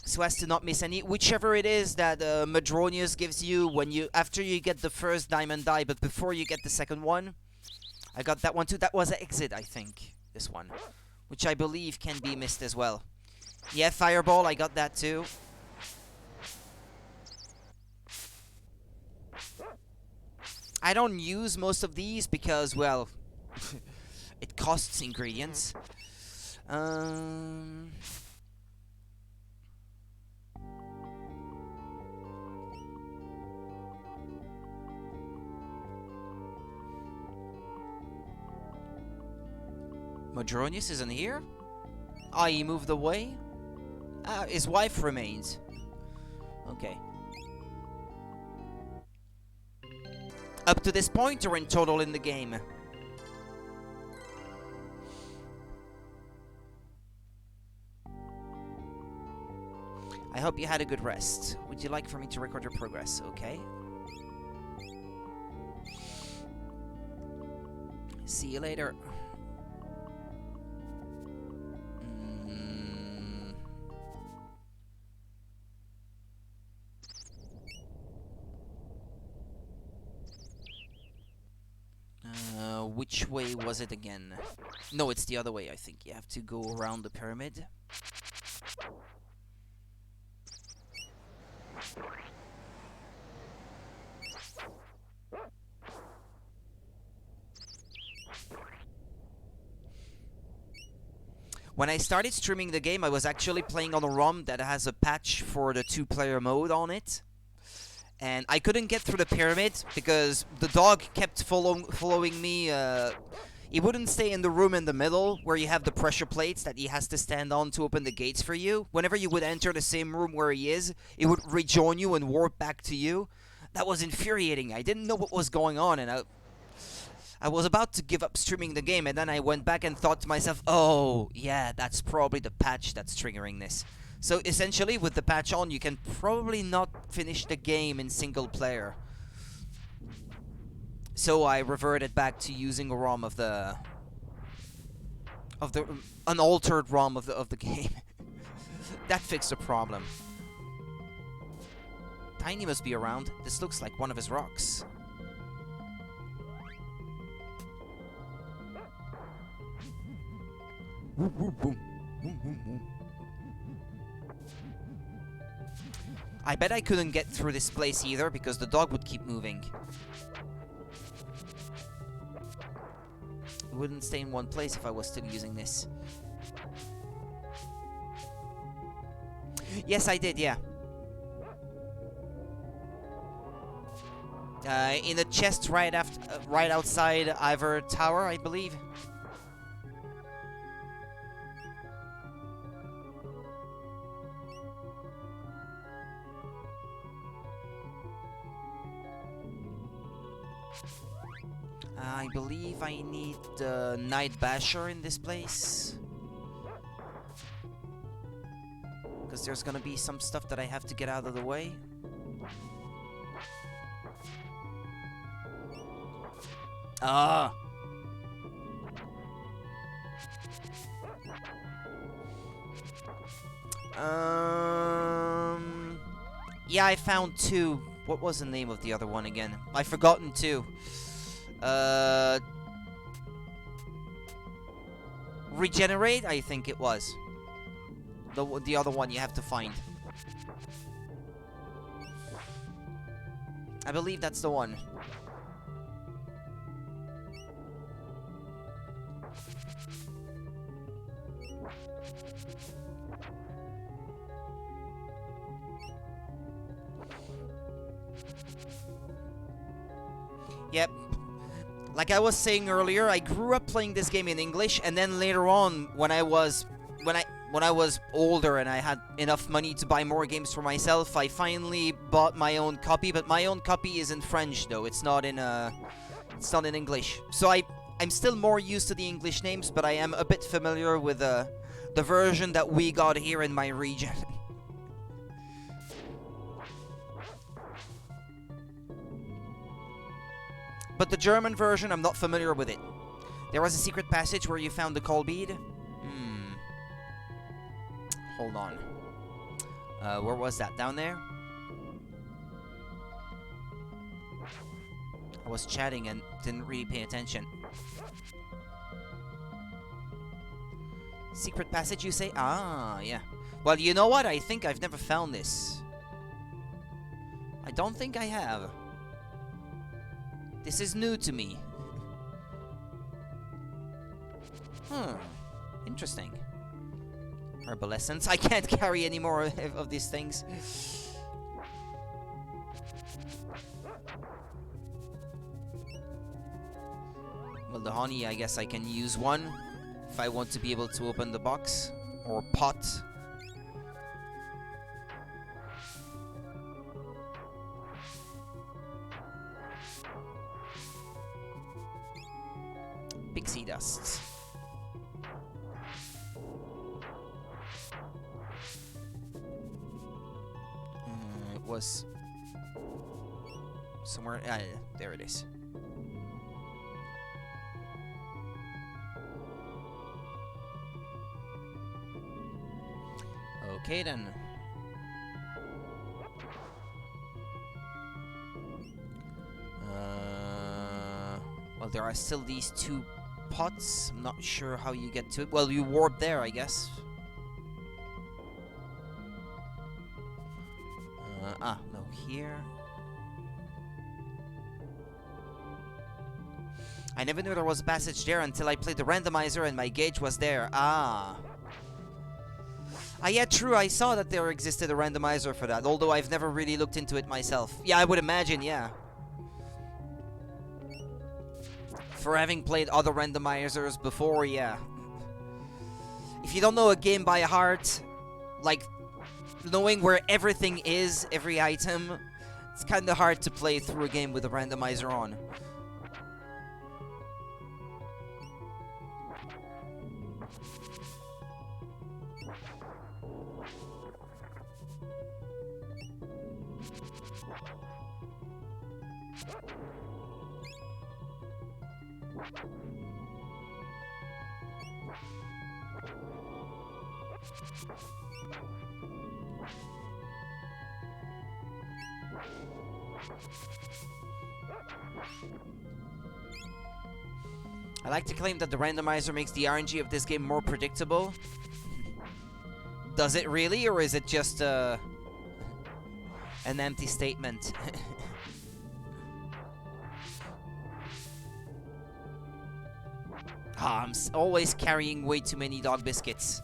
So as to not miss any. Whichever it is that Madronius gives you when after you get the first diamond die, but before you get the second one. I got that one too. That was an exit, I think. This one. Which I believe can be missed as well. Yeah, fireball, I got that too. I don't use most of these because, well, it costs ingredients. Madronius isn't here? Ah, he moved away? Ah, his wife remains. Okay. Up to this point or in total in the game? I hope you had a good rest. Would you like for me to record your progress? Okay. See you later. Which way was it again? No, it's the other way, I think. You have to go around the pyramid. When I started streaming the game, I was actually playing on a ROM that has a patch for the 2-player mode on it. And I couldn't get through the pyramid because the dog kept following me. He wouldn't stay in the room in the middle where you have the pressure plates that he has to stand on to open the gates for you. Whenever you would enter the same room where he is, it would rejoin you and warp back to you. That was infuriating. I didn't know what was going on, and I was about to give up streaming the game, and then I went back and thought to myself, oh, yeah, that's probably the patch that's triggering this. So essentially, with the patch on, you can probably not finish the game in single player. So I reverted back to using a ROM of the unaltered ROM of the game. That fixed the problem. Tiny must be around. This looks like one of his rocks. I bet I couldn't get through this place either because the dog would keep moving. It wouldn't stay in one place if I was still using this. Yes, I did, yeah. In a chest right outside Ivor Tower, I believe. I believe I need the Night Basher in this place. Because there's gonna be some stuff that I have to get out of the way. Ah! Yeah, I found two. What was the name of the other one again? I've forgotten two. Regenerate, I think it was. The other one you have to find. I believe that's the one. Yep. Like I was saying earlier, I grew up playing this game in English, and then later on, when I was older and I had enough money to buy more games for myself, I finally bought my own copy. But my own copy is in French, though. It's not in English. So I'm still more used to the English names, but I am a bit familiar with the version that we got here in my region. But the German version, I'm not familiar with it. There was a secret passage where you found the coal bead. Hold on. Where was that? Down there? I was chatting and didn't really pay attention. Secret passage, you say? Ah, yeah. Well, you know what? I think I've never found this. I don't think I have. This is new to me. Interesting. Herbal Essence. I can't carry any more of these things. Well, the honey, I guess I can use one if I want to be able to open the box or pot. Pixie dust. It was somewhere. There it is. Okay then. Well, there are still these two pots. I'm not sure how you get to it. Well, you warp there, I guess. No, here. I never knew there was a passage there until I played the randomizer and my gauge was there. Yeah, true. I saw that there existed a randomizer for that, although I've never really looked into it myself. Yeah, I would imagine, yeah. For having played other randomizers before, yeah. If you don't know a game by heart, like, knowing where everything is, every item, it's kind of hard to play through a game with a randomizer on. I like to claim that the randomizer makes the RNG of this game more predictable. Does it really, or is it just an empty statement? I'm always carrying way too many dog biscuits.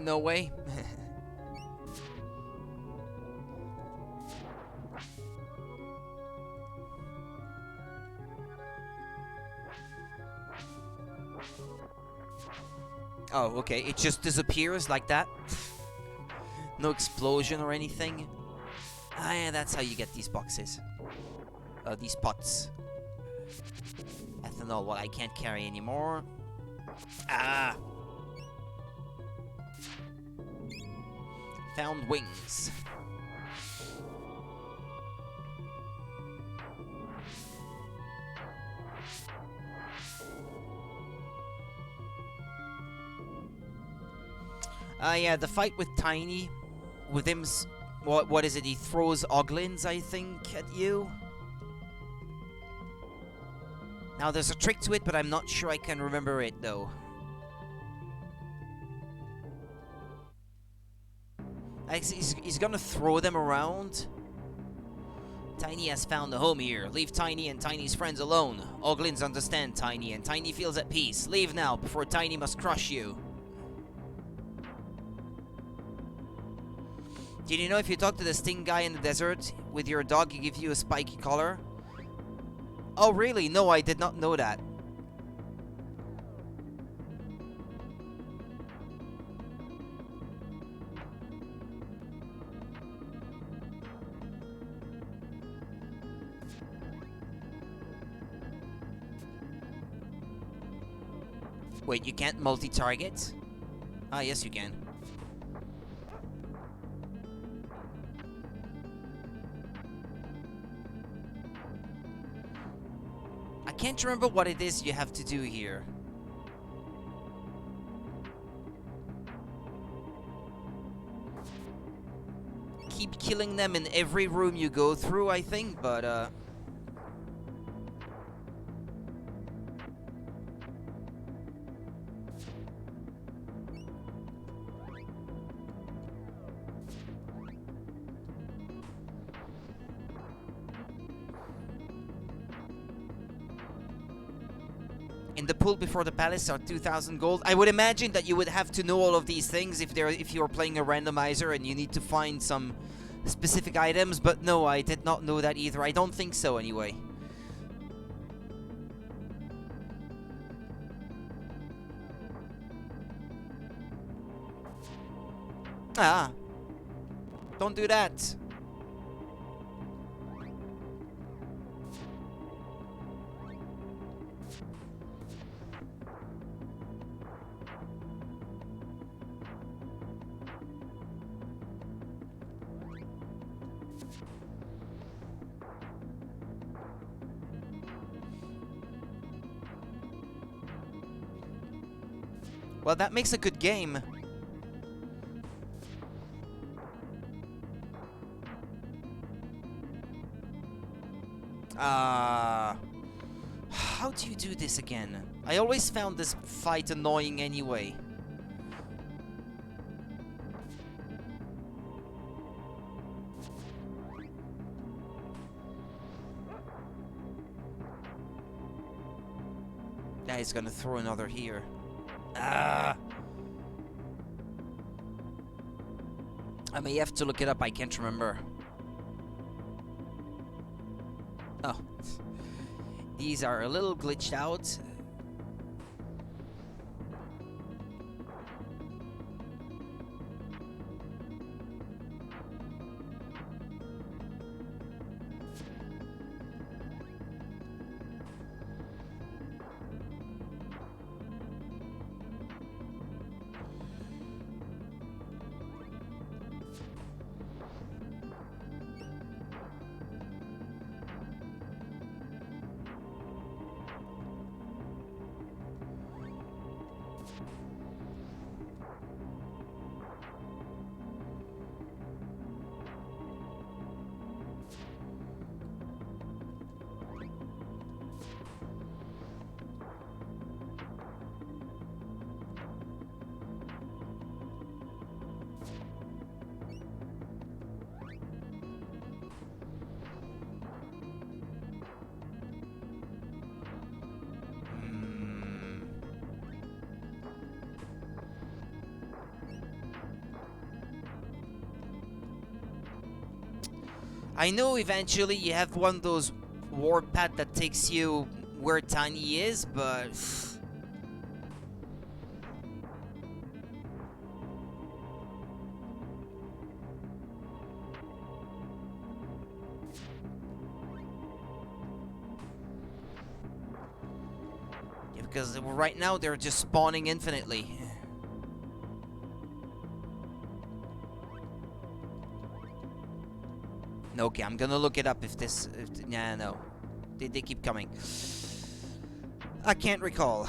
No way. Oh, okay. It just disappears like that. No explosion or anything. Ah, yeah, that's how you get these boxes. These pots. Ethanol, well, I can't carry anymore. Ah! Found wings. Yeah, the fight with Tiny. With him, what is it? He throws oglins, I think, at you. Now, there's a trick to it, but I'm not sure I can remember it, though. He's gonna throw them around. Tiny has found a home here. Leave Tiny and Tiny's friends alone. Oglins understand Tiny, and Tiny feels at peace. Leave now, before Tiny must crush you. Did you know if you talk to the sting guy in the desert with your dog, he gives you a spiky collar? Oh, really? No, I did not know that. Wait, you can't multi-target? Ah, yes you can. I can't remember what it is you have to do here. Keep killing them in every room you go through, I think, but in the pool before the palace are 2,000 gold. I would imagine that you would have to know all of these things if you're playing a randomizer and you need to find some specific items, but no, I did not know that either. I don't think so, anyway. Ah. Don't do that. Well, that makes a good game. How do you do this again? I always found this fight annoying anyway. Now he's gonna throw another here. I may have to look it up, I can't remember. Oh. These are a little glitched out. I know eventually you have one of those warp pad that takes you where Tiny is, but... yeah, because right now they're just spawning infinitely. Okay, I'm gonna look it up if this... Nah, no. They keep coming. I can't recall.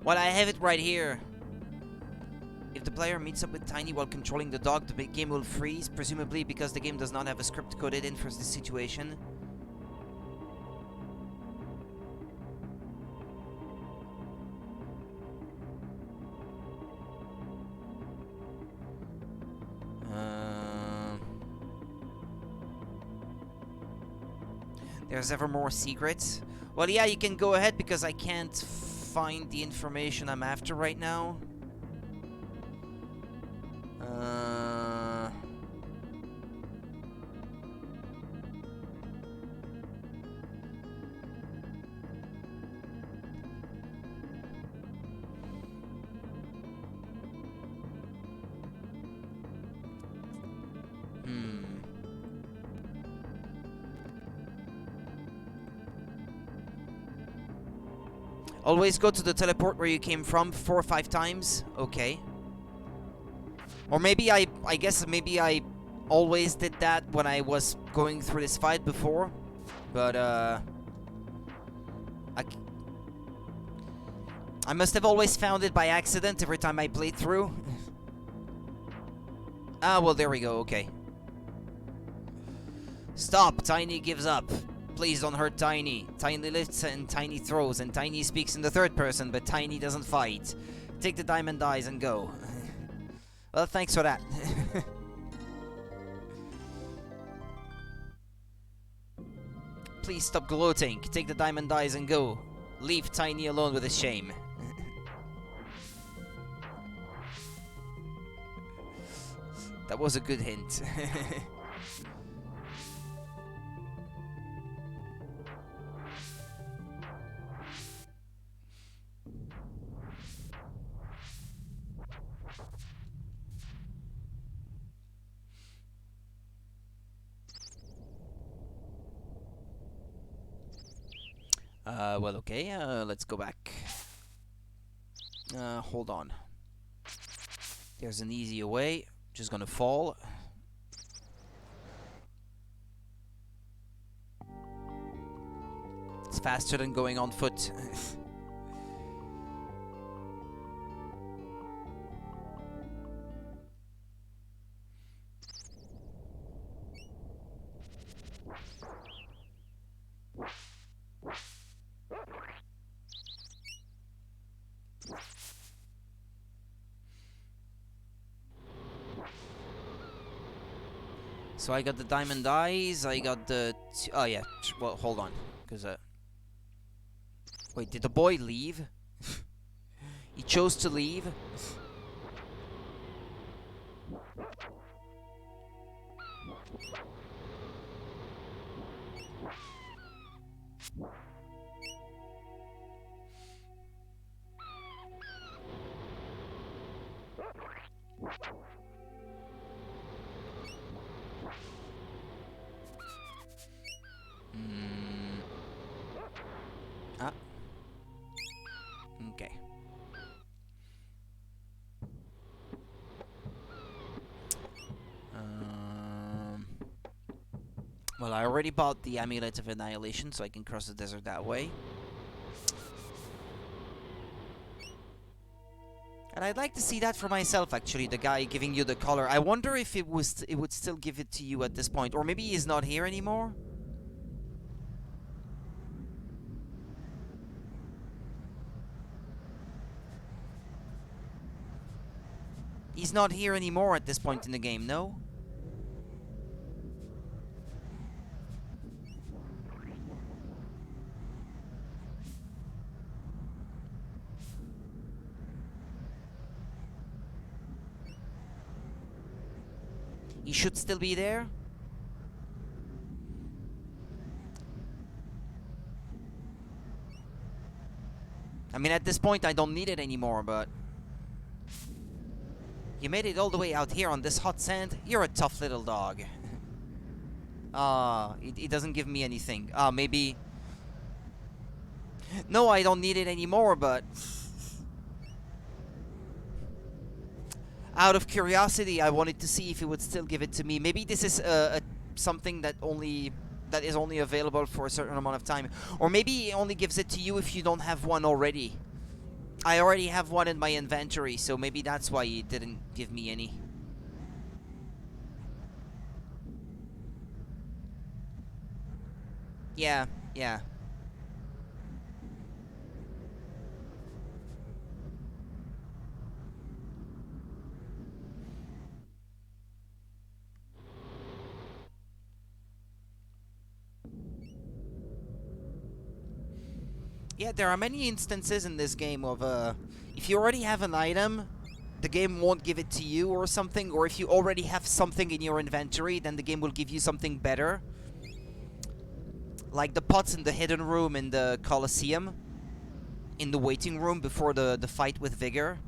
Well, I have it right here. If the player meets up with Tiny while controlling the dog, the game will freeze, presumably because the game does not have a script coded in for this situation. There's Evermore secrets. Well, yeah, you can go ahead because I can't find the information I'm after right now. Always go to the teleport where you came from 4 or 5 times. Okay. Or maybe I guess maybe I always did that when I was going through this fight before. But, I must have always found it by accident every time I played through. Ah, well, there we go. Okay. Stop. Tiny gives up. Please don't hurt Tiny. Tiny lifts and Tiny throws, and Tiny speaks in the third person, but Tiny doesn't fight. Take the diamond dies and go. Well, thanks for that. Please stop gloating. Take the diamond dies and go. Leave Tiny alone with his shame. That was a good hint. Well, okay, let's go back. Hold on. There's an easier way. Just gonna fall. It's faster than going on foot. So I got the diamond eyes, I got the... oh yeah, well, hold on. Because, wait, did the boy leave? He chose to leave? Ah. Okay. Well, I already bought the Amulet of Annihilation, so I can cross the desert that way. And I'd like to see that for myself, actually, the guy giving you the color. I wonder if it would still give it to you at this point. Or maybe he's not here anymore? He's not here anymore at this point in the game, no? He should still be there. I mean, at this point, I don't need it anymore, but... You made it all the way out here on this hot sand? You're a tough little dog. It doesn't give me anything. Maybe... No, I don't need it anymore, but... Out of curiosity, I wanted to see if it would still give it to me. Maybe this is something that is only available for a certain amount of time. Or maybe it only gives it to you if you don't have one already. I already have one in my inventory, so maybe that's why it didn't give me any. Yeah, yeah. Yeah, there are many instances in this game of, if you already have an item, the game won't give it to you or something, or if you already have something in your inventory, then the game will give you something better. Like the pots in the hidden room in the Colosseum, in the waiting room before the fight with Vigor.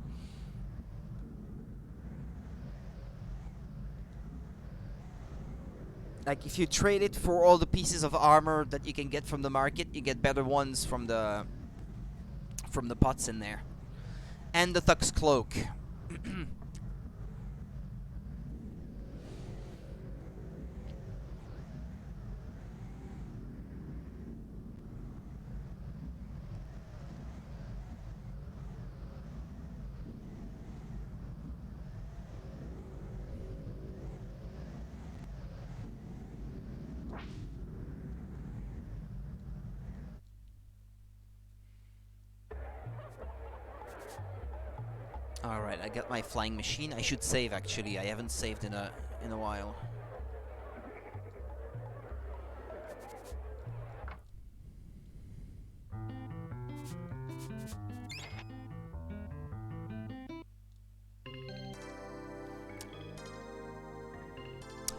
Like, if you trade it for all the pieces of armor that you can get from the market, you get better ones from the pots in there. And the Thuck's Cloak. Alright, I got my flying machine. I should save, actually. I haven't saved in a while.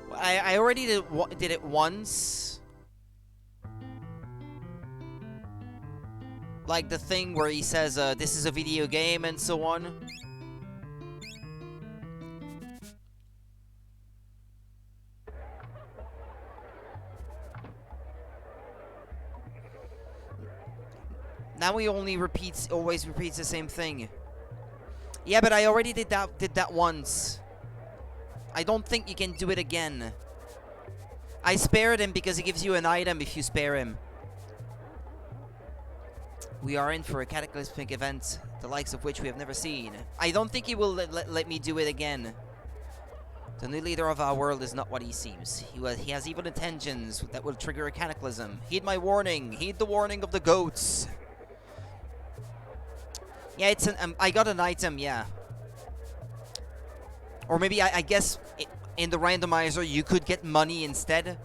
Well, I already did it once. Like the thing where he says, this is a video game and so on. Now he only always repeats the same thing. Yeah, but I already did that once. I don't think you can do it again. I spared him because he gives you an item if you spare him. We are in for a cataclysmic event, the likes of which we have never seen. I don't think he will let me do it again. The new leader of our world is not what he seems. He has evil intentions that will trigger a cataclysm. Heed my warning. Heed the warning of the goats. Yeah, it's an... I got an item, yeah. Or maybe, I guess, in the randomizer, you could get money instead.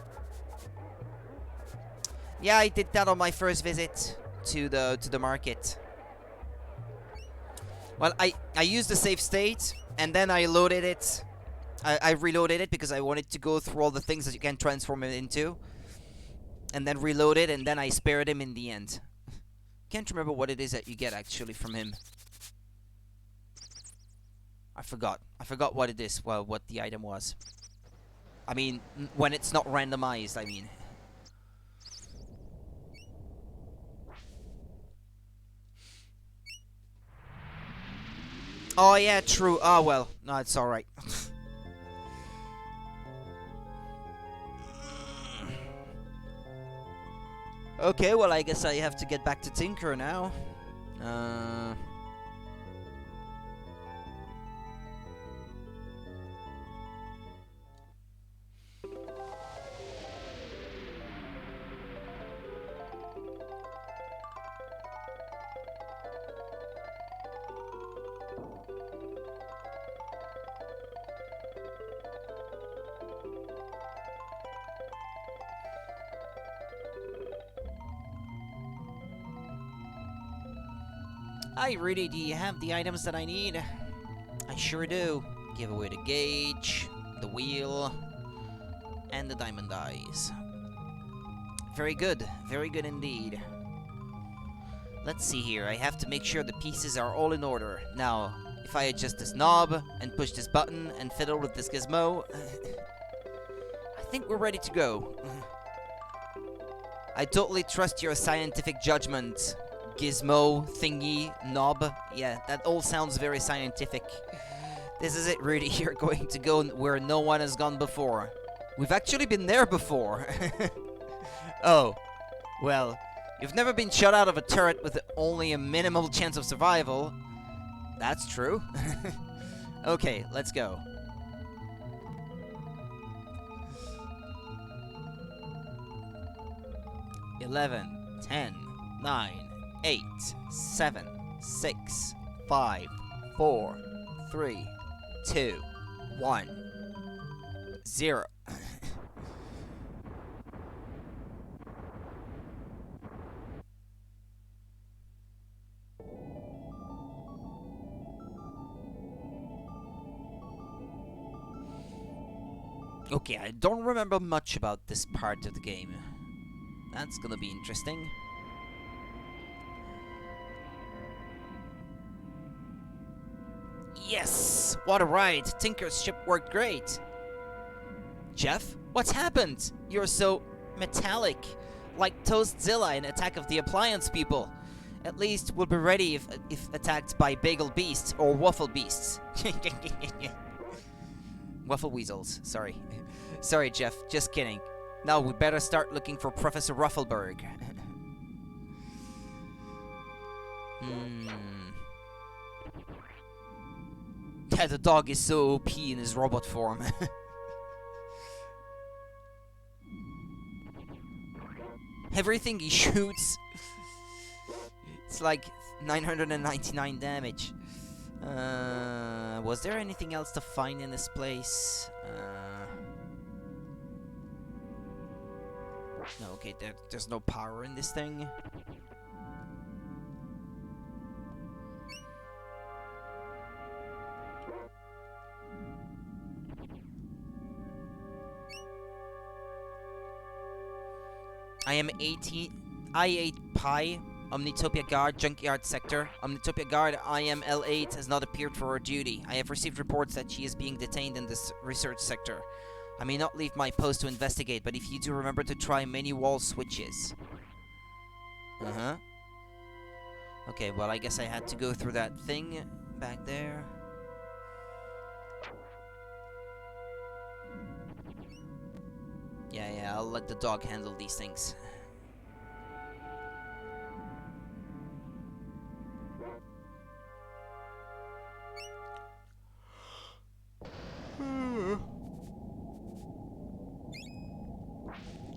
Yeah, I did that on my first visit to the market. Well, I used the save state, and then I loaded it. I reloaded it because I wanted to go through all the things that you can transform it into. And then reload it, and then I spared him in the end. Can't remember what it is that you get actually from him. I forgot what it is. Well, what the item was. I mean, when it's not randomized, I mean. Oh yeah, true. Oh well, no, it's all right. Okay, well, I guess I have to get back to Tinker now. Do you have the items that I need? I sure do. Give away the gauge, the wheel. and the diamond eyes. Very good indeed. Let's see here, I have to make sure the pieces are all in order. Now, if I adjust this knob, and push this button, and fiddle with this gizmo, I think we're ready to go. I totally trust your scientific judgment, gizmo, thingy, knob. Yeah, that all sounds very scientific. This is it, Rudy. You're going to go where no one has gone before. We've actually been there before. Oh, well, you've never been shot out of a turret with only a minimal chance of survival. That's true. Okay, let's go. Eleven, 10, 9, 8, 7, 6, 5, 4, 3, 2, 1, 0. Okay, I don't remember much about this part of the game. That's gonna be interesting. Yes! What a ride! Tinker's ship worked great! Jeff? What's happened? You're so metallic. Like Toastzilla in Attack of the Appliance People. At least we'll be ready if attacked by Bagel Beasts or Waffle Beasts. Waffle Weasels, sorry. Sorry, Jeff, just kidding. Now we better start looking for Professor Ruffleberg. Yeah, the dog is so OP in his robot form. Everything he shoots, it's like 999 damage. Was there anything else to find in this place? No, okay, there's no power in this thing. I am I8 Pi, Omnitopia Guard, Junkyard Sector. Omnitopia Guard, IML8 has not appeared for her duty. I have received reports that she is being detained in this research sector. I may not leave my post to investigate, but if you do, remember to try many wall switches. Uh-huh. Okay, well, I guess I had to go through that thing back there. Yeah, I'll let the dog handle these things.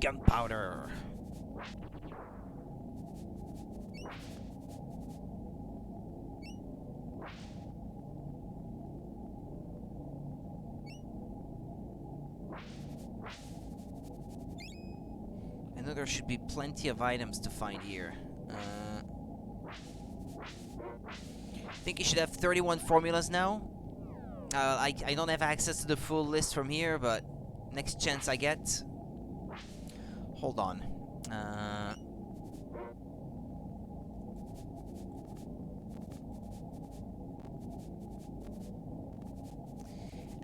Gunpowder. I know there should be plenty of items to find here. I think you should have 31 formulas now. I don't have access to the full list from here, but next chance I get. Hold on.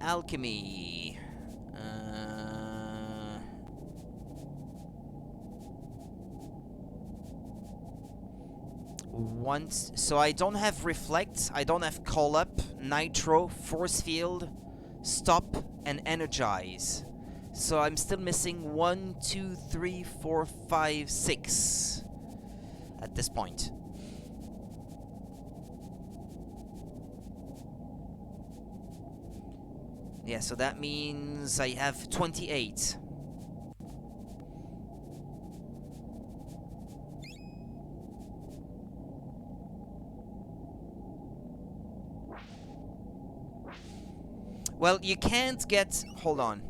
Alchemy. So I don't have Reflect, I don't have Call Up, Nitro, Force Field, Stop, and Energize. So I'm still missing 1, 2, 3, 4, 5, 6 at this point. Yeah, so that means I have 28. Well, you can't get... Hold on.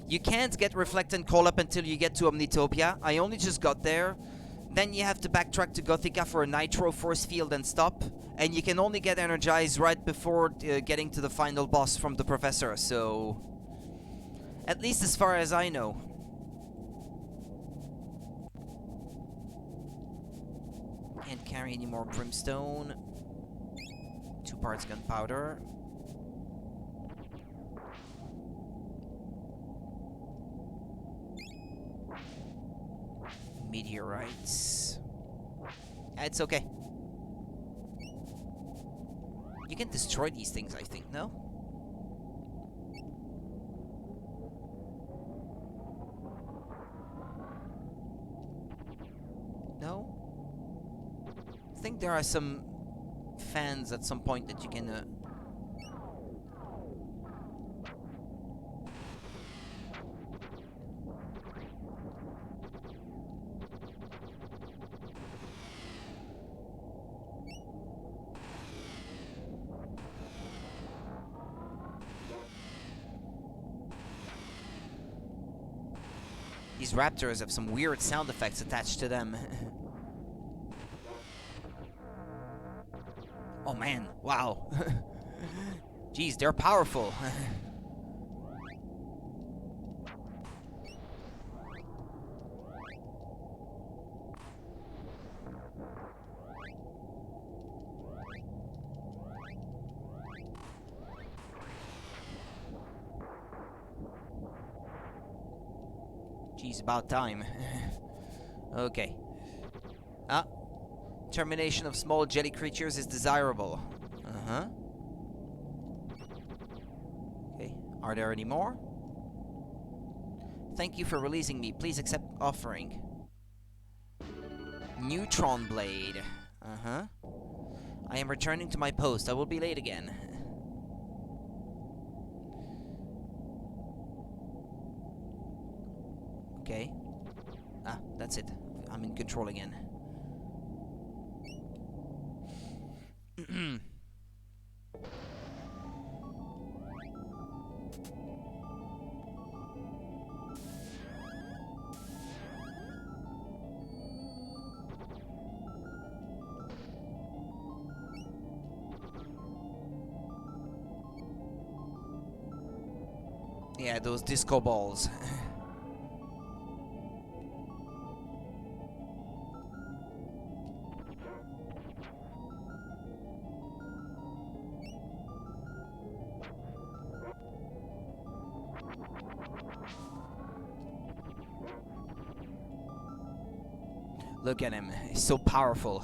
You can't get Reflect and Call Up until you get to Omnitopia. I only just got there. Then you have to backtrack to Gothica for a Nitro force field and stop. And you can only get energized right before getting to the final boss from the Professor, so... At least as far as I know. Can't carry any more brimstone. 2 parts gunpowder. Meteorites. It's okay. You can destroy these things, I think, no? No? I think there are some fans at some point that you can... These raptors have some weird sound effects attached to them. Oh man, wow. Jeez, they're powerful. Jeez, about time. Okay. Ah. Termination of small jelly creatures is desirable. Uh-huh. Okay. Are there any more? Thank you for releasing me. Please accept offering. Neutron blade. Uh-huh. I am returning to my post. I will be late again. Okay. Ah, that's it. I'm in control again. Yeah, those disco balls. Look at him, he's so powerful.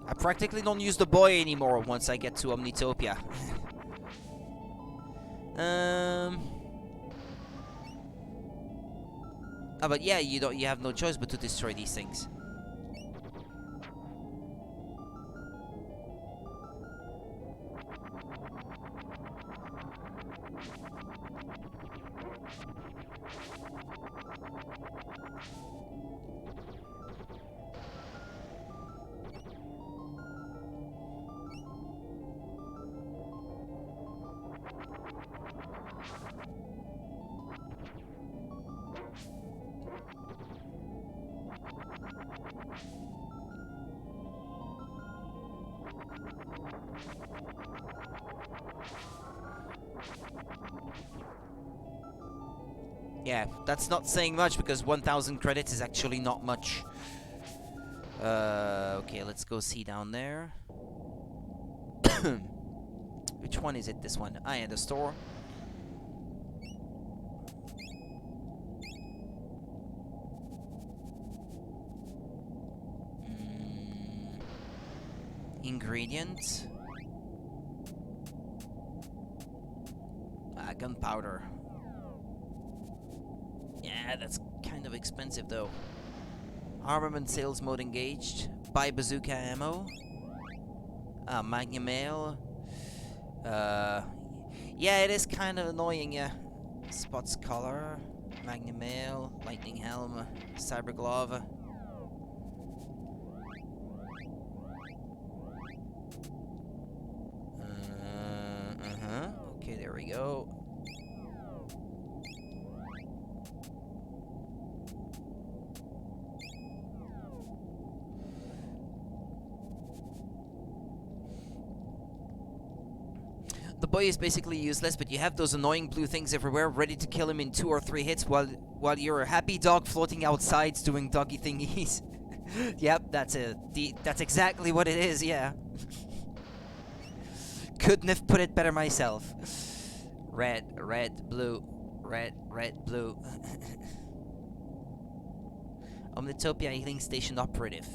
I practically don't use the boy anymore once I get to Omnitopia. Oh, but yeah, you have no choice but to destroy these things. Yeah, that's not saying much because 1,000 credits is actually not much. Okay, let's go see down there. Which one is it, this one? Ah, yeah, the store. Ingredients. Ah, gunpowder. Yeah, that's kind of expensive though. Armament sales mode engaged. Buy bazooka ammo. Magnum mail. Yeah, it is kind of annoying, yeah. Spots collar. Magnum mail. Lightning helm. Cyber glove. Okay, there we go. The boy is basically useless, but you have those annoying blue things everywhere, ready to kill him in 2 or 3 hits, while you're a happy dog floating outside doing doggy thingies. Yep, that's exactly what it is, yeah. Couldn't have put it better myself. Red, red, blue. Red, red, blue. Omnitopia Healing Station Operative.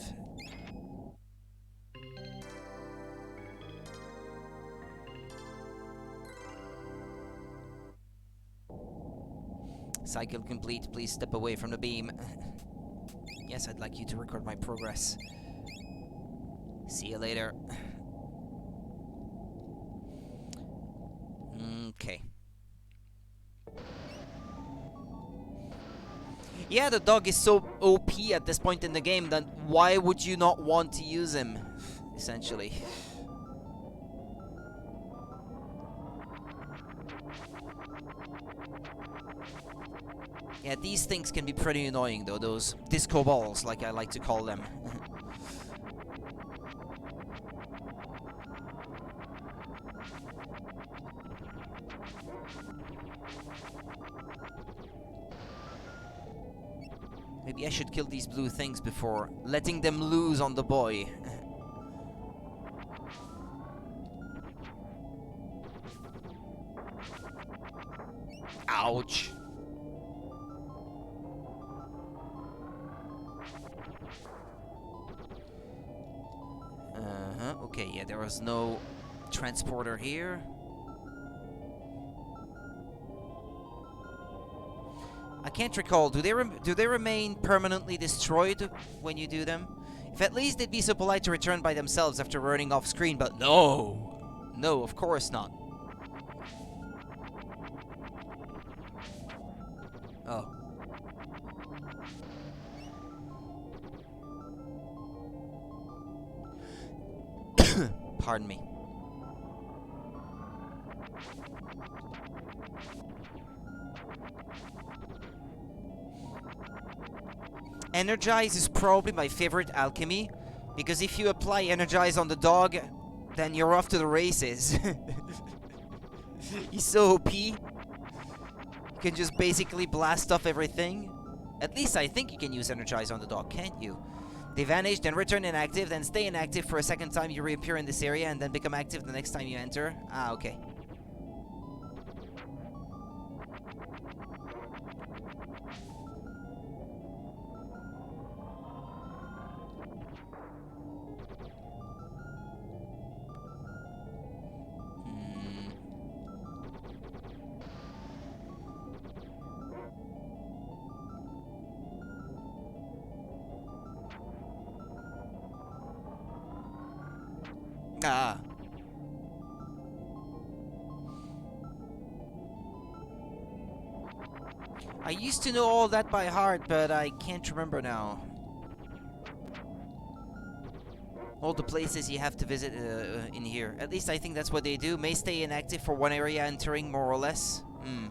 Cycle complete. Please step away from the beam. Yes, I'd like you to record my progress. See you later. Okay. Yeah, the dog is so OP at this point in the game that why would you not want to use him, essentially? Yeah, these things can be pretty annoying though, those disco balls, like I like to call them. Maybe I should kill these blue things before letting them loose on the boy. Ouch. Okay, yeah, there was no transporter here. I can't recall. Do they remain permanently destroyed when you do them? If at least they'd be so polite to return by themselves after running off screen, but no! No, of course not. Oh. Pardon me. Energize is probably my favorite alchemy, because if you apply Energize on the dog, then you're off to the races. He's so OP. You can just basically blast off everything. At least I think you can use Energize on the dog, can't you? They vanish, then return inactive, then stay inactive for a second time you reappear in this area, and then become active the next time you enter. Ah, okay. Ah. I used to know all that by heart, but I can't remember now. All the places you have to visit in here. At least I think that's what they do. May stay inactive for one area entering, more or less. Hmm.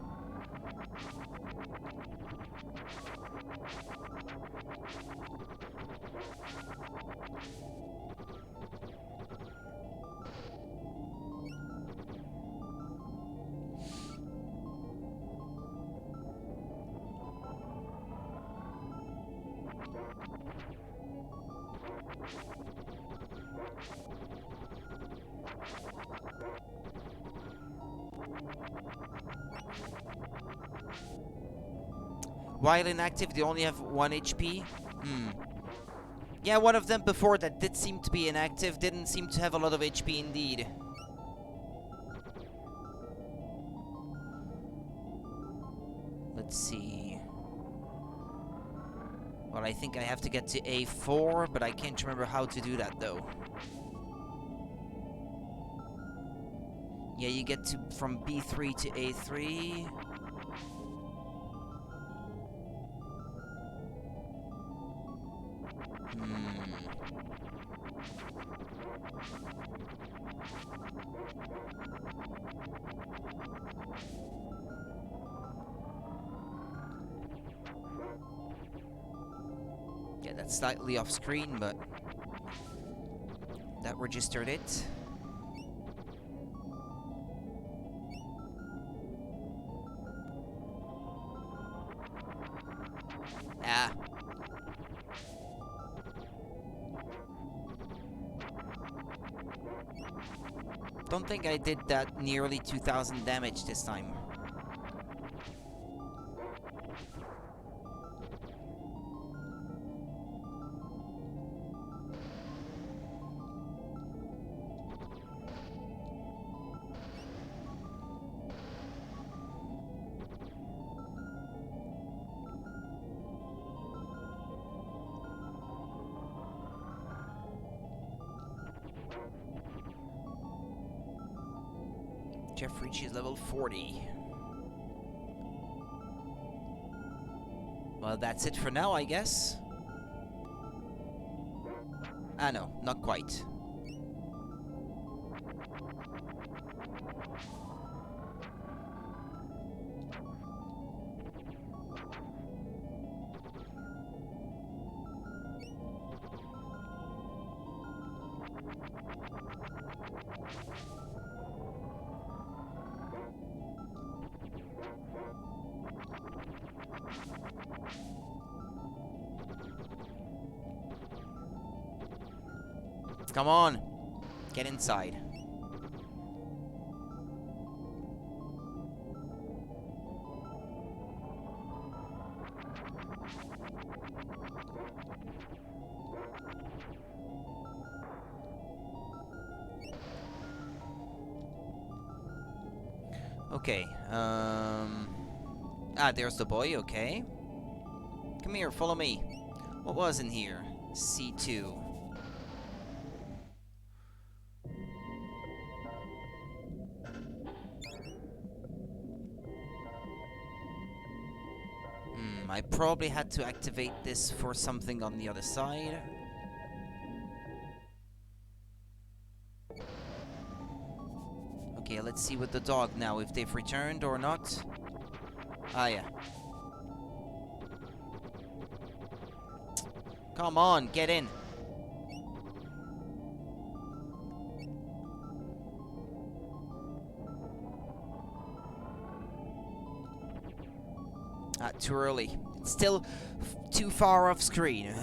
While inactive, they only have 1 HP. Yeah, one of them before that did seem to be inactive, didn't seem to have a lot of HP indeed. Let's see. Well, I think I have to get to A4, but I can't remember how to do that though. Yeah, you get to from B3 to A3. Yeah, that's slightly off screen, but that registered it. Don't think I did that nearly 2,000 damage this time. Jeff reaches level 40. Well, that's it for now, I guess. Ah, no, not quite. Come on, get inside. Okay, ah, there's the boy, okay. Come here, follow me. What was in here? C2. I probably had to activate this for something on the other side. Okay, let's see with the dog now, if they've returned or not. Ah, yeah. Come on, get in. Ah, too early. It's still too far off screen.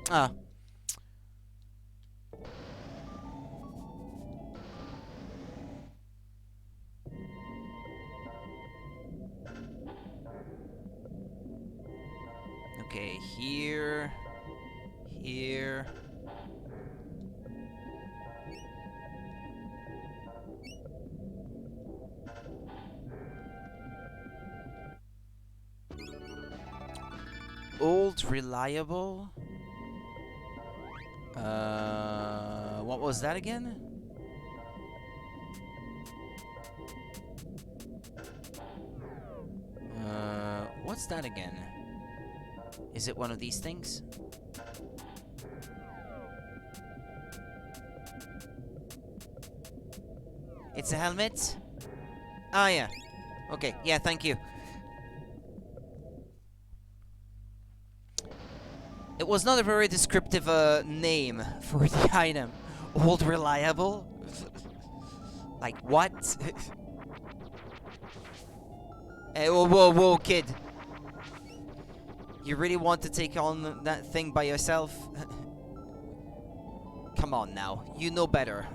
Ah. Okay, here. Here. Old reliable. What was that again? What's that again? Is it one of these things? It's a helmet? Ah, yeah. Okay, yeah, thank you. It was not a very descriptive name for the item. Old reliable? Like, what? Hey, whoa, whoa, whoa, kid. You really want to take on that thing by yourself? Come on now, you know better.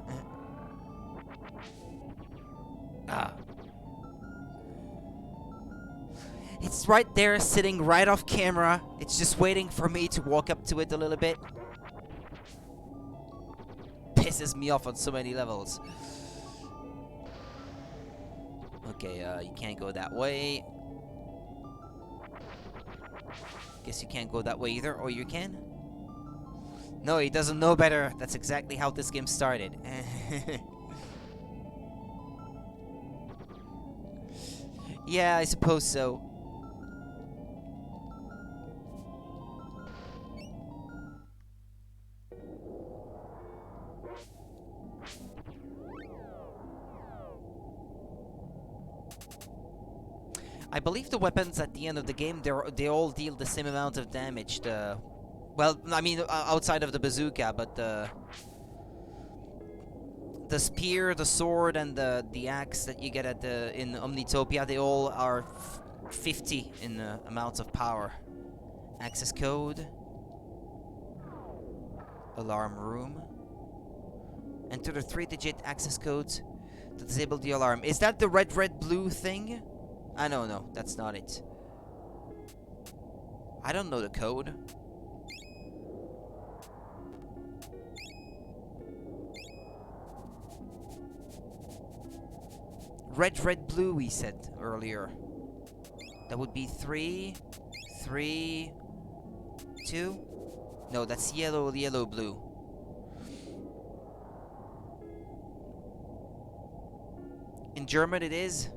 Ah. It's right there, sitting right off camera. It's just waiting for me to walk up to it a little bit. Pisses me off on so many levels. Okay, you can't go that way. Guess you can't go that way either, or you can? No, he doesn't know better. That's exactly how this game started. Yeah, I suppose so. I believe the weapons at the end of the game, they all deal the same amount of damage. Well, I mean, outside of the bazooka, but the spear, the sword, and the axe that you get in Omnitopia, they all are 50 in amounts of power. Access code. Alarm room. Enter the 3-digit access code to disable the alarm. Is that the red, blue thing? I don't know. That's not it. I don't know the code. Red, blue, we said earlier. That would be 3, 3, 2. No, that's yellow, blue. In German it is.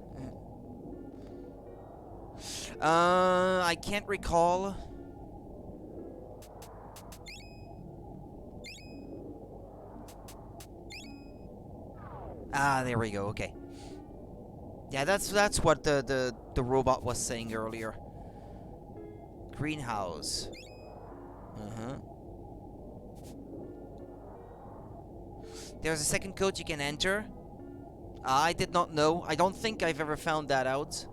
I can't recall. Ah, there we go. Okay. Yeah, that's what the robot was saying earlier. Greenhouse. There's a second code you can enter. I did not know. I don't think I've ever found that out.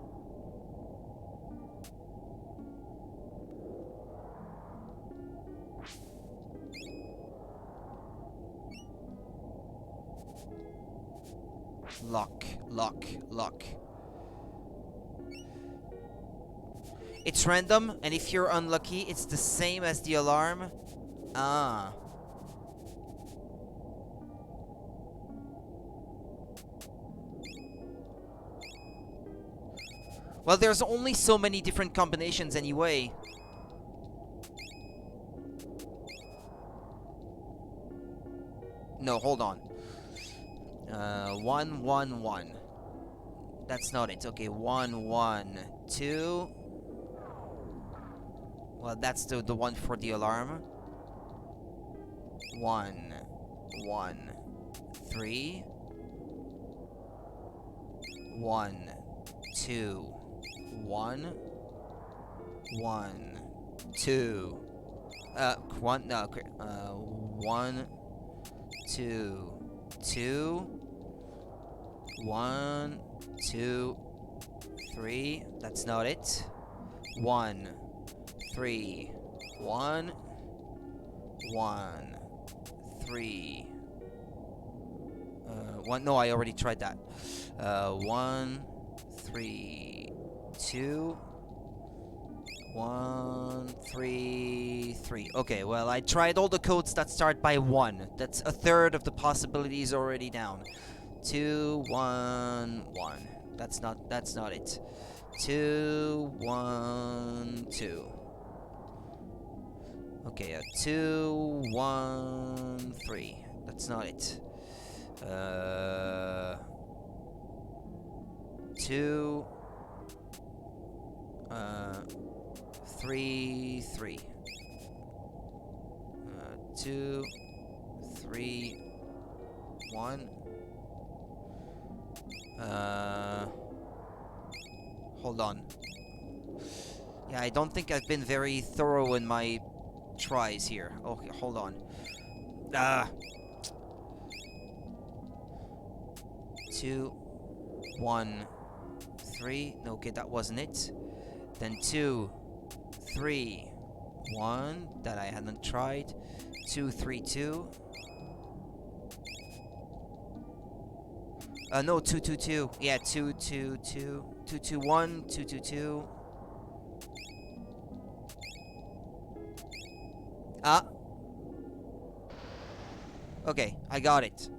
Lock. It's random, and if you're unlucky, it's the same as the alarm. Ah. Well, there's only so many different combinations anyway. No, hold on. 1, 1, 1. That's not it. Okay, 1, 1, 2. Well, that's the one for the alarm. 1, 1, 3. 1, 2, 1. 1, 2. 1, no, 1, 2, 2. 1, 2, 3. That's not it. 1, 3, 1, 1, 3. 1. No, I already tried that. 1, 3, 2. 1, 3, 3. Okay, well, I tried all the codes that start by 1. That's a third of the possibilities already down. 2, 1, 1. That's not it. 2, 1, 2. Okay, 2, 1, 3. That's not it. 2, 3, 3. 2, 3, 1. Hold on. Yeah, I don't think I've been very thorough in my tries here. Okay, hold on. 2, 1, 3. No, okay, that wasn't it. Then 2, 3, 1. That I hadn't tried. 2, 3, 2. No, 2, 2, 2. Yeah, 2, 2, 2. 2, 2, 1. 2, 2, 2. Ah. Okay, I got it.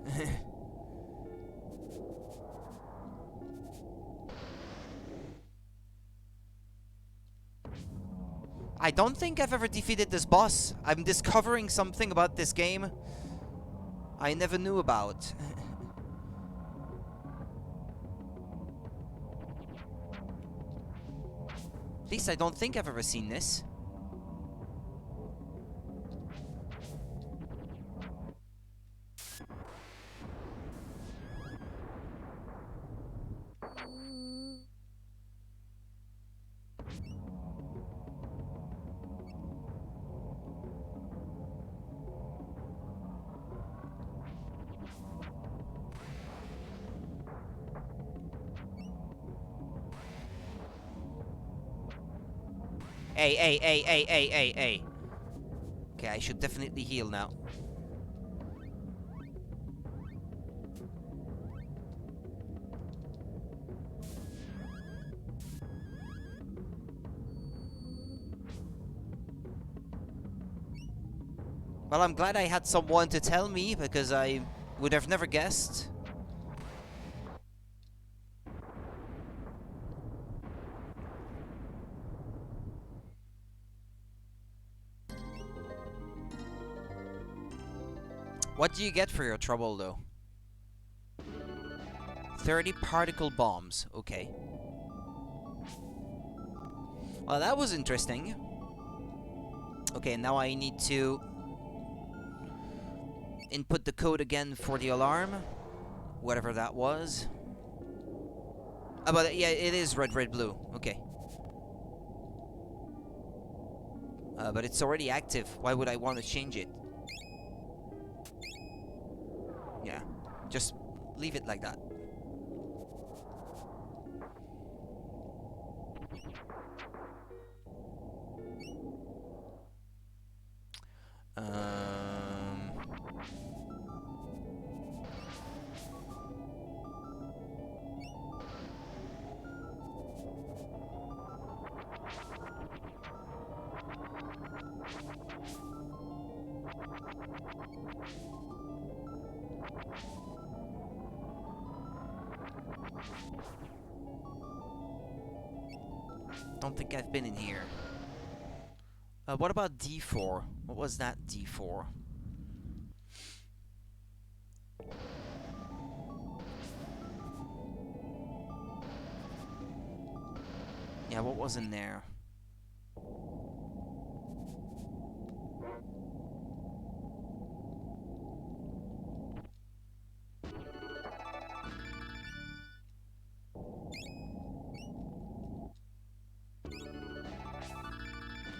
I don't think I've ever defeated this boss. I'm discovering something about this game I never knew about. At least I don't think I've ever seen this. Hey. Okay, I should definitely heal now. Well, I'm glad I had someone to tell me, because I would have never guessed. What do you get for your trouble, though? 30 particle bombs. Okay. Well, that was interesting. Okay, now I need to input the code again for the alarm. Whatever that was. But yeah, it is red, blue. Okay. But it's already active. Why would I want to change it? Yeah. Just leave it like that. Don't think I've been in here. What about D4? What was that D4? Yeah, what was in there?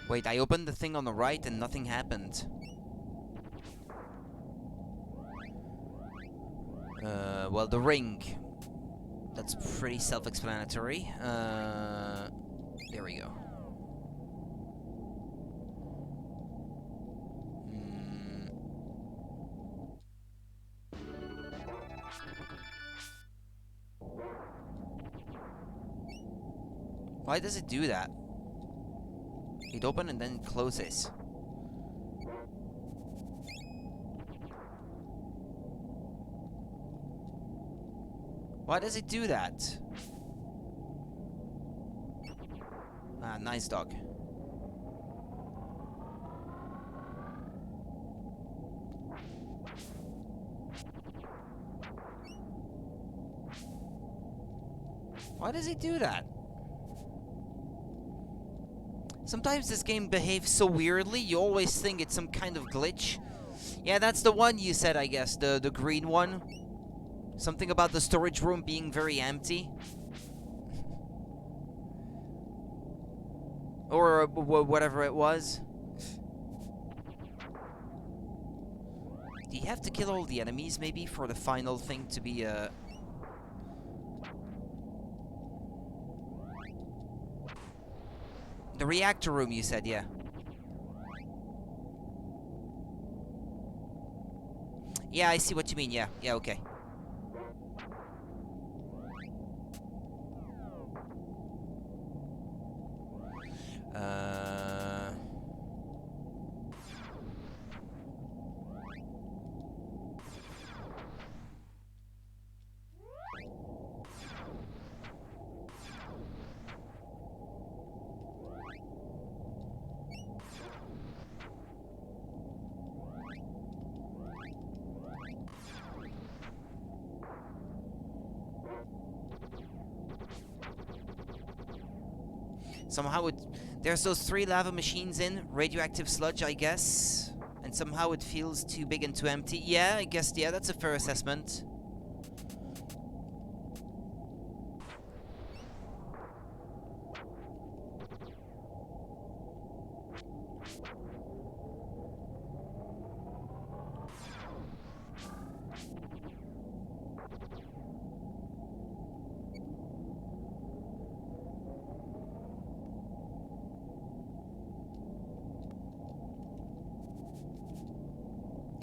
Wait, I opened the thing on the right and nothing happened. Well, the ring. That's pretty self-explanatory. There we go. Why does it do that? It opens and then closes. Why does it do that? Ah, nice dog. Why does it do that? Sometimes this game behaves so weirdly, you always think it's some kind of glitch. Yeah, that's the one you said, I guess, the green one. Something about the storage room being very empty. Or whatever it was. Do you have to kill all the enemies, maybe, for the final thing to be, The reactor room, you said, yeah. Yeah, I see what you mean, yeah. Yeah, okay. Somehow there's those 3 lava machines in, radioactive sludge, I guess. And somehow it feels too big and too empty. Yeah, I guess, yeah, that's a fair assessment.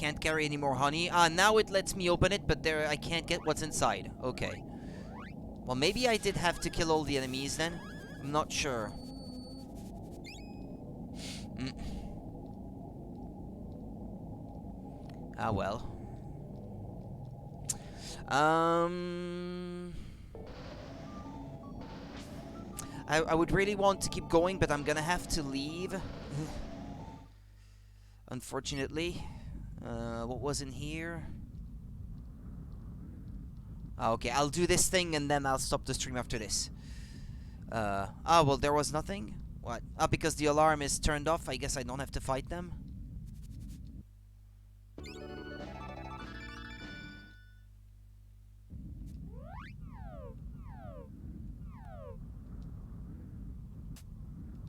can't carry any more honey. Ah, now it lets me open it, but there I can't get what's inside. Okay. Well, maybe I did have to kill all the enemies then. I'm not sure. Ah, well. I would really want to keep going, but I'm gonna have to leave. Unfortunately. What was in here? Okay, I'll do this thing and then I'll stop the stream after this. Well, there was nothing? What? Because the alarm is turned off, I guess I don't have to fight them?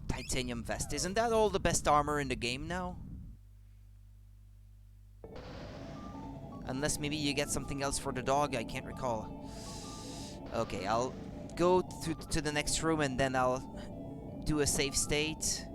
Titanium vest. Isn't that all the best armor in the game now? Unless maybe you get something else for the dog, I can't recall. Okay, I'll go to the next room and then I'll do a save state.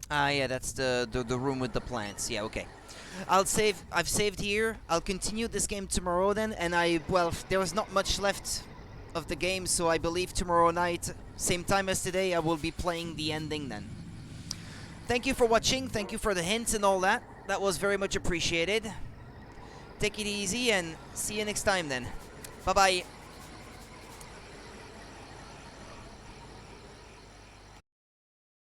Ah, yeah, that's the room with the plants. Yeah, okay. I've saved here. I'll continue this game tomorrow then, and well, there was not much left of the game, so I believe tomorrow night, same time as today, I will be playing the ending then. Thank you for watching. Thank you for the hints and all that. That was very much appreciated. Take it easy, and see you next time then. Bye-bye.